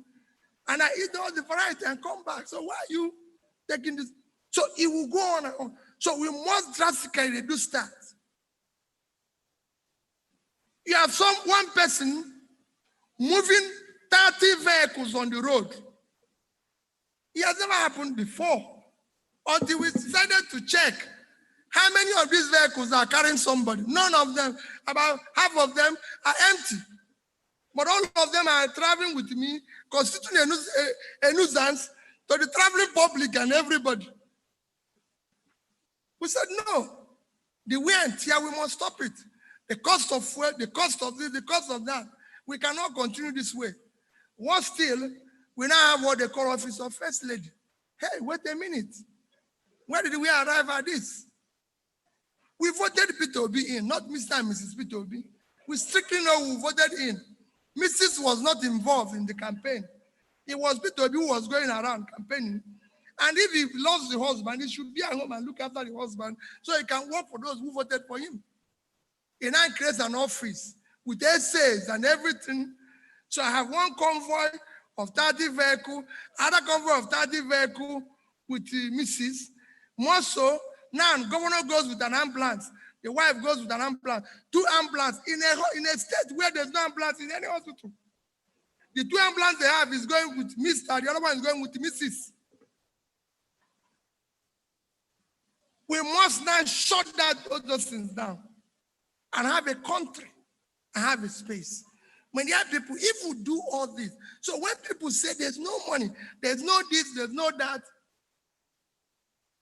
And I eat all the variety and come back. So why are you taking this? So it will go on and on. So we must drastically reduce that. You have one person moving 30 vehicles on the road. It has never happened before until we decided to check how many of these vehicles are carrying somebody. None of them, about half of them are empty. But all of them are traveling with me, constituting a nuisance to the traveling public and everybody. We said, no, the wear and tear, we must stop it. The cost of fuel, the cost of this, the cost of that. We cannot continue this way. Worse still, we now have what they call office of first lady. Hey, wait a minute. Where did we arrive at this? We voted Peter Obi in, not Mr. and Mrs. Peter Obi. We strictly know who voted in. Mrs. was not involved in the campaign. It was Peter Obi who was going around campaigning. And if he loves the husband, he should be at home and look after the husband so he can work for those who voted for him. He now creates an office with essays and everything. So I have one convoy of 30 vehicles, other convoy of 30 vehicles with Mrs. More so, now governor goes with an ambulance. The wife goes with an ambulance. 2 ambulances in a state where there's no ambulance in any hospital. The 2 ambulances they have is going with Mr. The other one is going with Mrs. We must now shut those things down and have a country and have a space. When there are people, if we do all this, so when people say there's no money, there's no this, there's no that,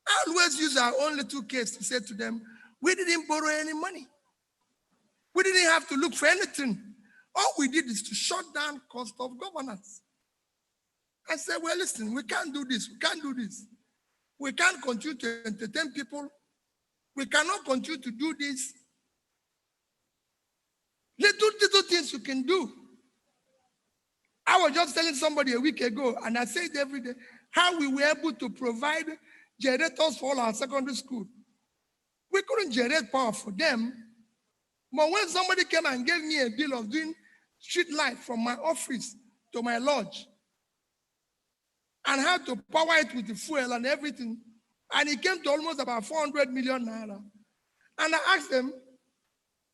I always use our own little case to say to them, we didn't borrow any money. We didn't have to look for anything. All we did is to shut down cost of governance. I said, well, listen, we can't do this. We can't do this. We can't continue to entertain people. We cannot continue to do this. Little things you can do. I was just telling somebody a week ago, and I say it every day, how we were able to provide generators for all our secondary school. We couldn't generate power for them. But when somebody came and gave me a bill of doing street light from my office to my lodge, and had to power it with the fuel and everything, and it came to almost about 400 million naira. And I asked them,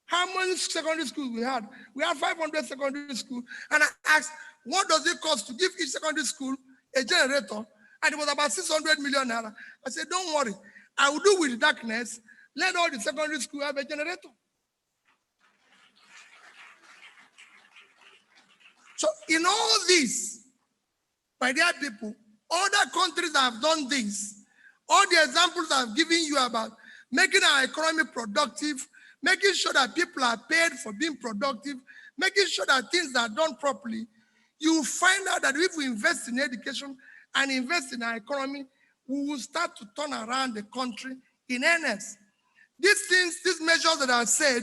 how many secondary schools we had? We had 500 secondary schools. And I asked, what does it cost to give each secondary school a generator? And it was about 600 million naira. I said, don't worry. I will do with the darkness. Let all the secondary schools have a generator. So in all this, my dear people, other countries have done this. All the examples I've given you about making our economy productive, making sure that people are paid for being productive, making sure that things are done properly, you will find out that if we invest in education and invest in our economy, we will start to turn around the country in earnest. These things, these measures that I said,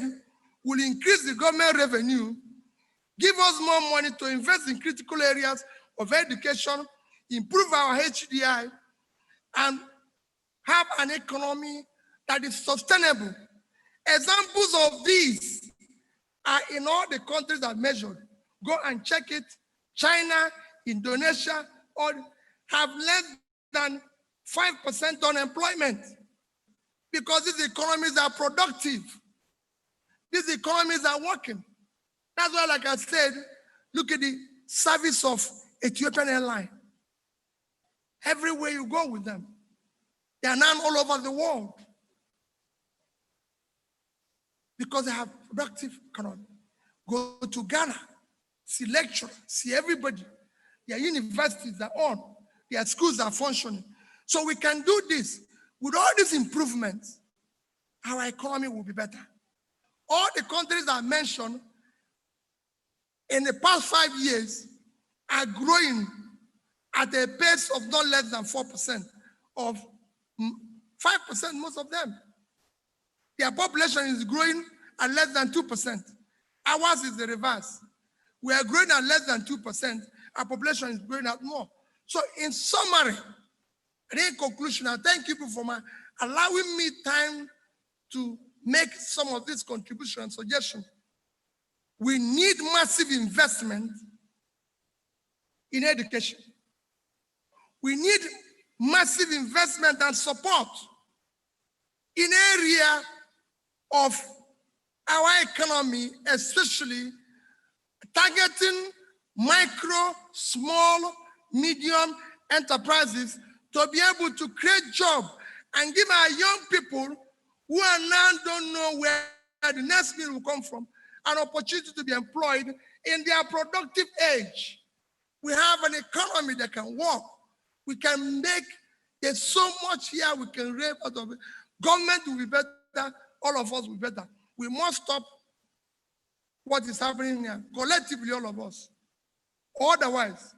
will increase the government revenue, give us more money to invest in critical areas of education, improve our HDI, and have an economy that is sustainable. Examples of these are in all the countries I've measured. Go and check it. China, Indonesia, all have less than 5% unemployment because these economies are productive. These economies are working. That's why, like I said, look at the service of Ethiopian Airlines. Everywhere you go with them, they are now all over the world because they have productive economy. Go to Ghana, see lecturers, see everybody. Their universities are on, their schools are functioning. So we can do this. With all these improvements, our economy will be better. All the countries I mentioned in the past 5 years are growing at a pace of not less than 4%, of 5%, most of them. Their population is growing at less than 2%. Ours is the reverse. We are growing at less than 2%. Our population is growing at more. So in summary, and in conclusion, I thank you for allowing me time to make some of these contributions and suggestions. We need massive investment in education. We need massive investment and support in area of our economy, especially targeting micro, small, medium enterprises to be able to create jobs and give our young people who are now don't know where the next meal will come from an opportunity to be employed in their productive age. We have an economy that can work. We can make, there's so much here we can raise out of it. Government will be better, all of us will be better. We must stop what is happening here, collectively, all of us. Otherwise,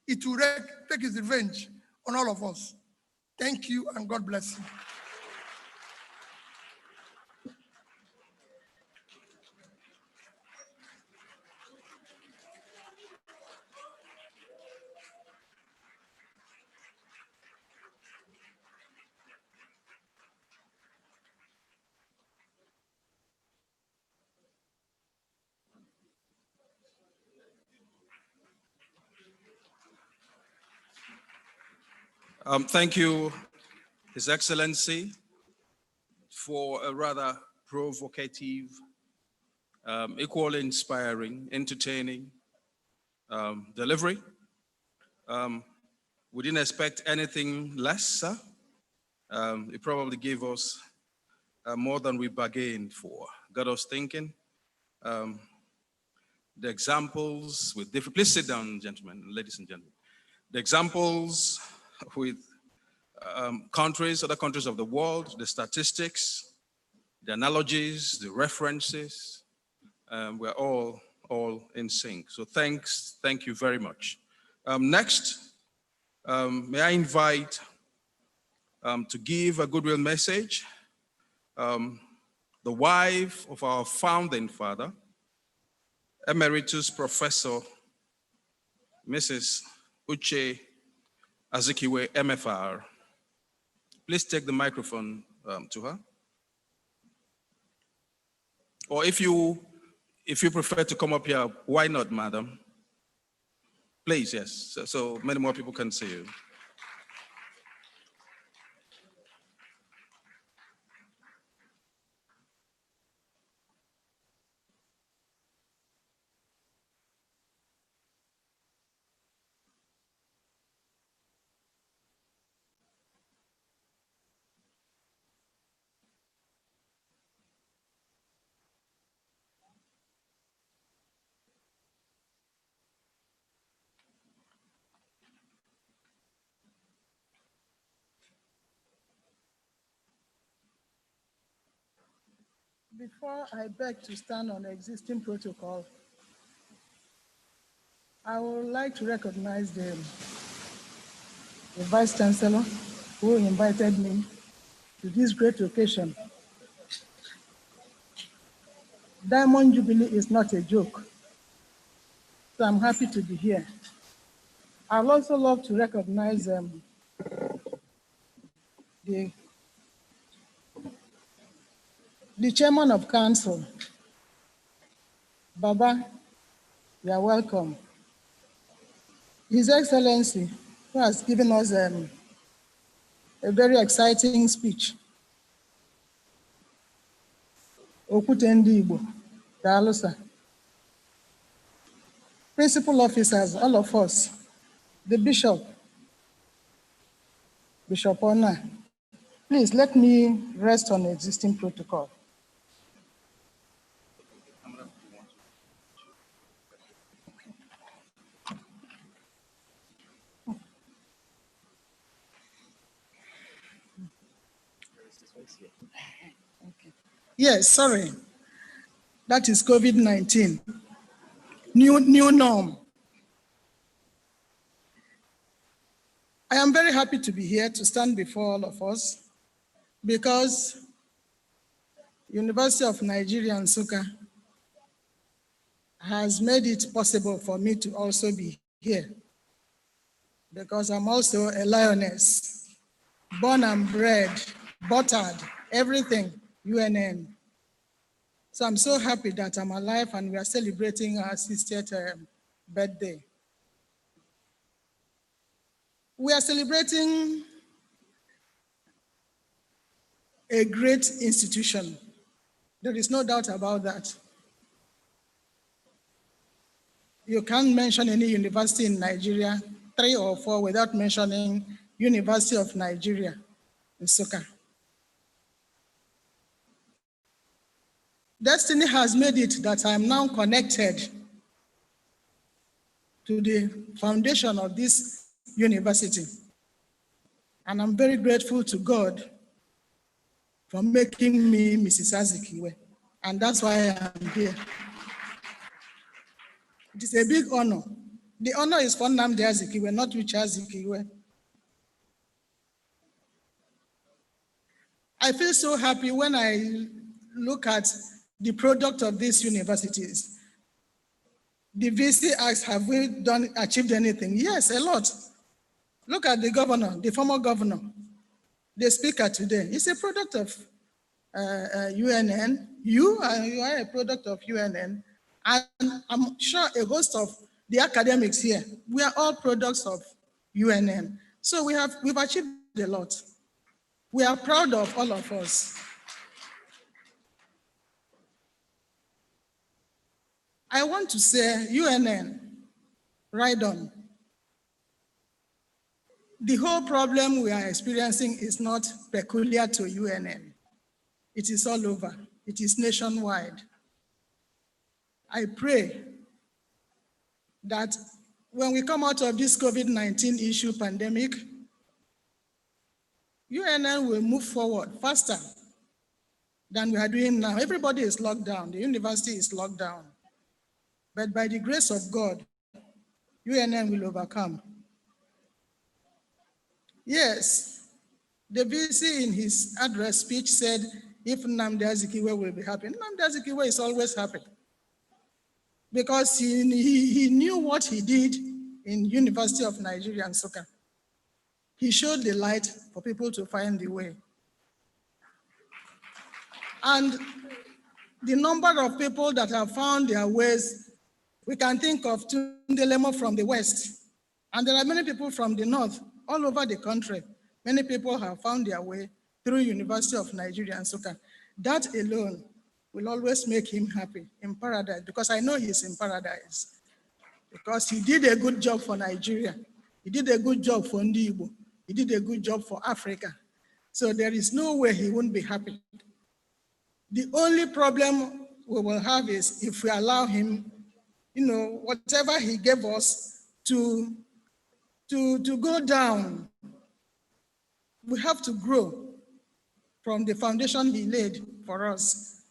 it will take its revenge on all of us. Thank you, and God bless you. Thank you, His Excellency, for a rather provocative, equally inspiring, entertaining delivery. We didn't expect anything less, sir. It probably gave us more than we bargained for. Got us thinking. The examples with different, please sit down, gentlemen, ladies and gentlemen. The examples with countries, other countries of the world, the statistics, the analogies, the references, we're all in sync. So thank you very much. Next, may I invite to give a goodwill message, the wife of our founding father, Emeritus Professor Mrs. Uche Azikiwe, MFR. Please take the microphone to her. Or if you prefer to come up here, why not, madam? Please, yes, so many more people can see you. Before I beg to stand on existing protocol, I would like to recognize the Vice Chancellor who invited me to this great occasion. Diamond Jubilee is not a joke, so I'm happy to be here. I'd also love to recognize the Chairman of Council. Baba, you are welcome. His Excellency, who has given us a very exciting speech. Okwute Ndị Igbo, daalụ sir. Principal officers, all of us, the Bishop, Bishop Ona, please let me rest on existing protocol. Yes, sorry. That is COVID-19. New norm. I am very happy to be here to stand before all of us because University of Nigeria, Nsukka has made it possible for me to also be here because I'm also a lioness, born and bred, buttered, everything, UNN. So I'm so happy that I'm alive and we are celebrating our 60th birthday. We are celebrating a great institution. There is no doubt about that. You can't mention any university in Nigeria, 3 or 4, without mentioning University of Nigeria, Nsukka. Destiny has made it that I am now connected to the foundation of this university. And I'm very grateful to God for making me Mrs. Azikiwe. And that's why I'm here. It is a big honor. The honor is for Nnamdi Azikiwe, not Uche Azikiwe. I feel so happy when I look at the product of these universities. The VC asks, have we achieved anything? Yes, a lot. Look at the governor, the former governor, the speaker today. He's a product of UNN. You are a product of UNN. And I'm sure a host of the academics here, we are all products of UNN. So we've achieved a lot. We are proud of all of us. I want to say, UNN, right on. The whole problem we are experiencing is not peculiar to UNN. It is all over. It is nationwide. I pray that when we come out of this COVID-19 issue pandemic, UNN will move forward faster than we are doing now. Everybody is locked down. The university is locked down. But by the grace of God, UNN will overcome. Yes, the VC in his address speech said, if Nnamdi Azikiwe will be happy. Nnamdi Azikiwe is always happy because he knew what he did in University of Nigeria, Nsukka. He showed the light for people to find the way. And the number of people that have found their ways, we can think of Tunde Lemo from the West, and there are many people from the North, all over the country. Many people have found their way through University of Nigeria, Nsukka. That alone will always make him happy in paradise, because I know he's in paradise. Because he did a good job for Nigeria. He did a good job for Ndi Igbo. He did a good job for Africa. So there is no way he won't be happy. The only problem we will have is if we allow him, whatever he gave us to go down. We have to grow from the foundation he laid for us.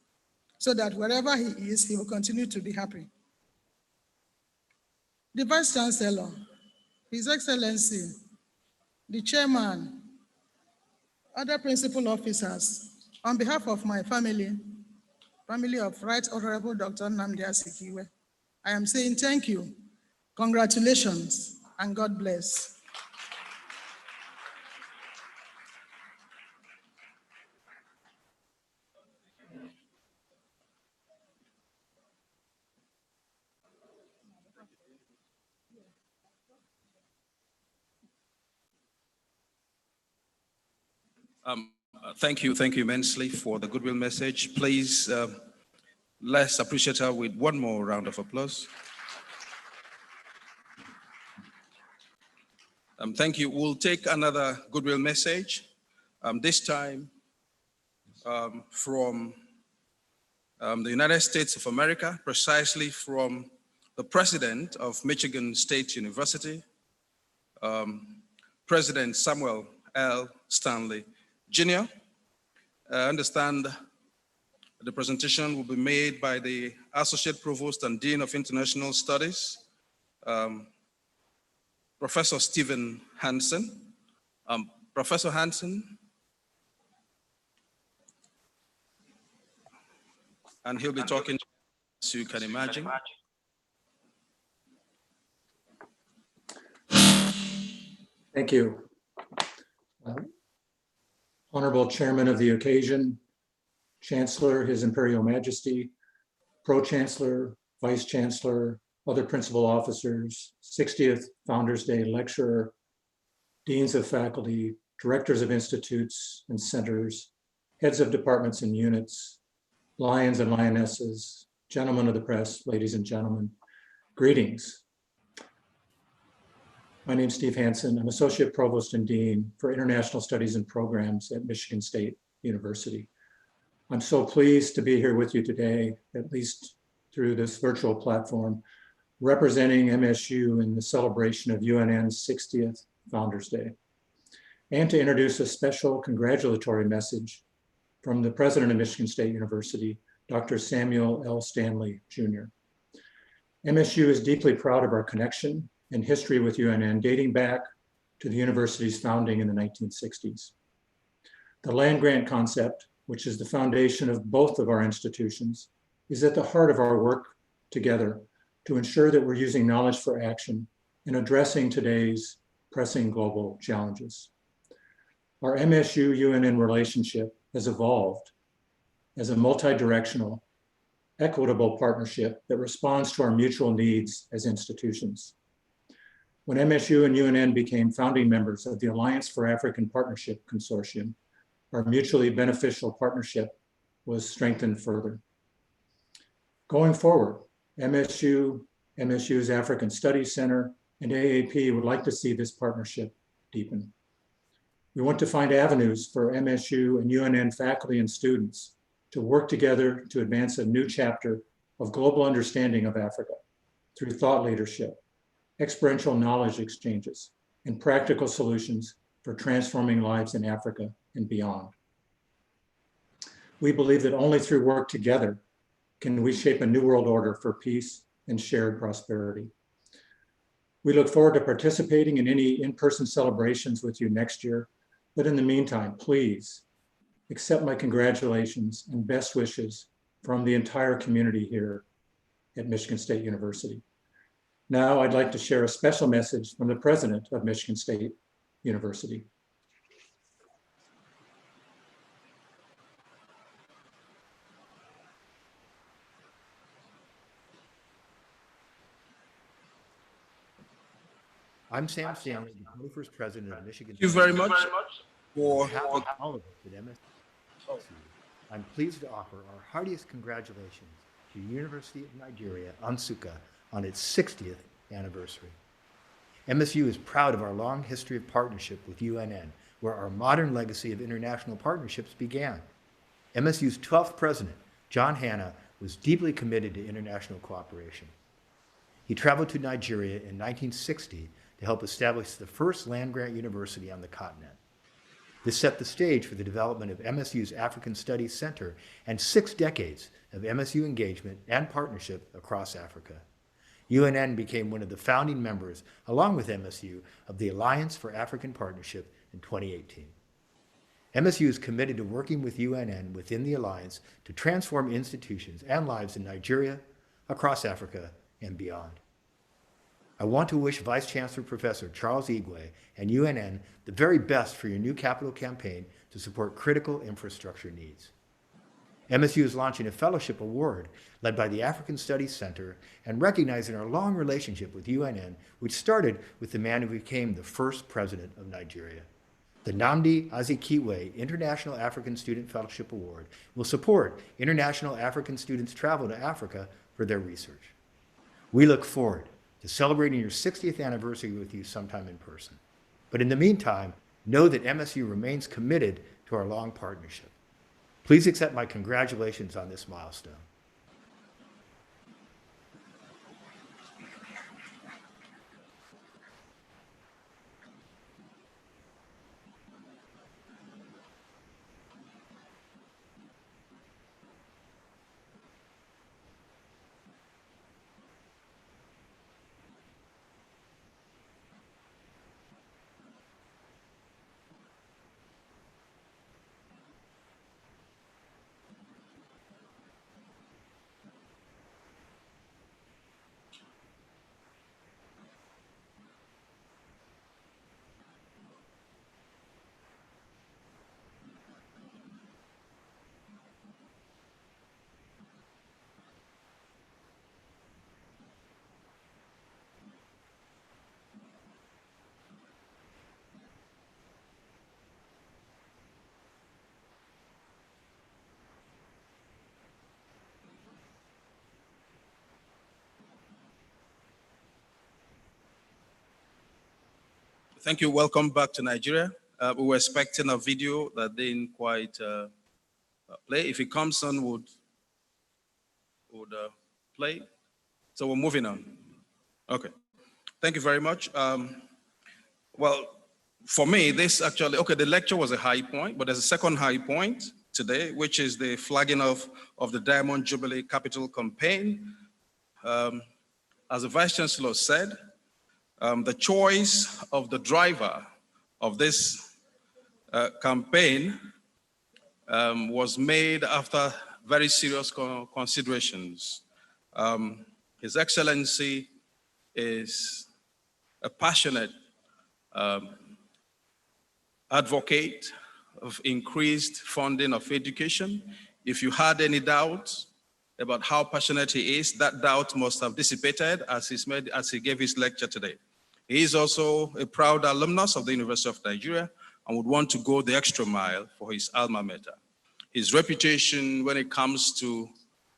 so that wherever he is, he will continue to be happy. The Vice Chancellor, His Excellency, the Chairman, other principal officers, on behalf of my family of Right Honorable Dr. Nnamdi Azikiwe, I am saying thank you, congratulations, and God bless. Thank you immensely for the goodwill message. Please, let's appreciate her with one more round of applause. Thank you. We'll take another goodwill message, this time from the United States of America, precisely from the president of Michigan State University, President Samuel L. Stanley Jr. I understand the presentation will be made by the Associate Provost and Dean of International Studies, Professor Stephen Hansen. Professor Hansen, and he'll be talking, as you can imagine. Thank you. Honorable Chairman of the occasion, Chancellor, His Imperial Majesty, Pro-Chancellor, Vice Chancellor, other principal officers, 60th Founders Day lecturer, deans of faculty, directors of institutes and centers, heads of departments and units, lions and lionesses, gentlemen of the press, ladies and gentlemen, greetings. My name is Steve Hansen. I'm Associate Provost and Dean for International Studies and Programs at Michigan State University. I'm so pleased to be here with you today, at least through this virtual platform, representing MSU in the celebration of UNN's 60th Founders Day, and to introduce a special congratulatory message from the President of Michigan State University, Dr. Samuel L. Stanley, Jr. MSU is deeply proud of our connection and history with UNN dating back to the university's founding in the 1960s. The land grant concept, which is the foundation of both of our institutions, is at the heart of our work together to ensure that we're using knowledge for action in addressing today's pressing global challenges. Our MSU-UNN relationship has evolved as a multi-directional, equitable partnership that responds to our mutual needs as institutions. When MSU and UNN became founding members of the Alliance for African Partnership Consortium, our mutually beneficial partnership was strengthened further. Going forward, MSU's African Studies Center, and AAP would like to see this partnership deepen. We want to find avenues for MSU and UNN faculty and students to work together to advance a new chapter of global understanding of Africa through thought leadership, experiential knowledge exchanges, and practical solutions for transforming lives in Africa and beyond. We believe that only through work together can we shape a new world order for peace and shared prosperity. We look forward to participating in any in-person celebrations with you next year, but in the meantime, please accept my congratulations and best wishes from the entire community here at Michigan State University. Now I'd like to share a special message from the president of Michigan State University. I'm Sam Stanley, the 21st president of Michigan. Thank you very much for all of us at MSU. I'm pleased to offer our heartiest congratulations to University of Nigeria, Nsukka, on its 60th anniversary. MSU is proud of our long history of partnership with UNN, where our modern legacy of international partnerships began. MSU's 12th president, John Hanna, was deeply committed to international cooperation. He traveled to Nigeria in 1960 to help establish the first land-grant university on the continent. This set the stage for the development of MSU's African Studies Center and 6 decades of MSU engagement and partnership across Africa. UNN became one of the founding members, along with MSU, of the Alliance for African Partnership in 2018. MSU is committed to working with UNN within the Alliance to transform institutions and lives in Nigeria, across Africa, and beyond. I want to wish Vice Chancellor Professor Charles Igwe and UNN the very best for your new capital campaign to support critical infrastructure needs. MSU is launching a fellowship award led by the African Studies Center and recognizing our long relationship with UNN, which started with the man who became the first president of Nigeria. The Nnamdi Azikiwe International African Student Fellowship Award will support international African students' travel to Africa for their research. We look forward to celebrating your 60th anniversary with you sometime in person. But in the meantime, know that MSU remains committed to our long partnership. Please accept my congratulations on this milestone. Thank you. Welcome back to Nigeria. We were expecting a video that didn't quite play. If it comes on, would play. So we're moving on. Okay. Thank you very much. Well, for me, this actually, okay, the lecture was a high point, but there's a second high point today, which is the flagging of the Diamond Jubilee Capital Campaign. As the Vice Chancellor said, the choice of the driver of this campaign was made after very serious considerations. His Excellency is a passionate advocate of increased funding of education. If you had any doubts about how passionate he is, that doubt must have dissipated as he gave his lecture today. He is also a proud alumnus of the University of Nigeria and would want to go the extra mile for his alma mater. His reputation when it comes to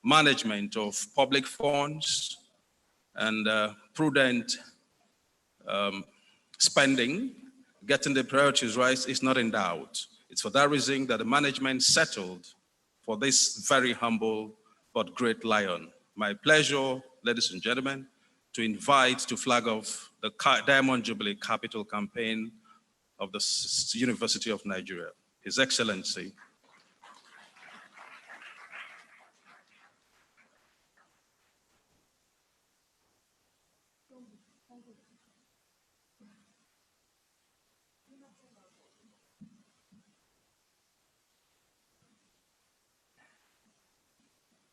management of public funds and prudent spending, getting the priorities right, is not in doubt. It's for that reason that the management settled for this very humble but great lion. My pleasure, ladies and gentlemen, to invite to flag off the Diamond Jubilee Capital Campaign of the University of Nigeria, His Excellency.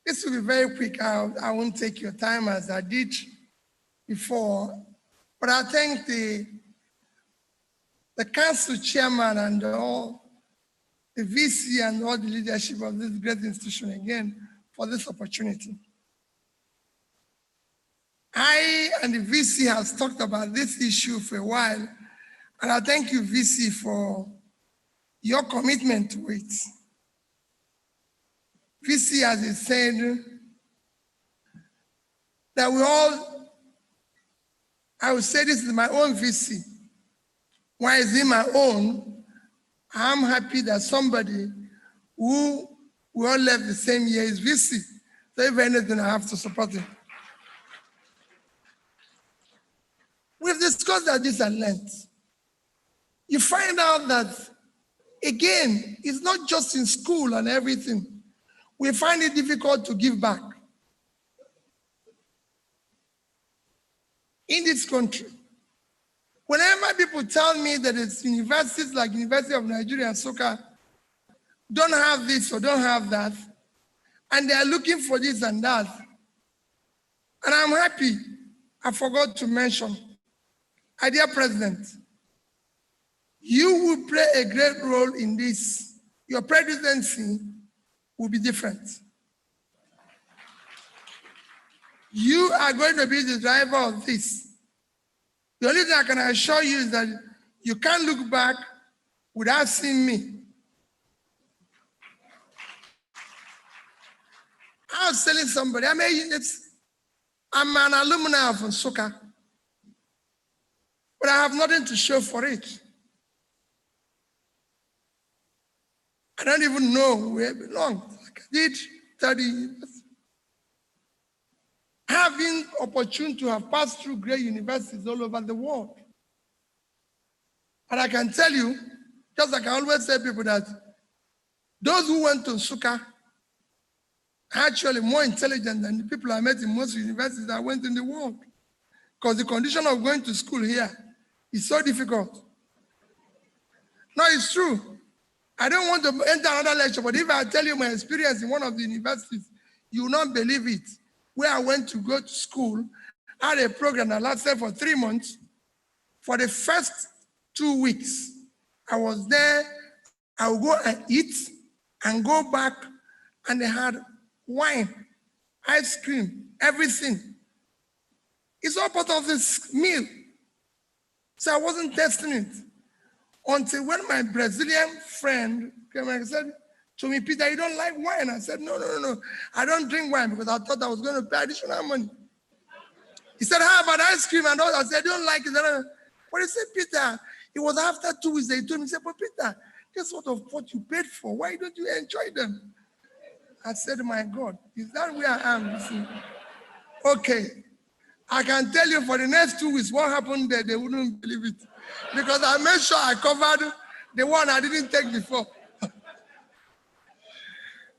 This will be very quick. I won't take your time as I did before, but I thank the council chairman and all the VC and all the leadership of this great institution again for this opportunity. I and the VC has talked about this issue for a while, and I thank you, VC, for your commitment to it. VC, as he said, that we all, I would say this is my own VC. Why is it my own? I'm happy that somebody who we all left the same year is VC. So if anything, I have to support him. We've discussed that this at length. You find out that again, it's not just in school and everything. We find it difficult to give back. In this country, whenever people tell me that it's universities like University of Nigeria and Nsukka don't have this or don't have that, and they are looking for this and that, and I'm happy, I forgot to mention, our dear President, you will play a great role in this. Your presidency will be different. You are going to be the driver of this. The only thing I can assure you is that you can't look back without seeing me. I was telling somebody, I'm an alumni of Nsukka, but I have nothing to show for it. I don't even know where I belong. Like I did 30 years. Having opportunity to have passed through great universities all over the world. And I can tell you, just like I always tell people, that those who went to Nsukka are actually more intelligent than the people I met in most universities that went in the world. Because the condition of going to school here is so difficult. No, it's true. I don't want to enter another lecture, but if I tell you my experience in one of the universities, you will not believe it. Where I went to go to school, I had a program that lasted for 3 months. For the first 2 weeks, I was there. I would go and eat and go back, and they had wine, ice cream, everything. It's all part of this meal. So I wasn't testing it until when my Brazilian friend came and said to me, Peter, you don't like wine? I said, no. I don't drink wine because I thought I was going to pay additional money. He said, how about ice cream and all? I said, I don't like it. But he said, Peter, it was after 2 weeks they told me, he said, but Peter, this sort of what you paid for, why don't you enjoy them? I said, my God, is that where I am? You see? Okay. I can tell you for the next 2 weeks what happened there, they wouldn't believe it. Because I made sure I covered the one I didn't take before.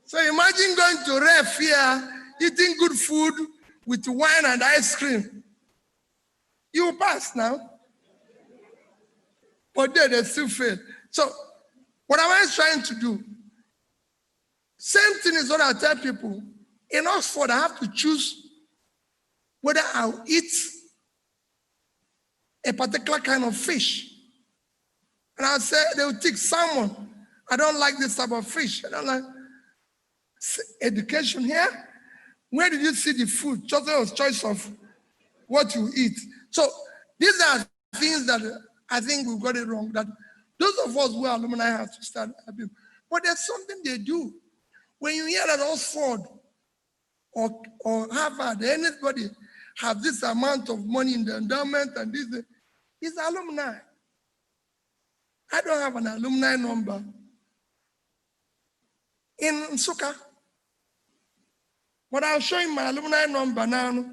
So imagine going to ref here, eating good food with wine and ice cream. You pass now. But they still fail. So what am I trying to do? Same thing is what I tell people. In Oxford, I have to choose whether I'll eat a particular kind of fish. And I'll say, they will take salmon. I don't like this type of fish. I don't like education here. Where did you see the food? Just a choice of what you eat. So these are things that I think we got it wrong. That those of us who are alumni have to start happy. But there's something they do. When you hear that Oxford or Harvard, anybody have this amount of money in the endowment and this, it's alumni. I don't have an alumni number in Nsukka, but I'll show you my alumni number now.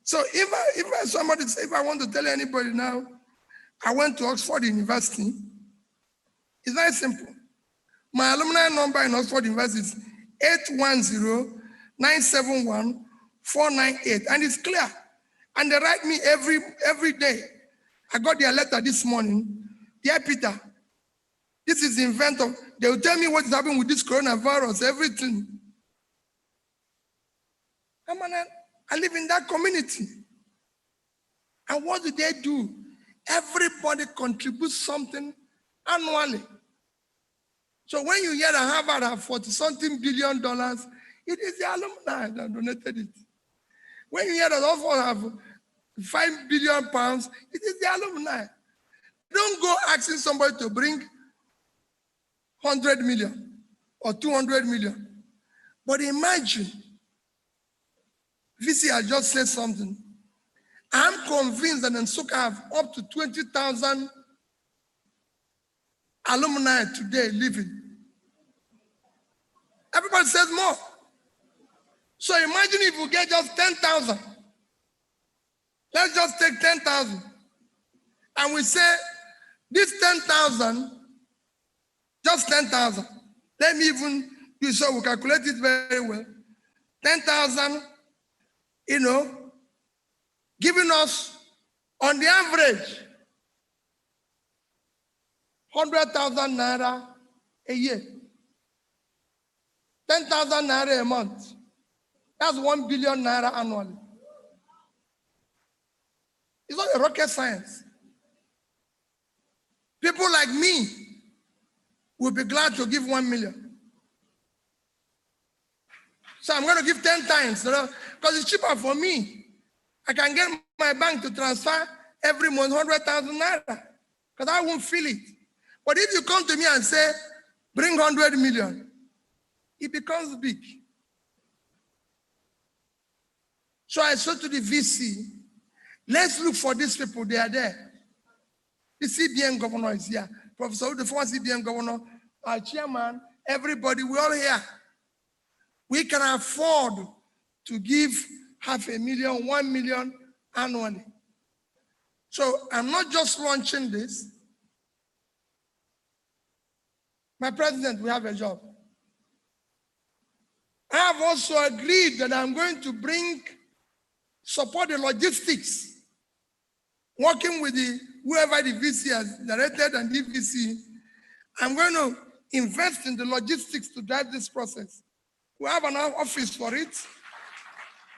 So if I want to tell anybody now, I went to Oxford University, it's very simple. My alumni number in Oxford University is 810-971-498, and it's clear. And they write me every day. I got their letter this morning. Dear Peter, this is the event of, they will tell me what is happening with this coronavirus, everything. I live in that community. And what do they do? Everybody contributes something annually. So when you hear that Harvard have $40-something billion, it is the alumni that donated it. When you hear that Oxford have £5 billion, it is the alumni. Don't go asking somebody to bring 100 million or 200 million. But imagine, VC has just said something. I'm convinced that Nsukka have up to 20,000 alumni today living. Everybody says more. So imagine if we get just 10,000. Let's just take 10,000. And we say, this 10,000 Just 10,000. Let me even do so. We calculate it very well. 10,000, giving us on the average 100,000 naira a year. 10,000 naira a month. That's 1 billion naira annually. It's not a rocket science. People like me will be glad to give 1 million. So I'm going to give 10 times, because it's cheaper for me. I can get my bank to transfer every month 100,000 naira, because I won't feel it. But if you come to me and say, bring 100 million, it becomes big. So I said to the VC, let's look for these people, they are there. The CBN governor is here. Professor, the former CBN governor, our chairman, everybody, we're all here. We can afford to give 500,000, 1 million annually. So I'm not just launching this. My president, we have a job. I have also agreed that I'm going to support the logistics, working with whoever the VC has directed and the VC. I'm going to invest in the logistics to drive this process. We have an office for it.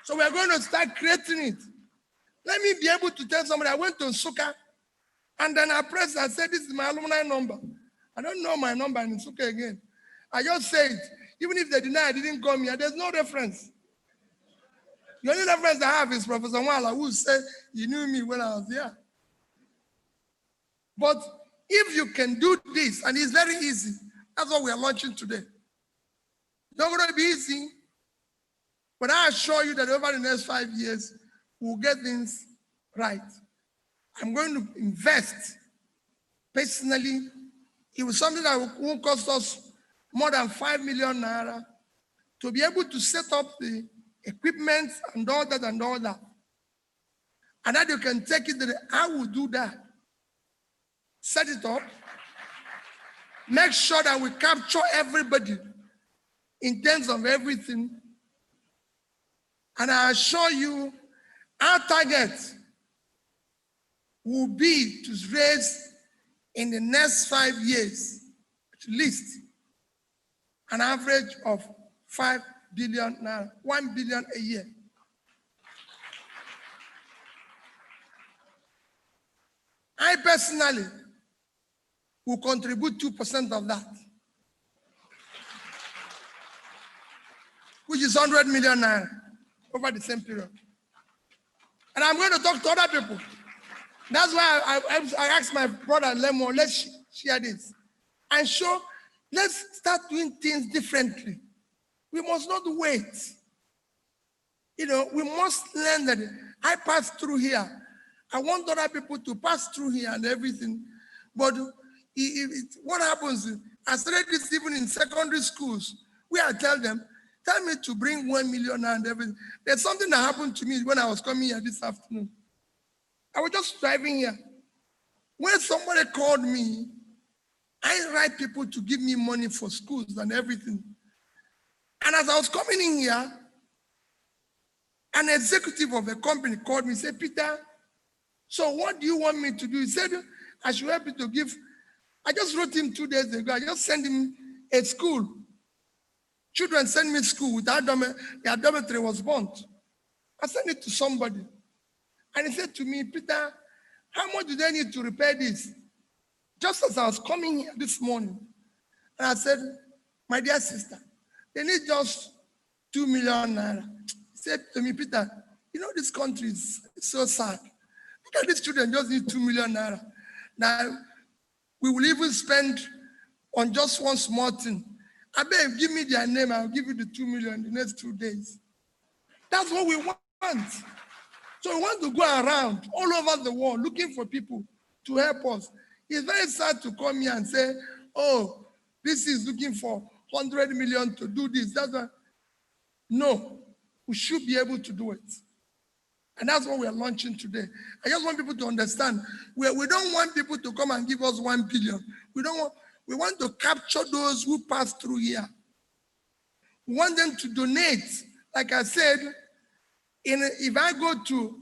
So we're going to start creating it. Let me be able to tell somebody, I went to Nsukka, and then I pressed, I said, this is my alumni number. I don't know my number in Nsukka again. I just said, even if they deny I didn't come here, there's no reference. The only reference I have is Professor Wala, who said he knew me when I was here. But if you can do this, and it's very easy, that's what we are launching today. It's not going to be easy, but I assure you that over the next 5 years, we'll get things right. I'm going to invest personally. It was something that won't cost us more than 5 million naira to be able to set up the equipment and all that and all that. And that you can take it, I will do that. Set it up. Make sure that we capture everybody in terms of everything. And I assure you, our target will be to raise in the next 5 years, at least, an average of 5 billion naira, 1 billion a year. I personally will contribute 2% of that, which is 100 million naira over the same period. And I'm going to talk to other people. That's why I asked my brother Lemon, let's share this and show, let's start doing things differently. We must not wait. We must learn that I passed through here. I want other people to pass through here and everything. But what happens, I started this even in secondary schools, where I tell them, tell me to bring 1 million and everything. There's something that happened to me when I was coming here this afternoon. I was just driving here. When somebody called me, I write people to give me money for schools and everything. And as I was coming in here, an executive of a company called me and said, Peter, so what do you want me to do? He said, I should help you to give. I just wrote him 2 days ago. I just sent him a school. Children send me school with the dormitory was burnt. I sent it to somebody. And he said to me, Peter, how much do they need to repair this? Just as I was coming here this morning, and I said, my dear sister, they need just 2 million naira. He said to me, Peter, this country is so sad. Look at these children just need 2 million naira. Now, we will even spend on just one small thing. I beg, give me their name, I'll give you the 2 million in the next 2 days. That's what we want. So we want to go around all over the world looking for people to help us. It's very sad to come here and say, oh, this is looking for 100 million to do this. No, we should be able to do it. And that's what we are launching today. I just want people to understand, we don't want people to come and give us 1 billion. We want to capture those who pass through here. We want them to donate. Like I said, if I go to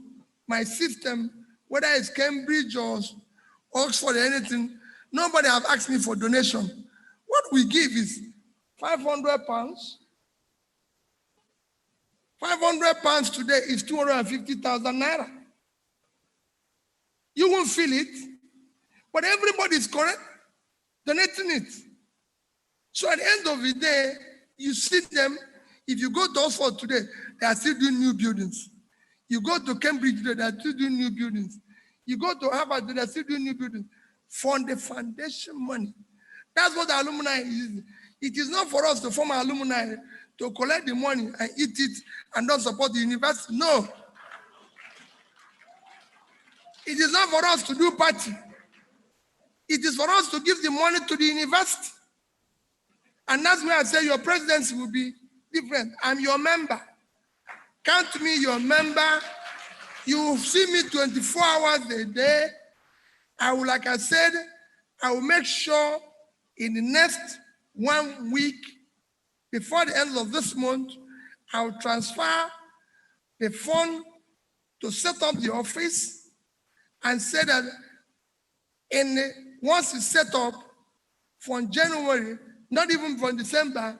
my system, whether it's Cambridge or Oxford or anything, nobody have asked me for donation. What we give is 500 pounds. 500 pounds today is 250,000 naira. You won't feel it, but everybody is correct, donating it. So at the end of the day, you see them. If you go to Oxford today, they are still doing new buildings. You go to Cambridge today, they are still doing new buildings. You go to Harvard, they are still doing new buildings. For the foundation money. That's what the alumni is. It is not for us to form an alumni to collect the money and eat it and not support the university. No. It is not for us to do party. It is for us to give the money to the university. And that's where I say your presidency will be different. I'm your member. Count me your member. You will see me 24 hours a day. I will, like I said, I will make sure in the next 1 week, before the end of this month, I will transfer the fund to set up the office and say that once it's set up from January, not even from December,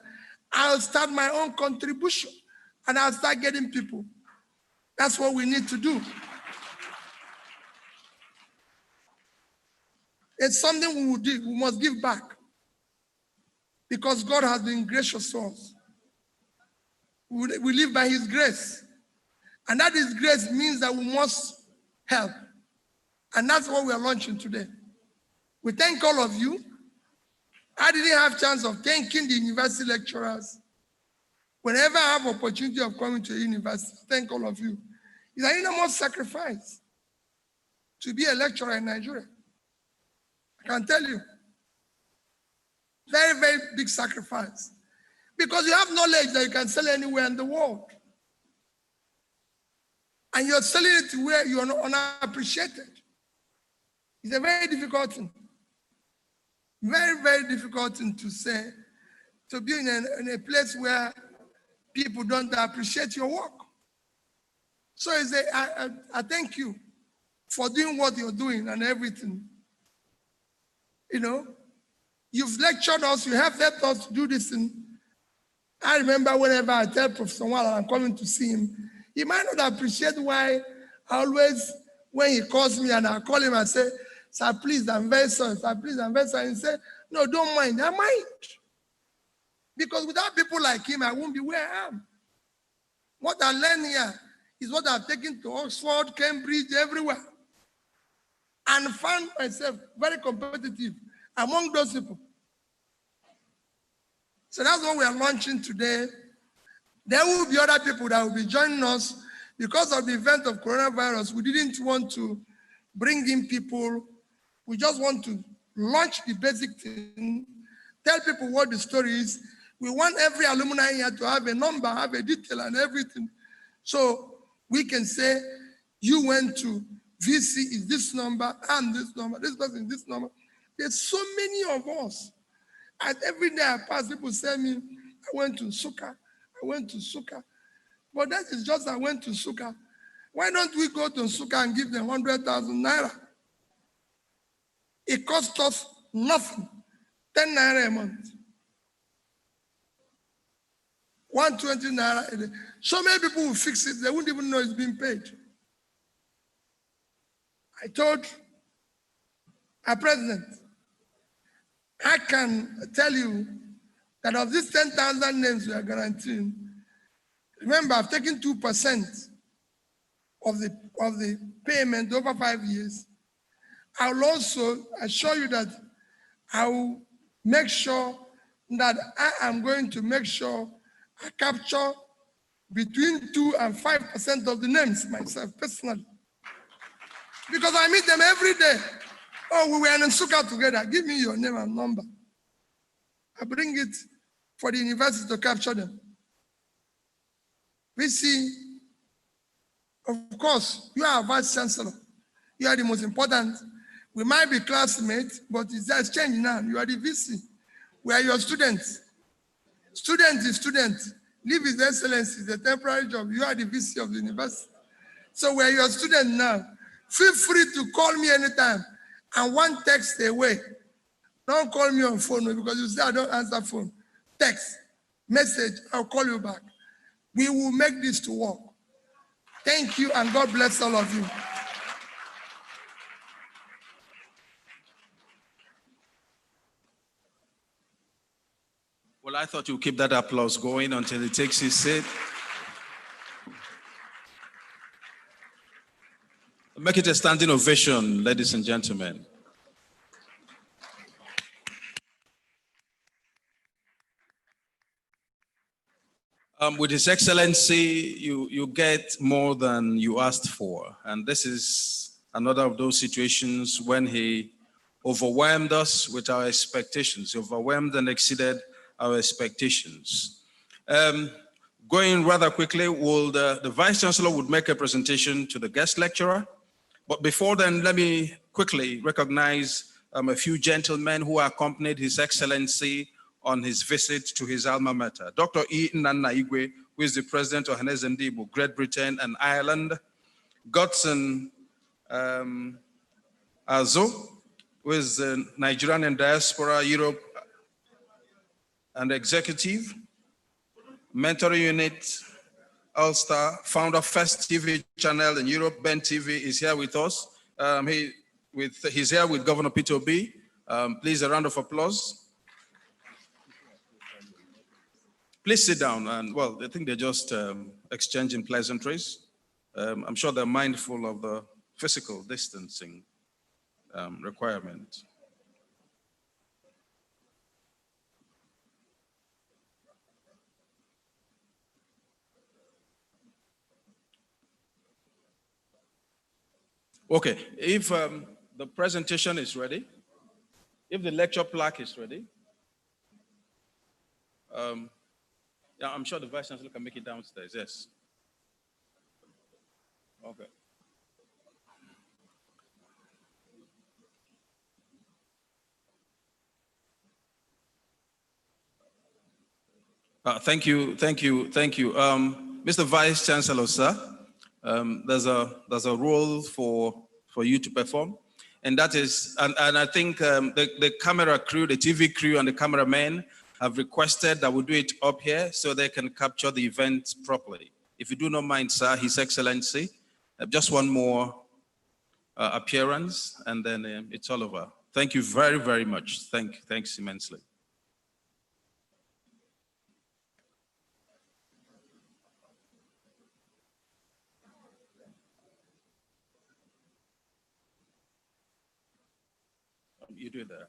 I'll start my own contribution and I'll start getting people. That's what we need to do. It's something we will do. We must give back because God has been gracious to us. We live by his grace. And that his grace means that we must help. And that's what we are launching today. We thank all of you. I didn't have chance of thanking the university lecturers. Whenever I have opportunity of coming to a university, thank all of you. It's an enormous sacrifice to be a lecturer in Nigeria. I can tell you. Very, very big sacrifice. Because you have knowledge that you can sell anywhere in the world. And you're selling it where you're not unappreciated. It's a very difficult thing. Very, very difficult thing to say, to be in a place where people don't appreciate your work. So I thank you for doing what you're doing and everything. You know, you've lectured us, you have helped us to do this thing. I remember whenever I tell Professor Wala I'm coming to see him, he might not appreciate why I always, when he calls me and I call him and say, sir, please, I'm very sorry, sir, please, I'm very sorry. And he said, no, don't mind, I mind. Because without people like him, I won't be where I am. What I learned here is what I've taken to Oxford, Cambridge, everywhere. And found myself very competitive among those people. So that's what we are launching today. There will be other people that will be joining us. Because of the event of coronavirus, we didn't want to bring in people. We just want to launch the basic thing, tell people what the story is. We want every alumni here to have a number, have a detail and everything. So we can say, you went to VC is this number, and this number, this person is this number. There's so many of us. And every day I pass, people say me, I went to Suka, I went to Suka. But that is just I went to Suka. Why don't we go to Suka and give them 100,000 naira? It cost us nothing, 10 naira a month. 120 naira a day. So many people will fix it, they wouldn't even know it's being paid. I told our president, I can tell you that of these 10,000 names we are guaranteeing, remember I've taken 2% of the payment over 5 years. I will also assure you that I will make sure that I am going to make sure I capture between 2 and 5% of the names myself personally. Because I meet them every day. Oh, we were in Nsukka together. Give me your name and number. I bring it for the university to capture them. We see, of course, you are a vice chancellor. You are the most important. We might be classmates, but it's just changed now. You are the VC. We are your students. Student is student. Leave His Excellency, the temporary job. You are the VC of the university. So we are your student now. Feel free to call me anytime. And one text away. Don't call me on phone because you say I don't answer phone. Text, message, I'll call you back. We will make this to work. Thank you and God bless all of you. Well, I thought you'd keep that applause going until he takes his seat. Make it a standing ovation, ladies and gentlemen. With His Excellency, you get more than you asked for. And this is another of those situations when he overwhelmed us with our expectations. He overwhelmed and exceeded our expectations. Going rather quickly, the Vice Chancellor would make a presentation to the guest lecturer. But before then, let me quickly recognize a few gentlemen who accompanied His Excellency on his visit to his alma mater. Dr. E. Nnanna Igwe, who is the president of Ohanaeze Ndigbo, Great Britain and Ireland. Godson Azo, who is the Nigerian and Diaspora, Europe and Executive. Mentoring Unit, Ulster, founder of First TV channel in Europe, Ben TV, is here with us. He's here with Governor Peter Obi. Please, a round of applause. Please sit down, and well, I think they're just exchanging pleasantries. I'm sure they're mindful of the physical distancing requirement. Okay, if the presentation is ready, if the lecture plaque is ready, yeah, I'm sure the Vice Chancellor can make it downstairs, yes. Okay. Thank you. Mr. Vice Chancellor, sir, there's a role for you to perform, and that is, and I think the camera crew, the TV crew and the cameramen have requested that we do it up here so they can capture the event properly. If you do not mind, sir, His Excellency, just one more appearance and then it's all over. Thank you very, very much. Thanks immensely. You do that.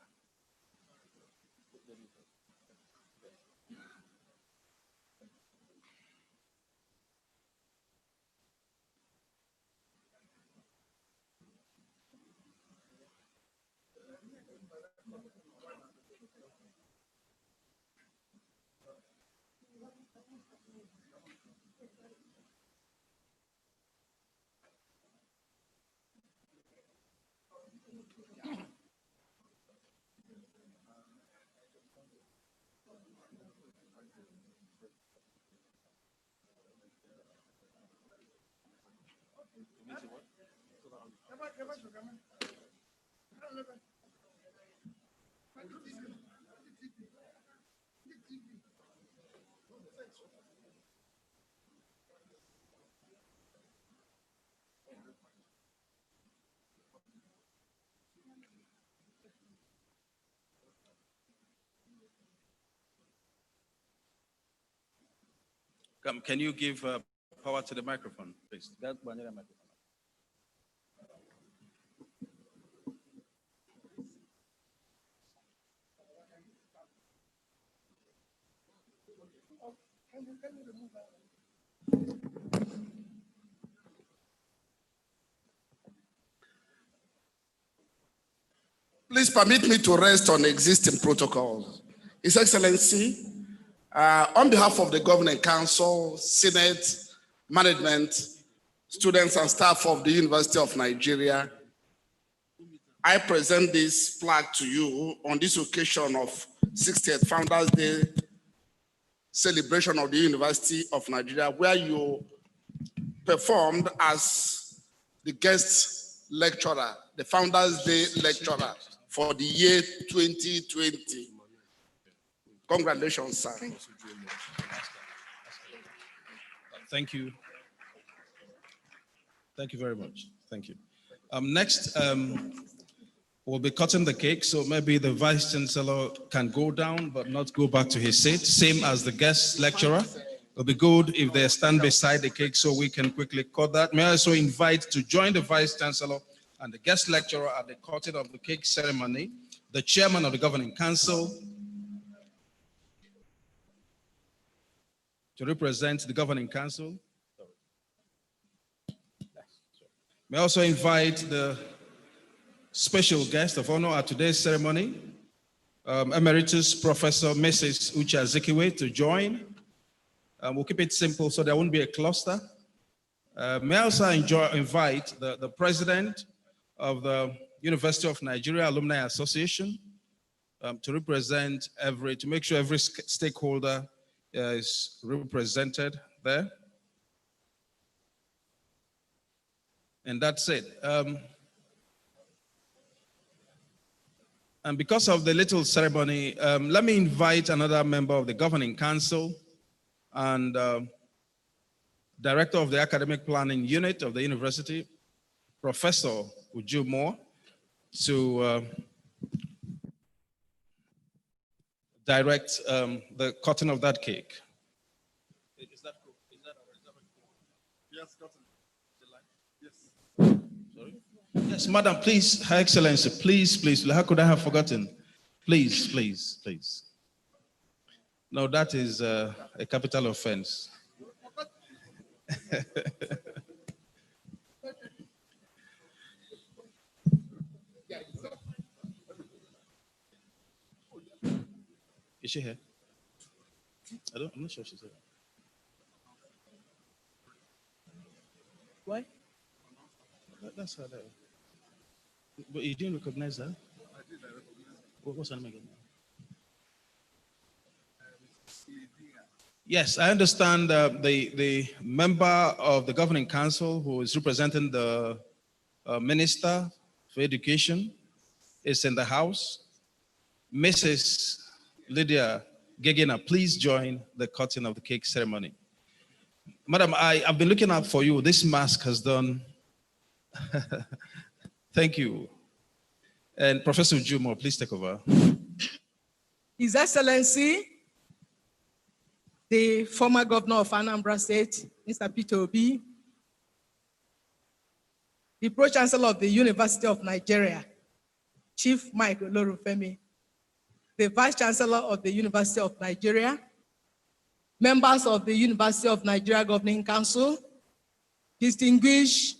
Can you give power to the microphone, please? Please permit me to rest on existing protocols. His Excellency, on behalf of the Governing Council, Senate, management, students and staff of the University of Nigeria, I present this plaque to you on this occasion of 60th Founders Day celebration of the University of Nigeria, where you performed as the guest lecturer, the Founders Day lecturer for the year 2020. Congratulations, sir. Thank you. Thank you very much. Thank you. Next, we'll be cutting the cake, so maybe the Vice Chancellor can go down but not go back to his seat, same as the guest lecturer. It'll be good if they stand beside the cake so we can quickly cut that. May I also invite to join the Vice Chancellor and the guest lecturer at the cutting of the cake ceremony, the Chairman of the Governing Council, to represent the Governing Council. May I also invite the special guest of honor at today's ceremony, Emeritus Professor Mrs. Uche Azikiwe, to join. We'll keep it simple so there won't be a cluster. May I also invite the president of the University of Nigeria Alumni Association to represent to make sure every stakeholder is represented there. And that's it. And because of the little ceremony, let me invite another member of the Governing Council and Director of the Academic Planning Unit of the University, Professor Uju Moore, to direct the cutting of that cake. Is that cool? Yes, cutting. Yes, Madam, please, Her Excellency, please, how could I have forgotten? Please. No, that is a capital offense. Is she here? I'm not sure she's here. Why? That's her there. But you didn't recognize her? I did, I recognize her. What's her name again? Yes, I understand the member of the Governing Council who is representing the Minister for Education is in the house. Mrs. Lydia Gegena, please join the cutting of the cake ceremony. Madam, I've been looking out for you. This mask has done. Thank you. And Professor Jumo, please take over. His Excellency, the former governor of Anambra State, Mr. Peter Obi, the Pro-Chancellor of the University of Nigeria, Chief Mike Olorufemi, the Vice Chancellor of the University of Nigeria, members of the University of Nigeria Governing Council, distinguished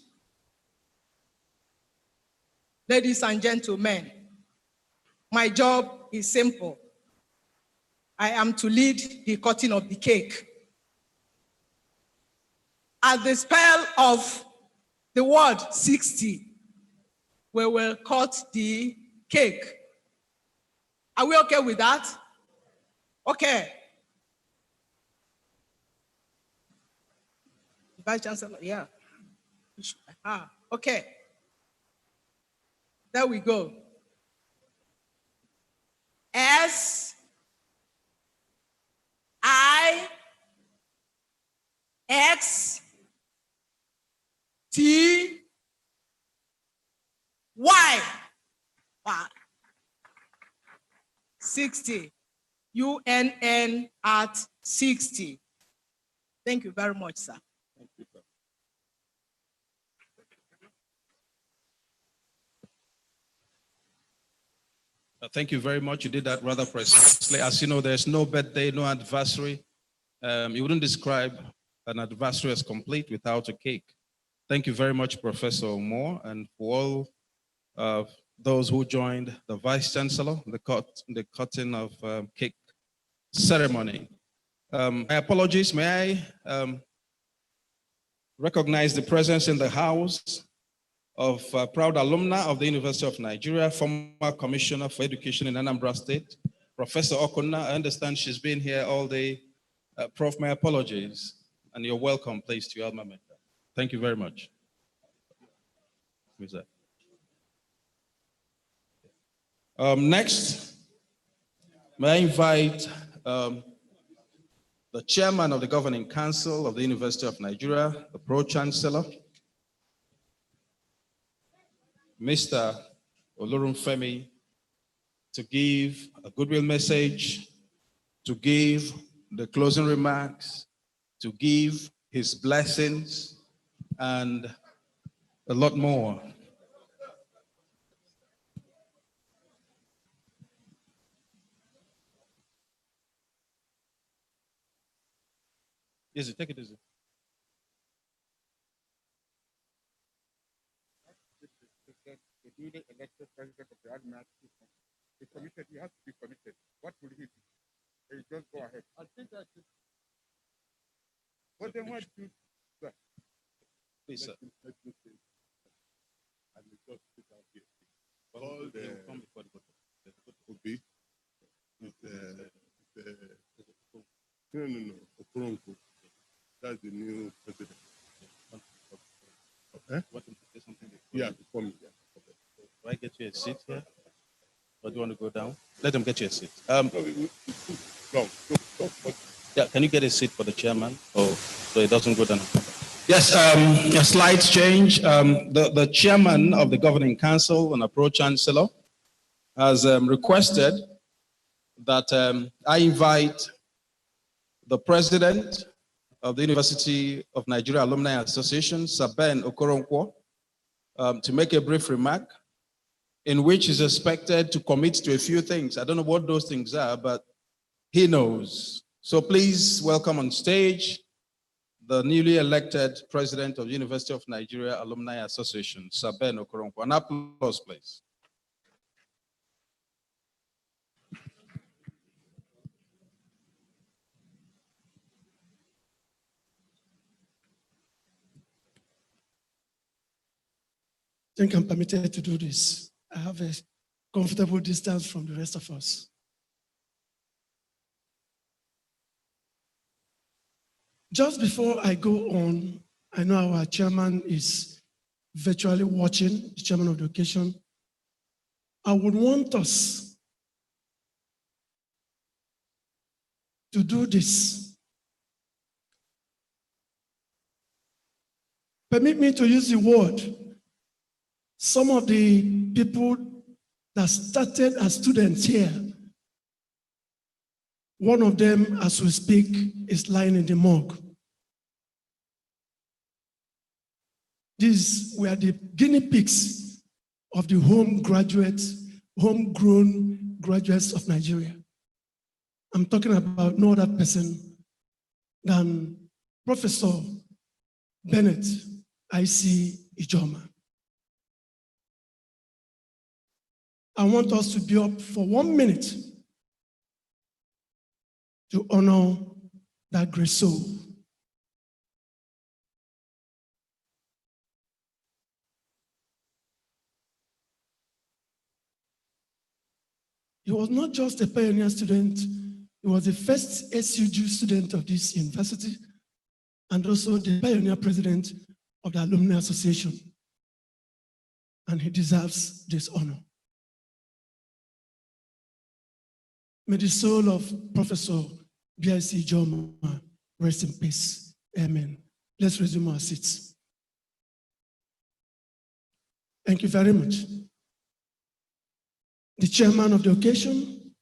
ladies and gentlemen, my job is simple. I am to lead the cutting of the cake. At the spell of the word 60, we will cut the cake. Are we okay with that? Okay. Vice Chancellor, yeah. Okay. There we go. S I X T Y 60 UNN at 60. Thank you very much, sir. Thank you. Thank you very much. You did that rather precisely. As you know, there's no birthday, no anniversary. You wouldn't describe an anniversary as complete without a cake. Thank you very much, Professor Moore, and for all of those who joined the Vice Chancellor, the cutting of cake ceremony. My apologies. May I recognize the presence in the house of proud alumna of the University of Nigeria, former Commissioner for Education in Anambra State, Professor Okonna. I understand she's been here all day. Prof, my apologies, and you're welcome, please, to your alma mater. Thank you very much. Who's that? Next, may I invite the chairman of the Governing Council of the University of Nigeria, the Pro-Chancellor, Mr. Olorunfemi, to give a goodwill message, to give the closing remarks, to give his blessings, and a lot more. Easy, take it easy. The newly elected president of the Admiral is committed. He has to be committed. What will he do? He just go ahead. I think I should. What then what do you do? Please, sir. Let me say. I will just sit out here. All the Obi, no, Okoronkwo. That's the new president. Okay? Yeah, for me. Yeah. Okay. Do I get you a seat here? Or do you want to go down? Let them get you a seat. No. Yeah, can you get a seat for the chairman? Oh, so it doesn't go down. Yes, a slight change. The chairman of the Governing Council and a Pro-Chancellor has requested that I invite the president of the University of Nigeria Alumni Association, Sir Ben Okoronkwo, to make a brief remark in which he's expected to commit to a few things. I don't know what those things are, but he knows. So please welcome on stage the newly elected president of the University of Nigeria Alumni Association, Sir Ben Okoronkwo. An applause, please. I think I'm permitted to do this. I have a comfortable distance from the rest of us. Just before I go on, I know our chairman is virtually watching, the chairman of the occasion. I would want us to do this. Permit me to use the word. Some of the people that started as students here, one of them, as we speak, is lying in the morgue. These were the guinea pigs of the homegrown graduates of Nigeria. I'm talking about no other person than Professor Bennett I.C. Ijoma. I want us to be up for 1 minute to honor that great soul. He was not just a pioneer student, he was the first SUG student of this university and also the pioneer president of the Alumni Association. And he deserves this honor. May the soul of Professor B.I.C. Ijoma rest in peace. Amen. Let's resume our seats. Thank you very much. The chairman of the occasion,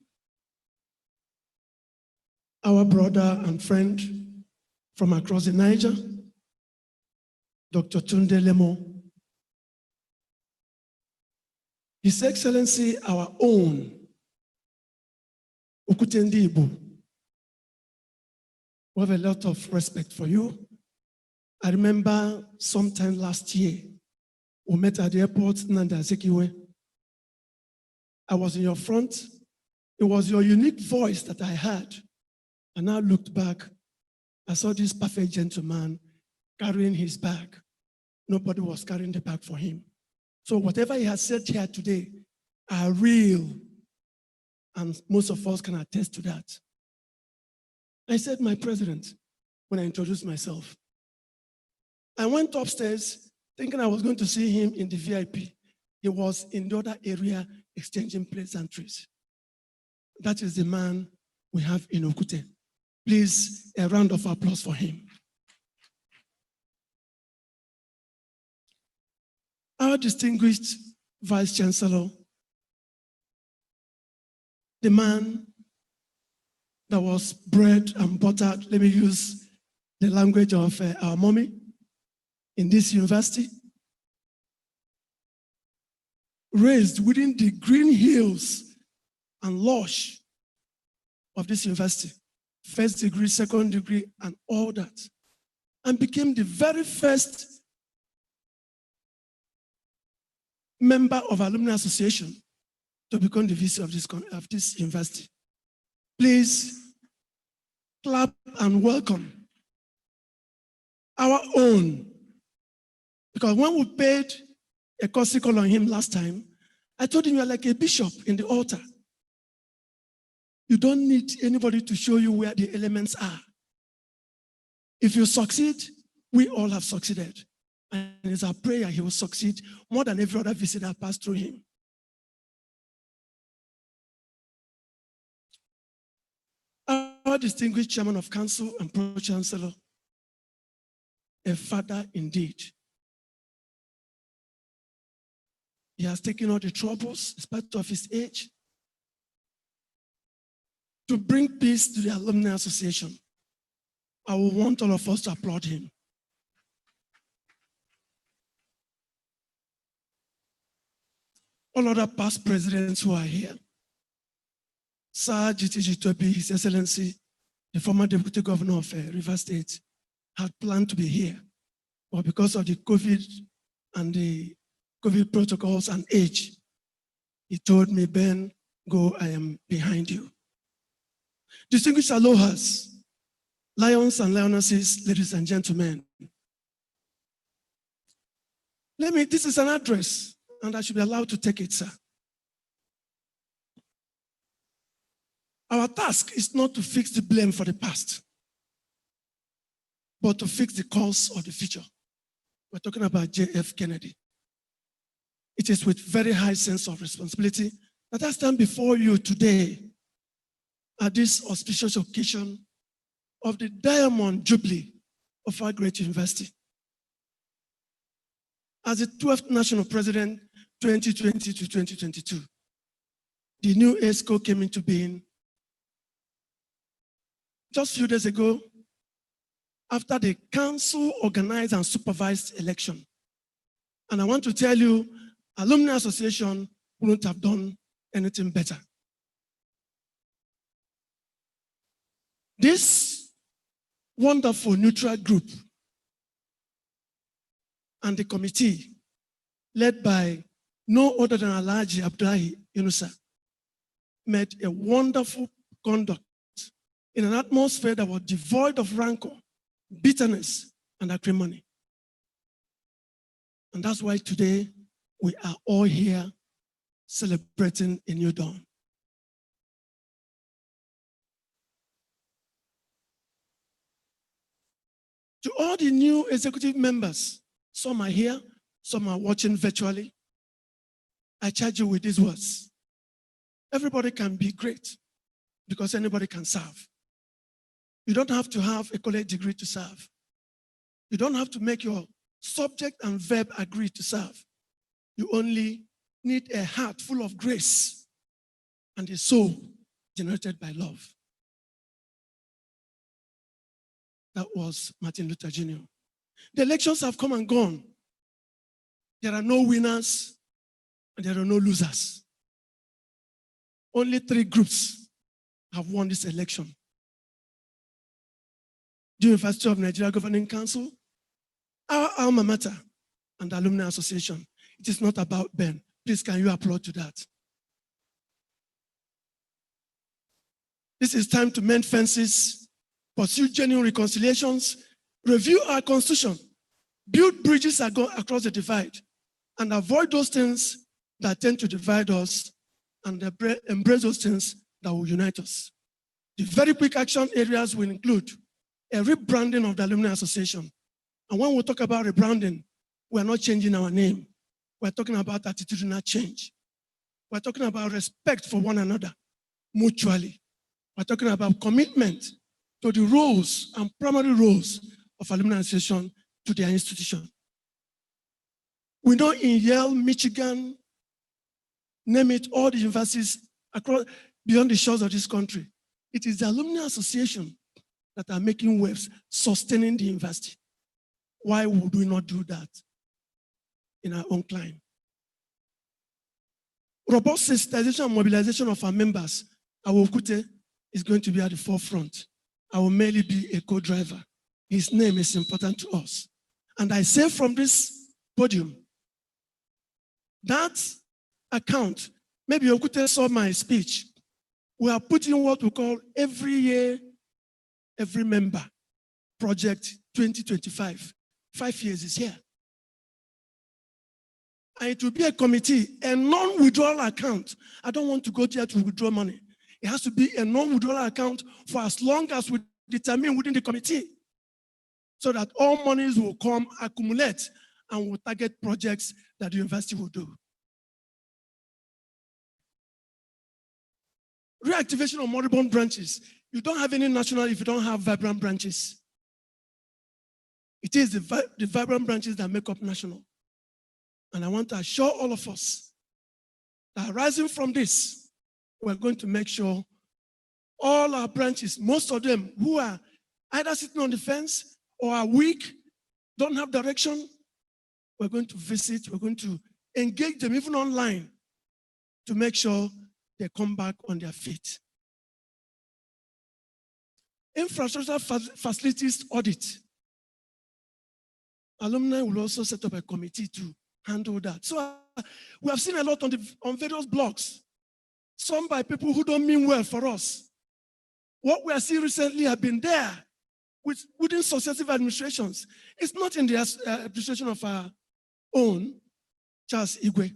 our brother and friend from across the Niger, Dr. Tunde Lemo. His Excellency, our own Okutendi Ibu. We have a lot of respect for you. I remember sometime last year, we met at the airport, Nnamdi Azikiwe. I was in your front. It was your unique voice that I heard. And I looked back, I saw this perfect gentleman carrying his bag. Nobody was carrying the bag for him. So whatever he has said here today are real, and most of us can attest to that. I said, my president, when I introduced myself. I went upstairs thinking I was going to see him in the VIP. He was in the other area exchanging pleasantries. That is the man we have in Okute. Please, a round of applause for him. Our distinguished Vice Chancellor, the man that was bred and buttered, let me use the language of our mommy, in this university, raised within the green hills and lush of this university, first degree, second degree, and all that, and became the very first member of Alumni Association to become the VC of this university. Please clap and welcome our own. Because when we paid a courtesy call on him last time, I told him you're like a bishop in the altar. You don't need anybody to show you where the elements are. If you succeed, we all have succeeded. And it's our prayer he will succeed more than every other visitor passed through him. Our distinguished chairman of council and pro-chancellor, a father indeed. He has taken all the troubles, in spite of his age, to bring peace to the Alumni Association. I will want all of us to applaud him. All other past presidents who are here, Sir GTG Toby, His Excellency, the former Deputy Governor of Rivers State, had planned to be here, but because of the COVID and the COVID protocols and age, he told me, Ben, go, I am behind you. Distinguished alohas, lions and lionesses, ladies and gentlemen. This is an address, and I should be allowed to take it, sir. Our task is not to fix the blame for the past, but to fix the course of the future. We're talking about J.F. Kennedy. It is with very high sense of responsibility that I stand before you today at this auspicious occasion of the Diamond Jubilee of our great university. As the 12th National President, 2020 to 2022, the new ESCO came into being just a few days ago after the council organized and supervised election. And I want to tell you, Alumni Association wouldn't have done anything better. This wonderful neutral group and the committee, led by no other than Alhaji Abdullahi Yunusa, made a wonderful conduct in an atmosphere that was devoid of rancor, bitterness, and acrimony. And that's why today we are all here celebrating a new dawn. To all the new executive members, some are here, some are watching virtually, I charge you with these words. Everybody can be great because anybody can serve. You don't have to have a college degree to serve. You don't have to make your subject and verb agree to serve. You only need a heart full of grace and a soul generated by love. That was Martin Luther Jr. The elections have come and gone. There are no winners and there are no losers. Only 3 groups have won this election. The University of Nigeria Governing Council, our alma mater, and the Alumni Association. It is not about Ben. Please, can you applaud to that? This is time to mend fences, pursue genuine reconciliations, review our constitution, build bridges across the divide, and avoid those things that tend to divide us and embrace those things that will unite us. The very quick action areas will include a rebranding of the Alumni Association. And when we talk about rebranding, we're not changing our name. We're talking about attitudinal change. We're talking about respect for one another mutually. We're talking about commitment to the roles and primary roles of Alumni Association to their institution. We know in Yale, Michigan, name it, all the universities across beyond the shores of this country, it is the Alumni Association that are making waves, sustaining the university. Why would we not do that in our own climate? Robust sensitization and mobilization of our members, Awokute is going to be at the forefront. I will merely be a co-driver. His name is important to us. And I say from this podium, that account, maybe Okute saw my speech, we are putting what we call every year, every member project 2025. 5 years is here. And it will be a committee, a non-withdrawal account. I don't want to go there to withdraw money. It has to be a non-withdrawal account for as long as we determine within the committee, so that all monies will come, accumulate, and will target projects that the university will do. Reactivation of moribund branches. You don't have any national if you don't have vibrant branches. It is the vibrant branches that make up national. And I want to assure all of us that rising from this, we're going to make sure all our branches, most of them who are either sitting on the fence or are weak, don't have direction, we're going to visit, we're going to engage them even online to make sure they come back on their feet. Infrastructure facilities audit. Alumni will also set up a committee to handle that. So we have seen a lot on various blogs, some by people who don't mean well for us. What we are seeing recently have been there within successive administrations. It's not in the administration of our own, Charles Igwe.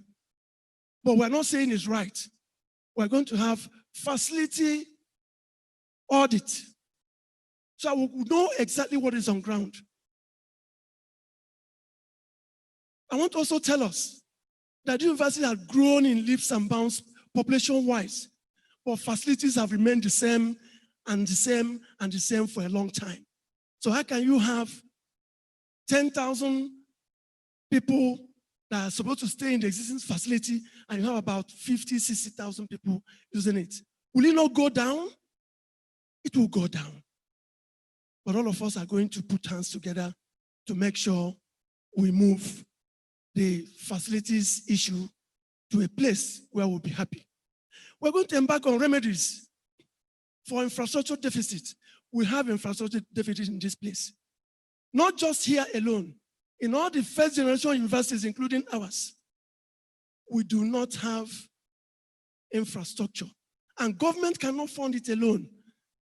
But we're not saying it's right. We're going to have facility audit, so we will know exactly what is on ground. I want to also tell us that the university has grown in leaps and bounds population-wise, but facilities have remained the same and the same and the same for a long time. So how can you have 10,000 people that are supposed to stay in the existing facility and you have about 50, 60,000 people using it? Will it not go down? It will go down. But all of us are going to put hands together to make sure we move the facilities issue to a place where we'll be happy. We're going to embark on remedies for infrastructure deficit. We have infrastructure deficit in this place. Not just here alone. In all the first generation universities, including ours, we do not have infrastructure. And government cannot fund it alone.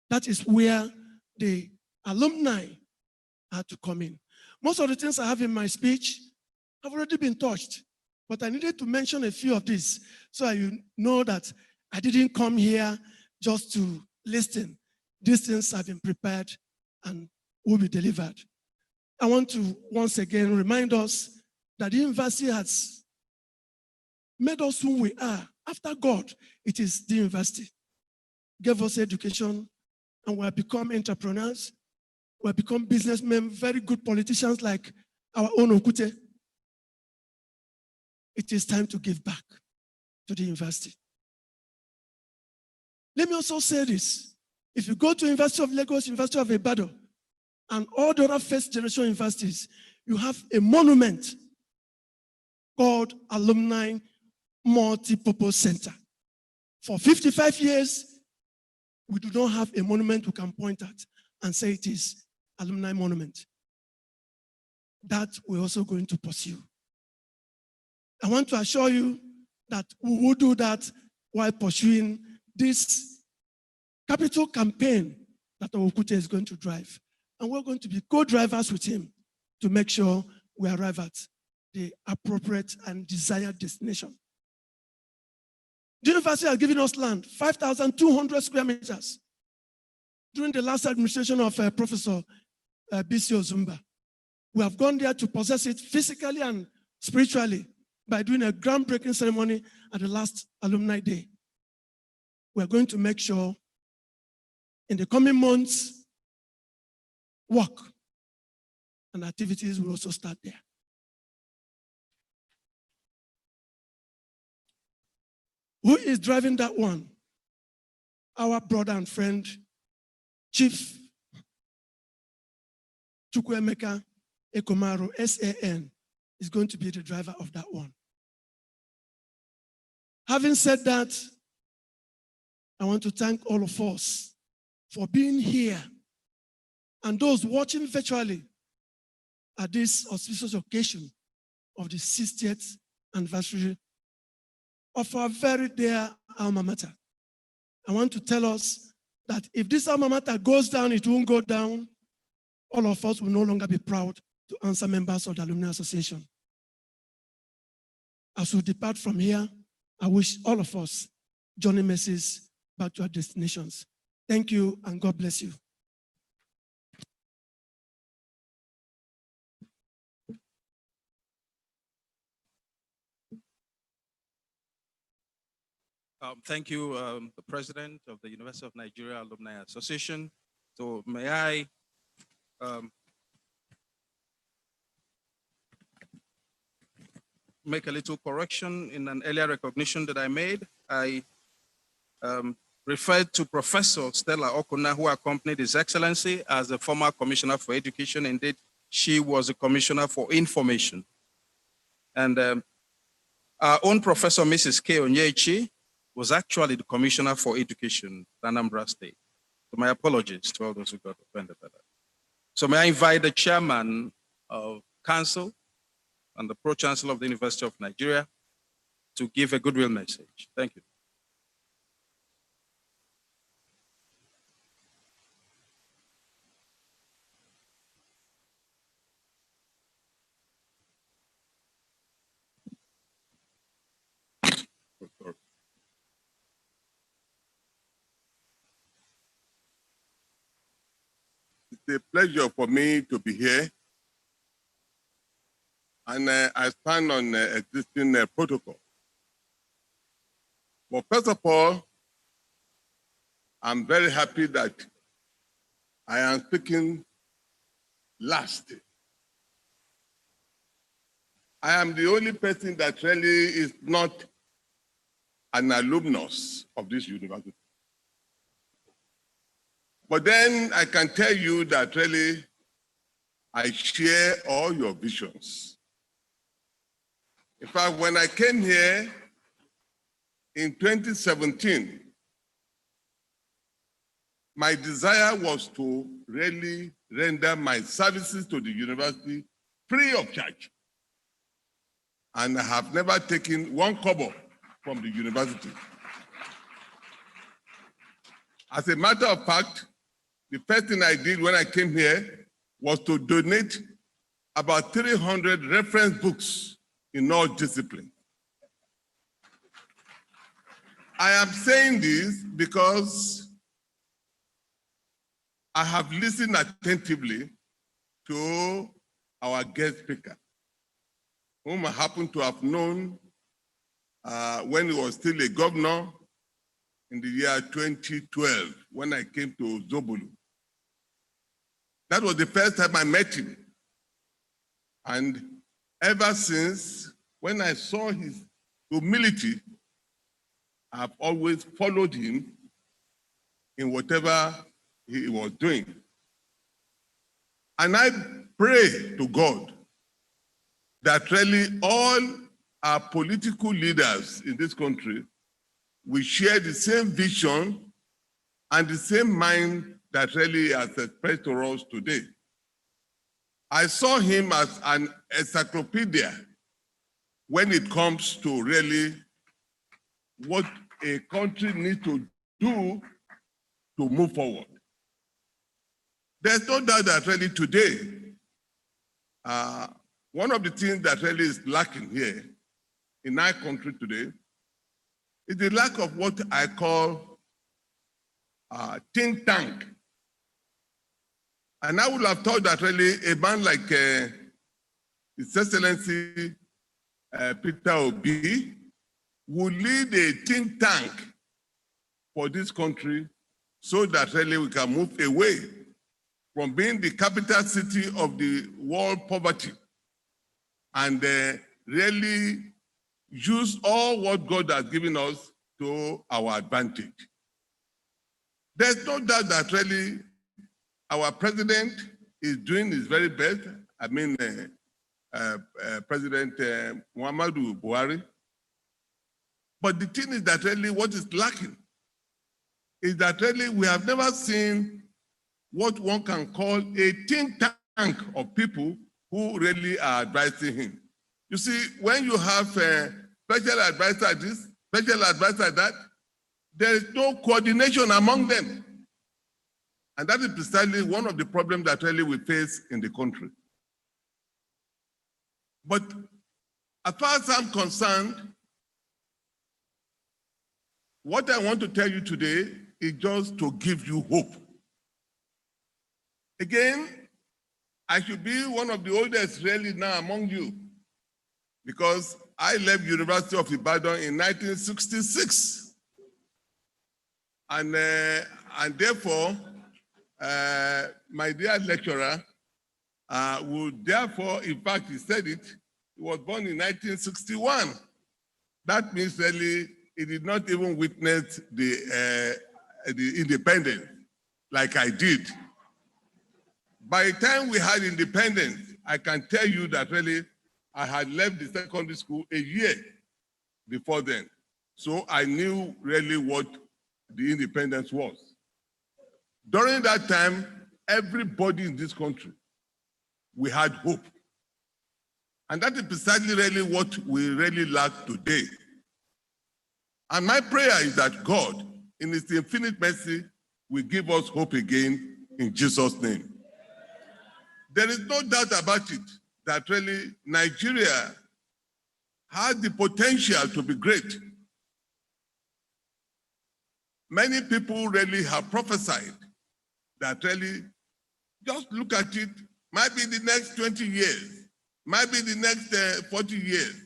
That is where the alumni had to come in. Most of the things I have in my speech have already been touched, but I needed to mention a few of these so you know that I didn't come here just to listen. These things have been prepared and will be delivered. I want to once again remind us that the university has made us who we are. After God, it is the university. Gave us education, and we have become entrepreneurs. We have become businessmen, very good politicians like our own Okute. It is time to give back to the university. Let me also say this. If you go to University of Lagos, University of Ibadan, and all the other first generation universities, you have a monument called Alumni Multipurpose Center. For 55 years, we do not have a monument we can point at and say it is Alumni Monument. That we're also going to pursue. I want to assure you that we will do that while pursuing this capital campaign that Okute is going to drive. And we're going to be co-drivers with him to make sure we arrive at the appropriate and desired destination. The university has given us land, 5,200 square meters. During the last administration of Professor B.C. Ozumba, we have gone there to possess it physically and spiritually by doing a groundbreaking ceremony at the last alumni day. We are going to make sure in the coming months, work and activities will also start there. Who is driving that one? Our brother and friend, Chief Chukwuemeka Ekomaru, SAN, is going to be the driver of that one. Having said that, I want to thank all of us for being here and those watching virtually at this auspicious occasion of the 60th anniversary of our very dear alma mater. I want to tell us that if this alma mater goes down, it won't go down. All of us will no longer be proud to answer members of the Alumni Association. As we depart from here, I wish all of us journey messages back to our destinations. Thank you and God bless you. Thank you, the President of the University of Nigeria Alumni Association. So may I make a little correction in an earlier recognition that I made. I referred to Professor Stella Okuna, who accompanied His Excellency as the former Commissioner for Education. Indeed, she was a Commissioner for Information. And our own Professor, Mrs. K. Onyechi, was actually the Commissioner for Education, Anambra State. So my apologies to all those who got offended by that. So may I invite the Chairman of Council and the Pro-Chancellor of the University of Nigeria to give a goodwill message. Thank you. It's a pleasure for me to be here, and I stand on existing protocol. But first of all, I'm very happy that I am speaking last. I am the only person that really is not an alumnus of this university. But then I can tell you that really I share all your visions. In fact, when I came here in 2017, my desire was to really render my services to the university free of charge. And I have never taken one kobo from the university. As a matter of fact, the first thing I did when I came here was to donate about 300 reference books in all disciplines. I am saying this because I have listened attentively to our guest speaker, whom I happen to have known when he was still a governor in the year 2012, when I came to Zobulu. That was the first time I met him. And ever since, when I saw his humility, I've always followed him in whatever he was doing. And I pray to God that really all our political leaders in this country will share the same vision and the same mind that really has expressed to us today. I saw him as an encyclopedia when it comes to really what a country needs to do to move forward. There's no doubt that really today, one of the things that really is lacking here in our country today is the lack of what I call think tank. And I would have thought that really a man like His Excellency Peter Obi will lead a think tank for this country so that really we can move away from being the capital city of the world poverty and really use all what God has given us to our advantage. There's no doubt that really our president is doing his very best. I mean, President Muhammadu Buhari. But the thing is that really what is lacking is that really we have never seen what one can call a think tank of people who really are advising him. You see, when you have a special advisor this, special advisor that, there is no coordination among them. And that is precisely one of the problems that really we face in the country. But as far as I'm concerned, what I want to tell you today is just to give you hope. Again, I should be one of the oldest really now among you because I left University of Ibadan in 1966. And therefore, my dear lecturer would therefore, in fact, he said it, he was born in 1961. That means really he did not even witness the independence like I did. By the time we had independence, I can tell you that really I had left the secondary school a year before then. So I knew really what the independence was. During that time, everybody in this country, we had hope. And that is precisely really what we really lack today. And my prayer is that God, in His infinite mercy, will give us hope again in Jesus' name. There is no doubt about it that really Nigeria has the potential to be great. Many people really have prophesied that really, just look at it, might be the next 20 years, might be the next 40 years,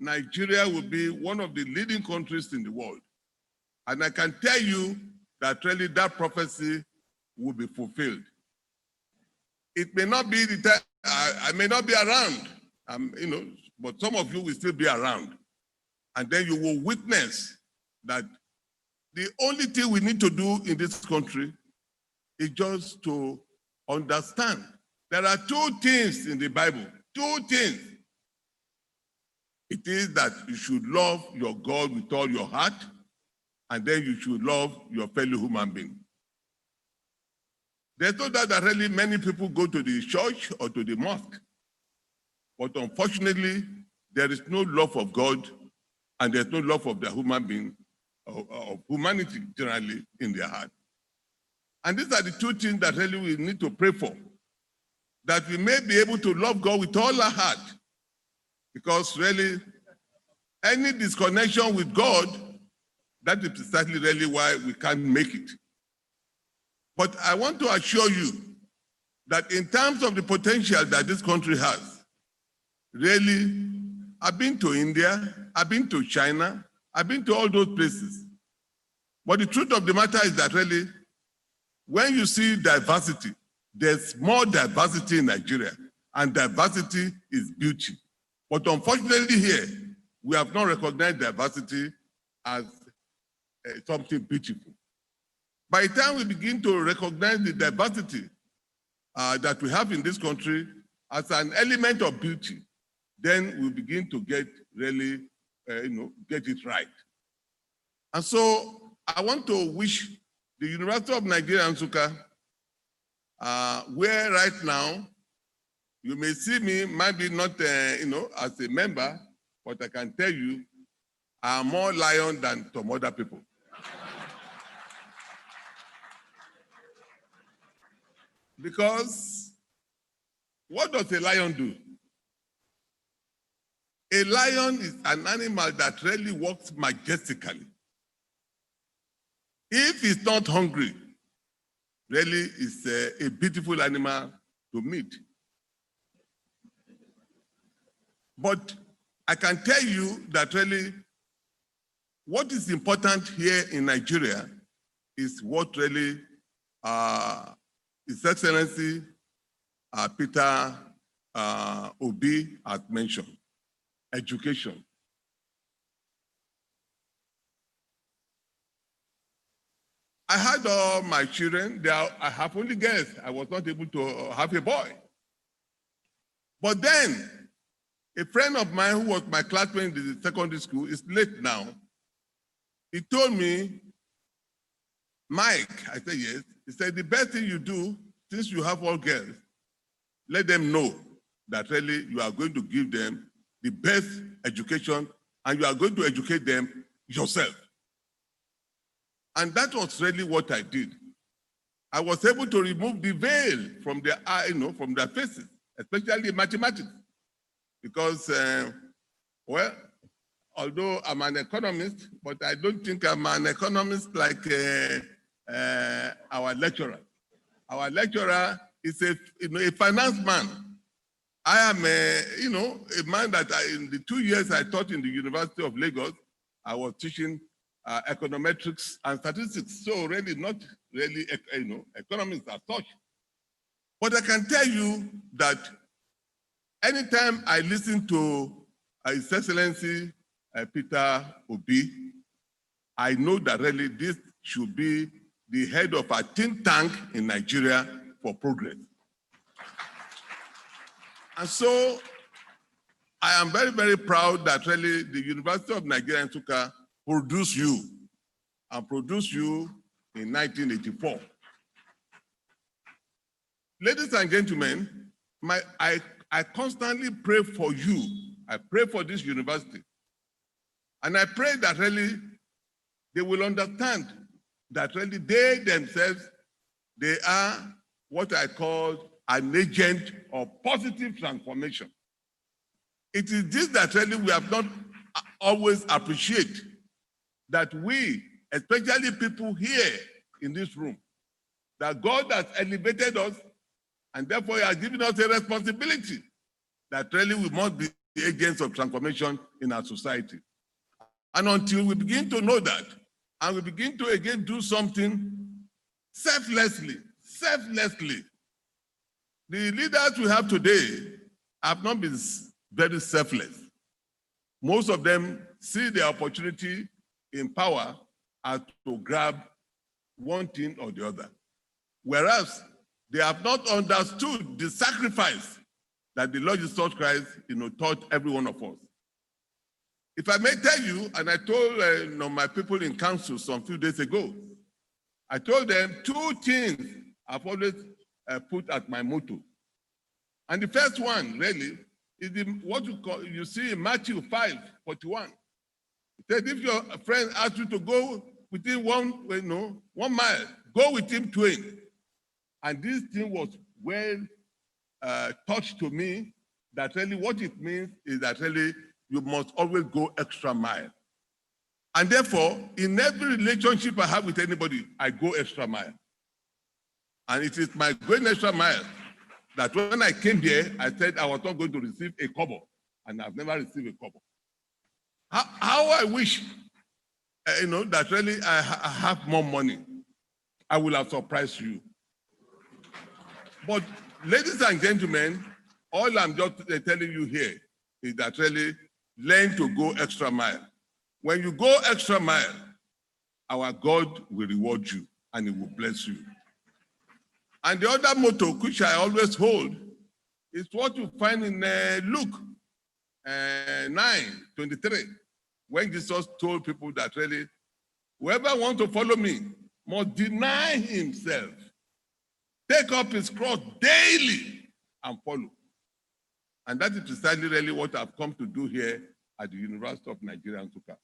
Nigeria will be one of the leading countries in the world. And I can tell you that really that prophecy will be fulfilled. It may not be the time, I may not be around, but some of you will still be around. And then you will witness that the only thing we need to do in this country is just to understand. There are two things in the Bible, two things. It is that you should love your God with all your heart, and then you should love your fellow human being. There's no doubt that really many people go to the church or to the mosque, but unfortunately, there is no love of God and there's no love of the human being, of humanity generally in their heart. And these are the two things that really we need to pray for, that we may be able to love God with all our heart, because really any disconnection with God, that is precisely really why we can't make it. But I want to assure you that in terms of the potential that this country has, really, I've been to India, I've been to China, I've been to all those places. But the truth of the matter is that really, when you see diversity, there's more diversity in Nigeria, and diversity is beauty. But unfortunately here, we have not recognized diversity as something beautiful. By the time we begin to recognize the diversity that we have in this country as an element of beauty, then we begin to get really, get it right. And so I want to wish the University of Nigeria, Nsukka, where right now, you may see me, maybe not, as a member, but I can tell you, I'm more lion than some other people. Because what does a lion do? A lion is an animal that really walks majestically. If it's not hungry, really it's a beautiful animal to meet. But I can tell you that really what is important here in Nigeria is what really His Excellency Peter Obi has mentioned, education. I had all my children, I have only girls. I was not able to have a boy. But then, a friend of mine who was my classmate in the secondary school, is late now. He told me, Mike, I said yes. He said, the best thing you do, since you have all girls, let them know that really you are going to give them the best education and you are going to educate them yourself. And that was really what I did. I was able to remove the veil from their from their faces, especially in mathematics. Because, well, although I'm an economist, but I don't think I'm an economist like our lecturer. Our lecturer is a finance man. I am a man that in the 2 years I taught in the University of Lagos, I was teaching econometrics and statistics. So really not really, economics as such. But I can tell you that anytime I listen to His Excellency Peter Obi, I know that really this should be the head of a think tank in Nigeria for progress. And so I am very, very proud that really the University of Nigeria in Nsukka produced you and produced you in 1984. Ladies and gentlemen, I constantly pray for you. I pray for this university. And I pray that really they will understand that really they themselves, they are what I call an agent of positive transformation. It is this that really we have not always appreciate, that we, especially people here in this room, that God has elevated us and therefore He has given us a responsibility that really we must be the agents of transformation in our society. And until we begin to know that, and we begin to again do something selflessly, the leaders we have today have not been very selfless. Most of them see the opportunity in power as to grab one thing or the other. Whereas they have not understood the sacrifice that the Lord Jesus Christ taught every one of us. If I may tell you, and I told my people in council some few days ago, I told them two things I've always put at my motto. And the first one, really, is what you see in Matthew 5:41. It says, if your friend asks you to go within 1 mile, go with him 20. And this thing was well touched to me, that really what it means is that really you must always go extra mile. And therefore, in every relationship I have with anybody, I go extra mile. And it is my going extra mile that when I came here, I said I was not going to receive a kobo, and I've never received a kobo. How I wish, that really I have more money. I will have surprised you. But ladies and gentlemen, all I'm just telling you here is that really learn to go extra mile. When you go extra mile, our God will reward you and He will bless you. And the other motto, which I always hold, is what you find in Luke 9:23, when Jesus told people that really, whoever wants to follow me must deny himself, take up his cross daily and follow. And that is precisely really what I've come to do here at the University of Nigeria Nsukka.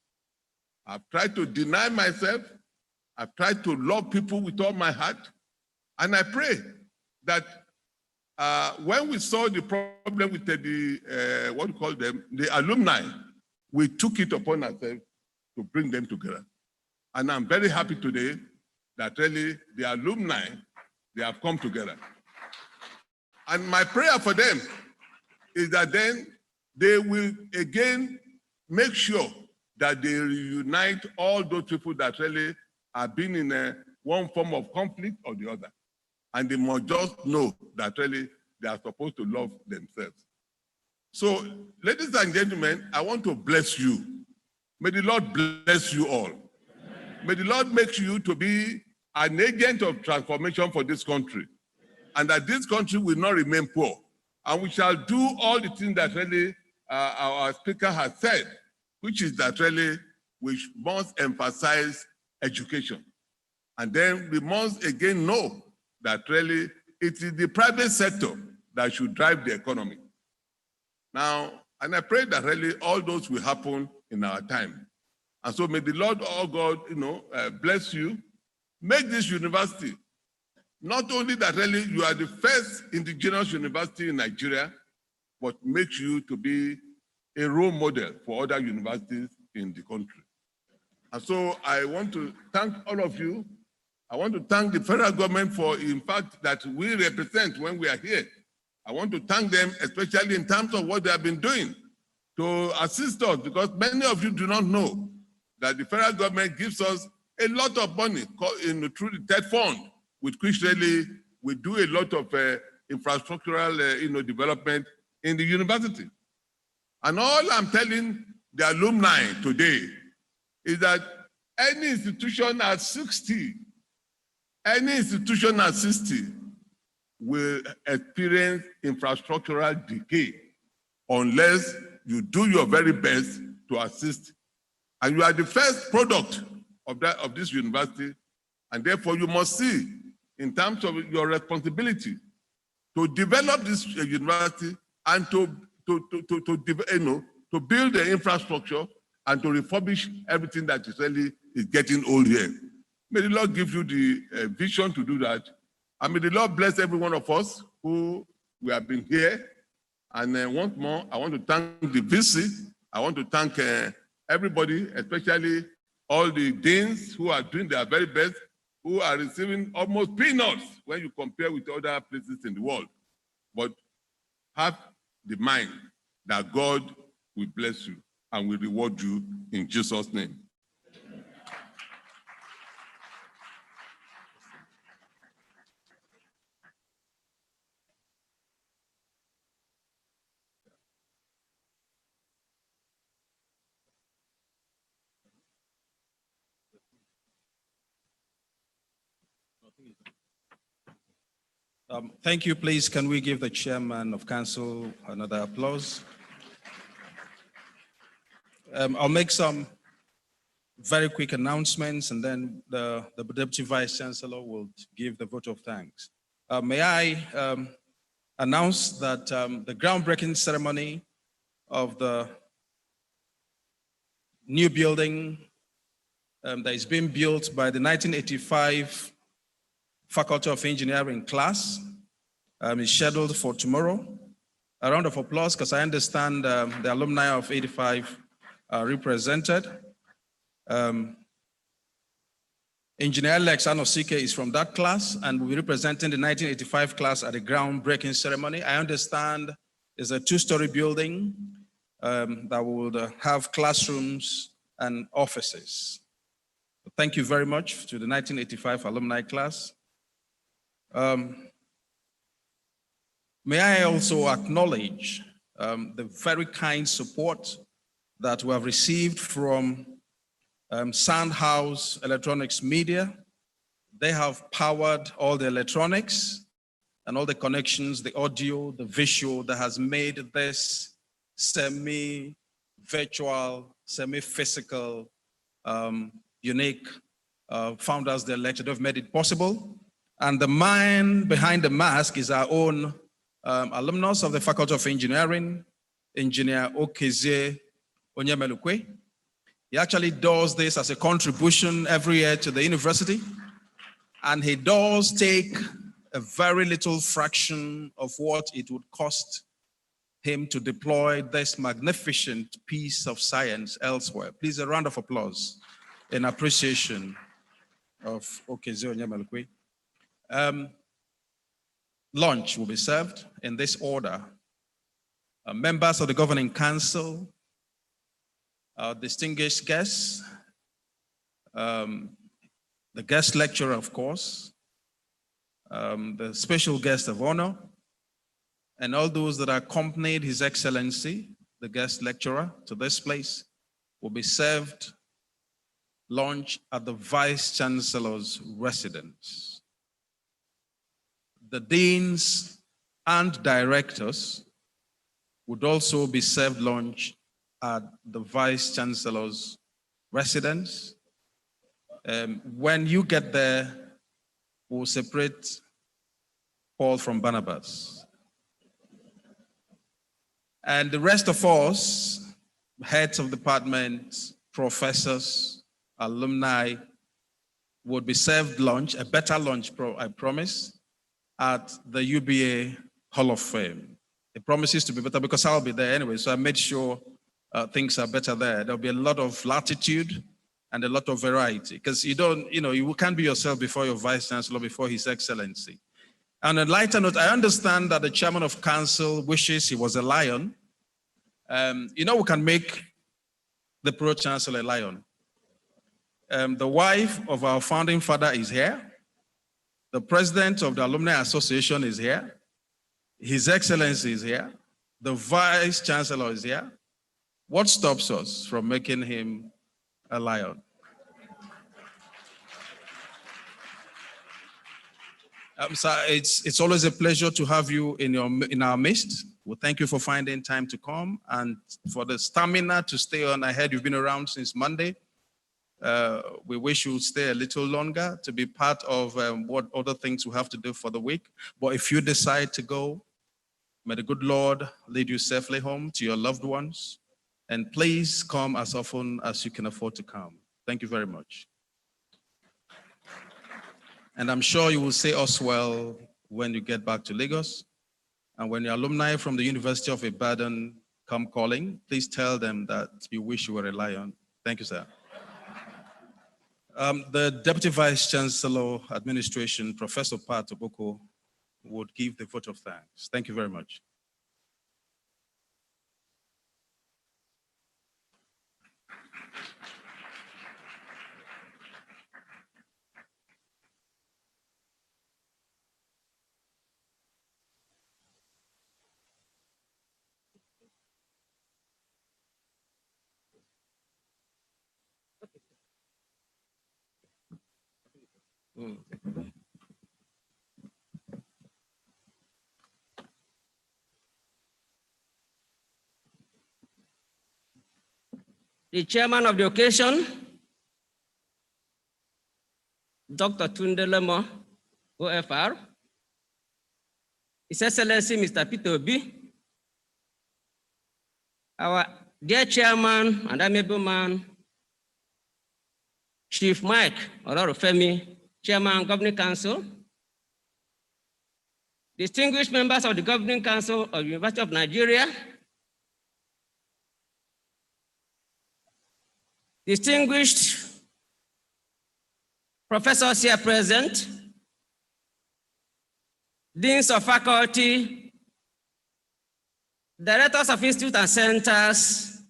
I've tried to deny myself. I've tried to love people with all my heart. And I pray that when we saw the problem with what do you call them, the alumni, we took it upon ourselves to bring them together. And I'm very happy today that really the alumni, they have come together. And my prayer for them is that then they will again make sure that they reunite all those people that really have been in one form of conflict or the other. And they must just know that really they are supposed to love themselves. So, ladies and gentlemen, I want to bless you. May the Lord bless you all. May the Lord make you to be an agent of transformation for this country, and that this country will not remain poor. And we shall do all the things that really our speaker has said, which is that really we must emphasize education. And then we must again know that really it is the private sector that should drive the economy. Now, and I pray that really all those will happen in our time. And so may the Lord, oh God, bless you. Make this university, not only that really you are the first indigenous university in Nigeria, but make you to be a role model for other universities in the country. And so I want to thank all of you. I want to thank the federal government for, in fact, that we represent when we are here. I want to thank them, especially in terms of what they have been doing to assist us, because many of you do not know that the federal government gives us a lot of money through the TED Fund, with which really we do a lot of infrastructural development in the university. And all I'm telling the alumni today is that any institution at 60, will experience infrastructural decay unless you do your very best to assist. And you are the first product of this university, and therefore you must see, in terms of your responsibility, to develop this university and to build the infrastructure and to refurbish everything that is really is getting old here. May the Lord give you the vision to do that. And may the Lord bless every one of us who we have been here. And once more, I want to thank the VC. I want to thank everybody, especially all the deans who are doing their very best, who are receiving almost peanuts when you compare with other places in the world. But have the mind that God will bless you and will reward you in Jesus' name. Thank you. Please, can we give the chairman of council another applause? I'll make some very quick announcements, and then the Deputy Vice Chancellor will give the vote of thanks. May I announce that the groundbreaking ceremony of the new building that is being built by the 1985 Faculty of Engineering class is scheduled for tomorrow. A round of applause, because I understand the alumni of 85 are represented. Engineer Alex Anosike is from that class and will be representing the 1985 class at the groundbreaking ceremony. I understand it's a two-story building that will have classrooms and offices. Thank you very much to the 1985 alumni class. May I also acknowledge the very kind support that we have received from Soundhouse Electronics Media. They have powered all the electronics and all the connections, the audio, the visual that has made this semi-virtual, semi-physical, unique Founders Day lecture. They've made it possible. And the mind behind the mask is our own alumnus of the Faculty of Engineering, Engineer Okezie Onyemelukwe. He actually does this as a contribution every year to the university. And he does take a very little fraction of what it would cost him to deploy this magnificent piece of science elsewhere. Please, a round of applause in appreciation of Okezie Onyemelukwe. Lunch will be served in this order. Members of the Governing Council, our distinguished guests, the guest lecturer, of course, the special guest of honor, and all those that accompanied His Excellency, the guest lecturer, to this place, will be served lunch at the Vice Chancellor's residence. The deans and directors would also be served lunch at the Vice Chancellor's residence. When you get there, we'll separate Paul from Barnabas. And the rest of us, heads of departments, professors, alumni, would be served lunch, a better lunch, I promise, at the UBA Hall of Fame. It promises to be better because I'll be there anyway, so I made sure things are better there. There'll be a lot of latitude and a lot of variety because you can't be yourself before your Vice Chancellor, before His Excellency. On a lighter note, I understand that the Chairman of Council wishes he was a lion. We can make the Pro-Chancellor a lion. The wife of our founding father is here. The president of the Alumni Association is here. His Excellency is here. The Vice Chancellor is here. What stops us from making him a lion? So it's always a pleasure to have you in our midst. Well, thank you for finding time to come and for the stamina to stay on. I heard you've been around since Monday. We wish you would stay a little longer to be part of what other things we have to do for the week. But if you decide to go, may the good Lord lead you safely home to your loved ones. And please come as often as you can afford to come. Thank you very much. And I'm sure you will say us well when you get back to Lagos. And when your alumni from the University of Ibadan come calling, please tell them that you wish you were a lion. Thank you, sir. The Deputy Vice Chancellor Administration, Professor Pat Oboko, would give the vote of thanks. Thank you very much. The chairman of the occasion, Dr. Tunde Lemo, OFR, His Excellency Mr. Peter Obi, our dear chairman and amiable man, Chief Mike Olorufemi, Chairman, Governing Council, distinguished members of the Governing Council of the University of Nigeria, distinguished professors here present, deans of faculty, directors of institutes and centers,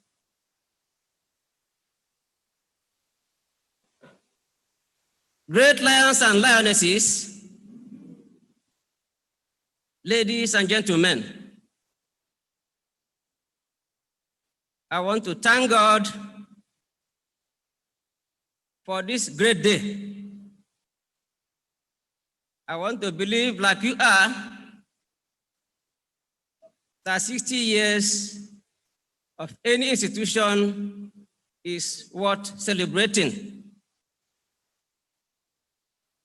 great lions and lionesses, ladies and gentlemen, I want to thank God for this great day. I want to believe, like you are, that 60 years of any institution is worth celebrating.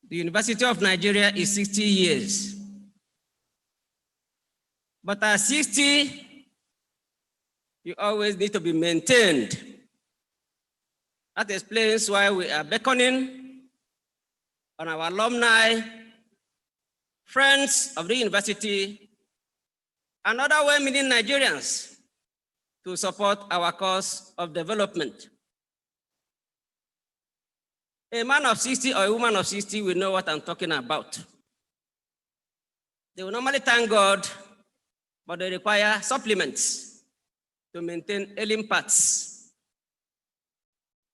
The University of Nigeria is 60 years. But at 60, you always need to be maintained. That explains why we are beckoning on our alumni friends of the university, and other well-meaning Nigerians to support our cause of development. A man of 60 or a woman of 60 will know what I'm talking about. They will normally thank God, but they require supplements to maintain ailing parts.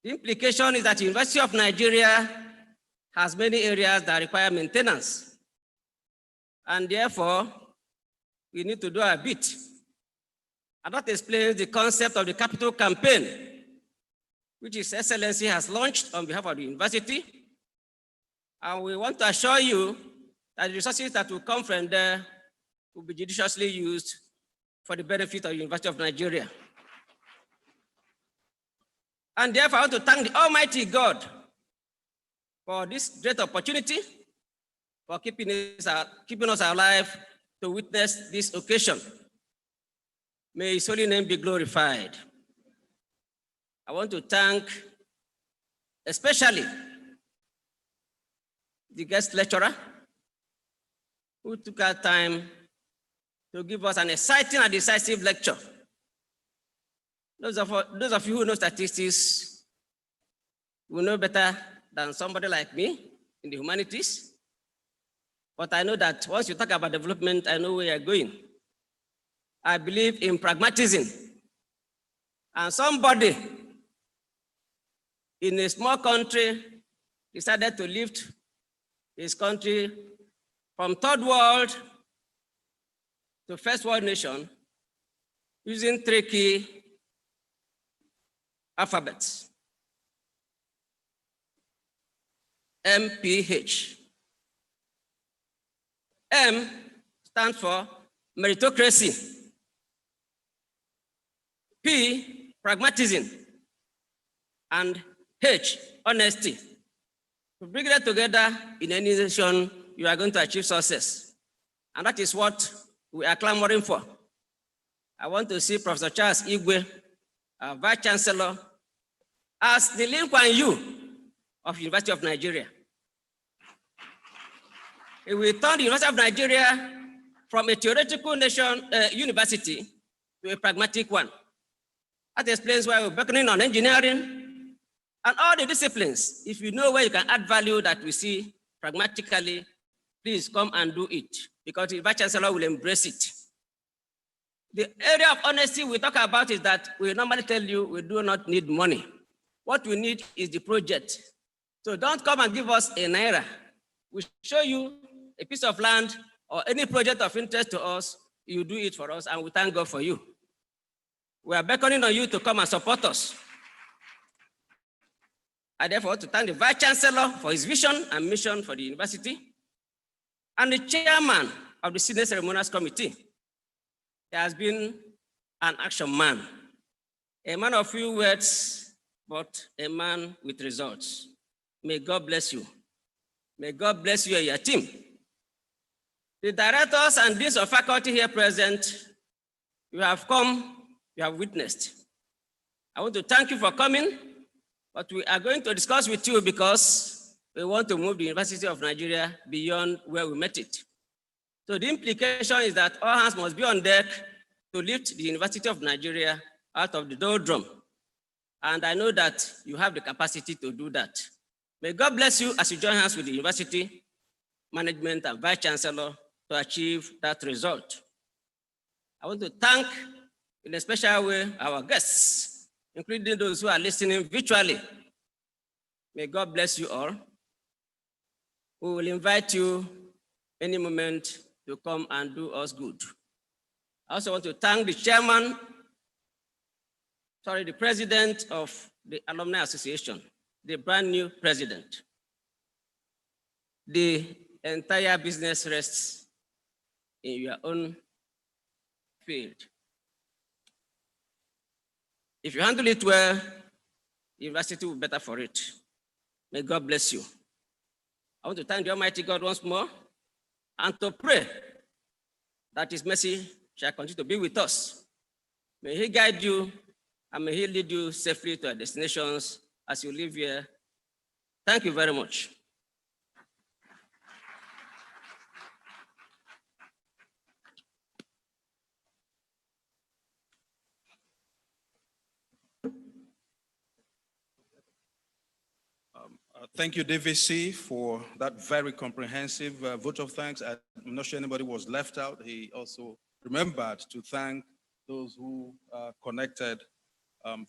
The implication is that the University of Nigeria has many areas that require maintenance, and therefore, we need to do a bit. And that explains the concept of the capital campaign, which His Excellency has launched on behalf of the university. And we want to assure you that the resources that will come from there will be judiciously used for the benefit of the University of Nigeria. And therefore, I want to thank the Almighty God for this great opportunity, for keeping us alive to witness this occasion. May His holy name be glorified. I want to thank especially the guest lecturer who took our time to give us an exciting and decisive lecture. Those of you who know statistics will know better than somebody like me in the humanities. But I know that once you talk about development, I know where you're going. I believe in pragmatism. And somebody in a small country decided to lift his country from third world to first world nation using 3 key alphabets. MPH. M stands for meritocracy. P, pragmatism. And H, honesty. To bring that together in any nation, you are going to achieve success. And that is what we are clamoring for. I want to see Professor Charles Igwe, our Vice Chancellor, as the Lee Kuan Yew of University of Nigeria. He will turn the University of Nigeria from a theoretical university to a pragmatic one. That explains why we're beckoning on engineering and all the disciplines. If you know where you can add value that we see pragmatically, please come and do it, because the Vice Chancellor will embrace it. The area of honesty we talk about is that we normally tell you we do not need money. What we need is the project. So don't come and give us a naira. We show you a piece of land or any project of interest to us, you do it for us, and we thank God for you. We are beckoning on you to come and support us. I therefore want to thank the Vice Chancellor for his vision and mission for the university, and the chairman of the Senior Ceremonials Committee. He has been an action man, a man of few words, but a man with results. May God bless you. May God bless you and your team. The directors and deans of faculty here present, you have come, you have witnessed. I want to thank you for coming, but we are going to discuss with you because we want to move the University of Nigeria beyond where we met it. So the implication is that all hands must be on deck to lift the University of Nigeria out of the doldrum. And I know that you have the capacity to do that. May God bless you as you join hands with the university, management, and Vice Chancellor to achieve that result. I want to thank in a special way our guests, including those who are listening virtually. May God bless you all. We will invite you any moment to come and do us good. I also want to thank the president of the Alumni Association, the brand new president. The entire business rests in your own field. If you handle it well, the university will be better for it. May God bless you. I want to thank the Almighty God once more and to pray that His mercy shall continue to be with us. May He guide you and may He lead you safely to our destinations as you live here. Thank you very much. Thank you, DVC, for that very comprehensive vote of thanks. I'm not sure anybody was left out. He also remembered to thank those who connected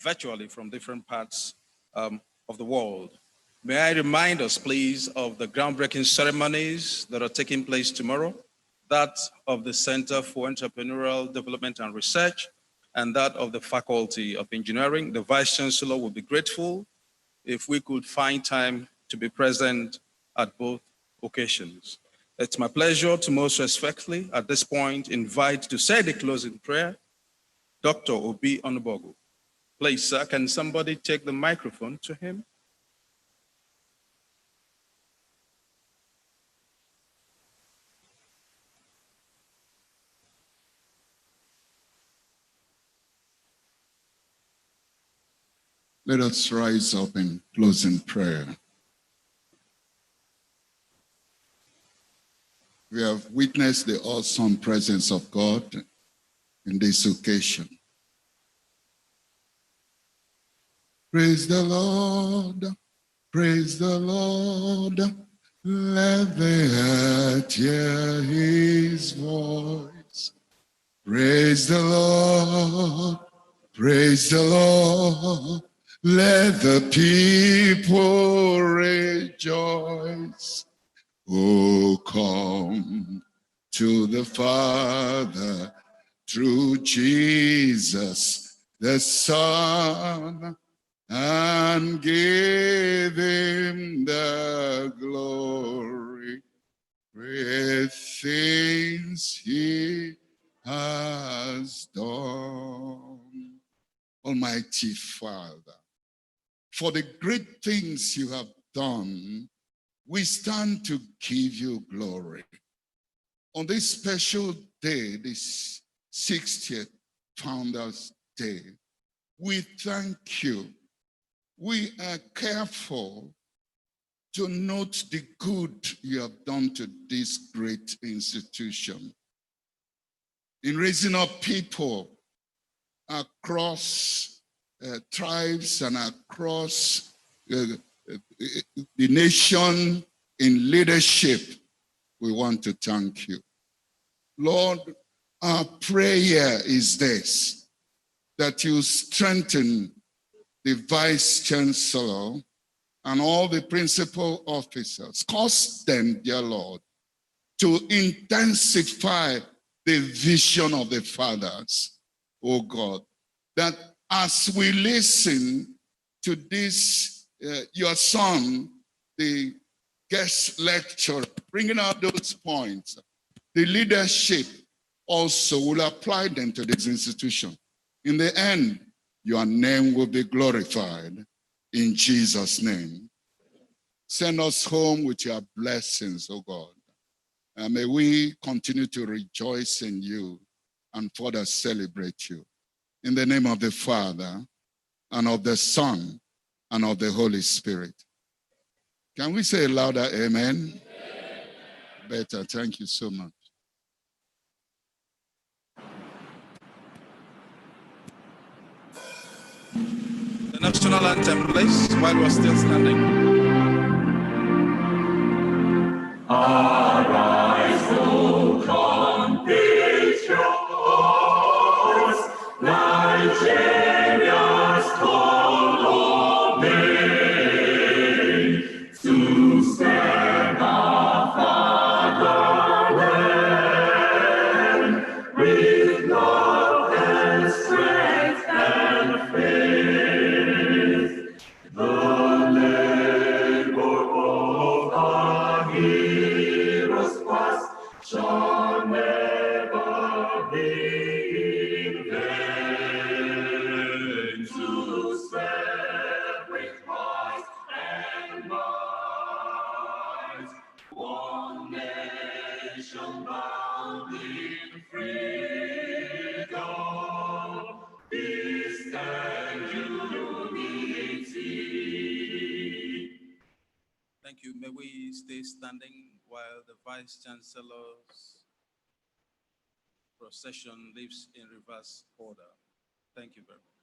virtually from different parts of the world. May I remind us, please, of the groundbreaking ceremonies that are taking place tomorrow, that of the Center for Entrepreneurial Development and Research, and that of the Faculty of Engineering. The Vice Chancellor would be grateful if we could find time to be present at both occasions. It's my pleasure to most respectfully at this point invite to say the closing prayer, Dr. Obi Onubogu. Please, sir, can somebody take the microphone to him? Let us rise up in closing prayer. We have witnessed the awesome presence of God in this occasion. Praise the Lord, praise the Lord. Let the earth hear his voice. Praise the Lord, praise the Lord. Let the people rejoice. Oh, come to the Father through Jesus the Son, and give him the glory. Great things he has done. Almighty Father, for the great things you have done, we stand to give you glory. On this special day, this 60th Founders Day, we thank you. We are careful to note the good you have done to this great institution. In raising up people across tribes and across the nation in leadership, we want to thank you. Lord, our prayer is this, that you strengthen the Vice Chancellor and all the principal officers. Cause them, dear Lord, to intensify the vision of the fathers, oh God, that as we listen to this, your son, the guest lecturer, bringing out those points, the leadership also will apply them to this institution. In the end, your name will be glorified in Jesus' name. Send us home with your blessings, oh God. And may we continue to rejoice in you and further celebrate you. In the name of the Father, and of the Son, and of the Holy Spirit. Can we say louder, amen? Better, thank you so much. The national anthem, please, while we're still standing. Arise, O compatriots, Nigeria's call obey, to stand our fatherland with love and strength and faith. The labor of our heroes past shall never be in vain. To spread with Christ and might one nation bound in freedom, peace and unity. Thank you. May we stay standing while the Vice Chancellor's procession leaves in reverse order. Thank you very much.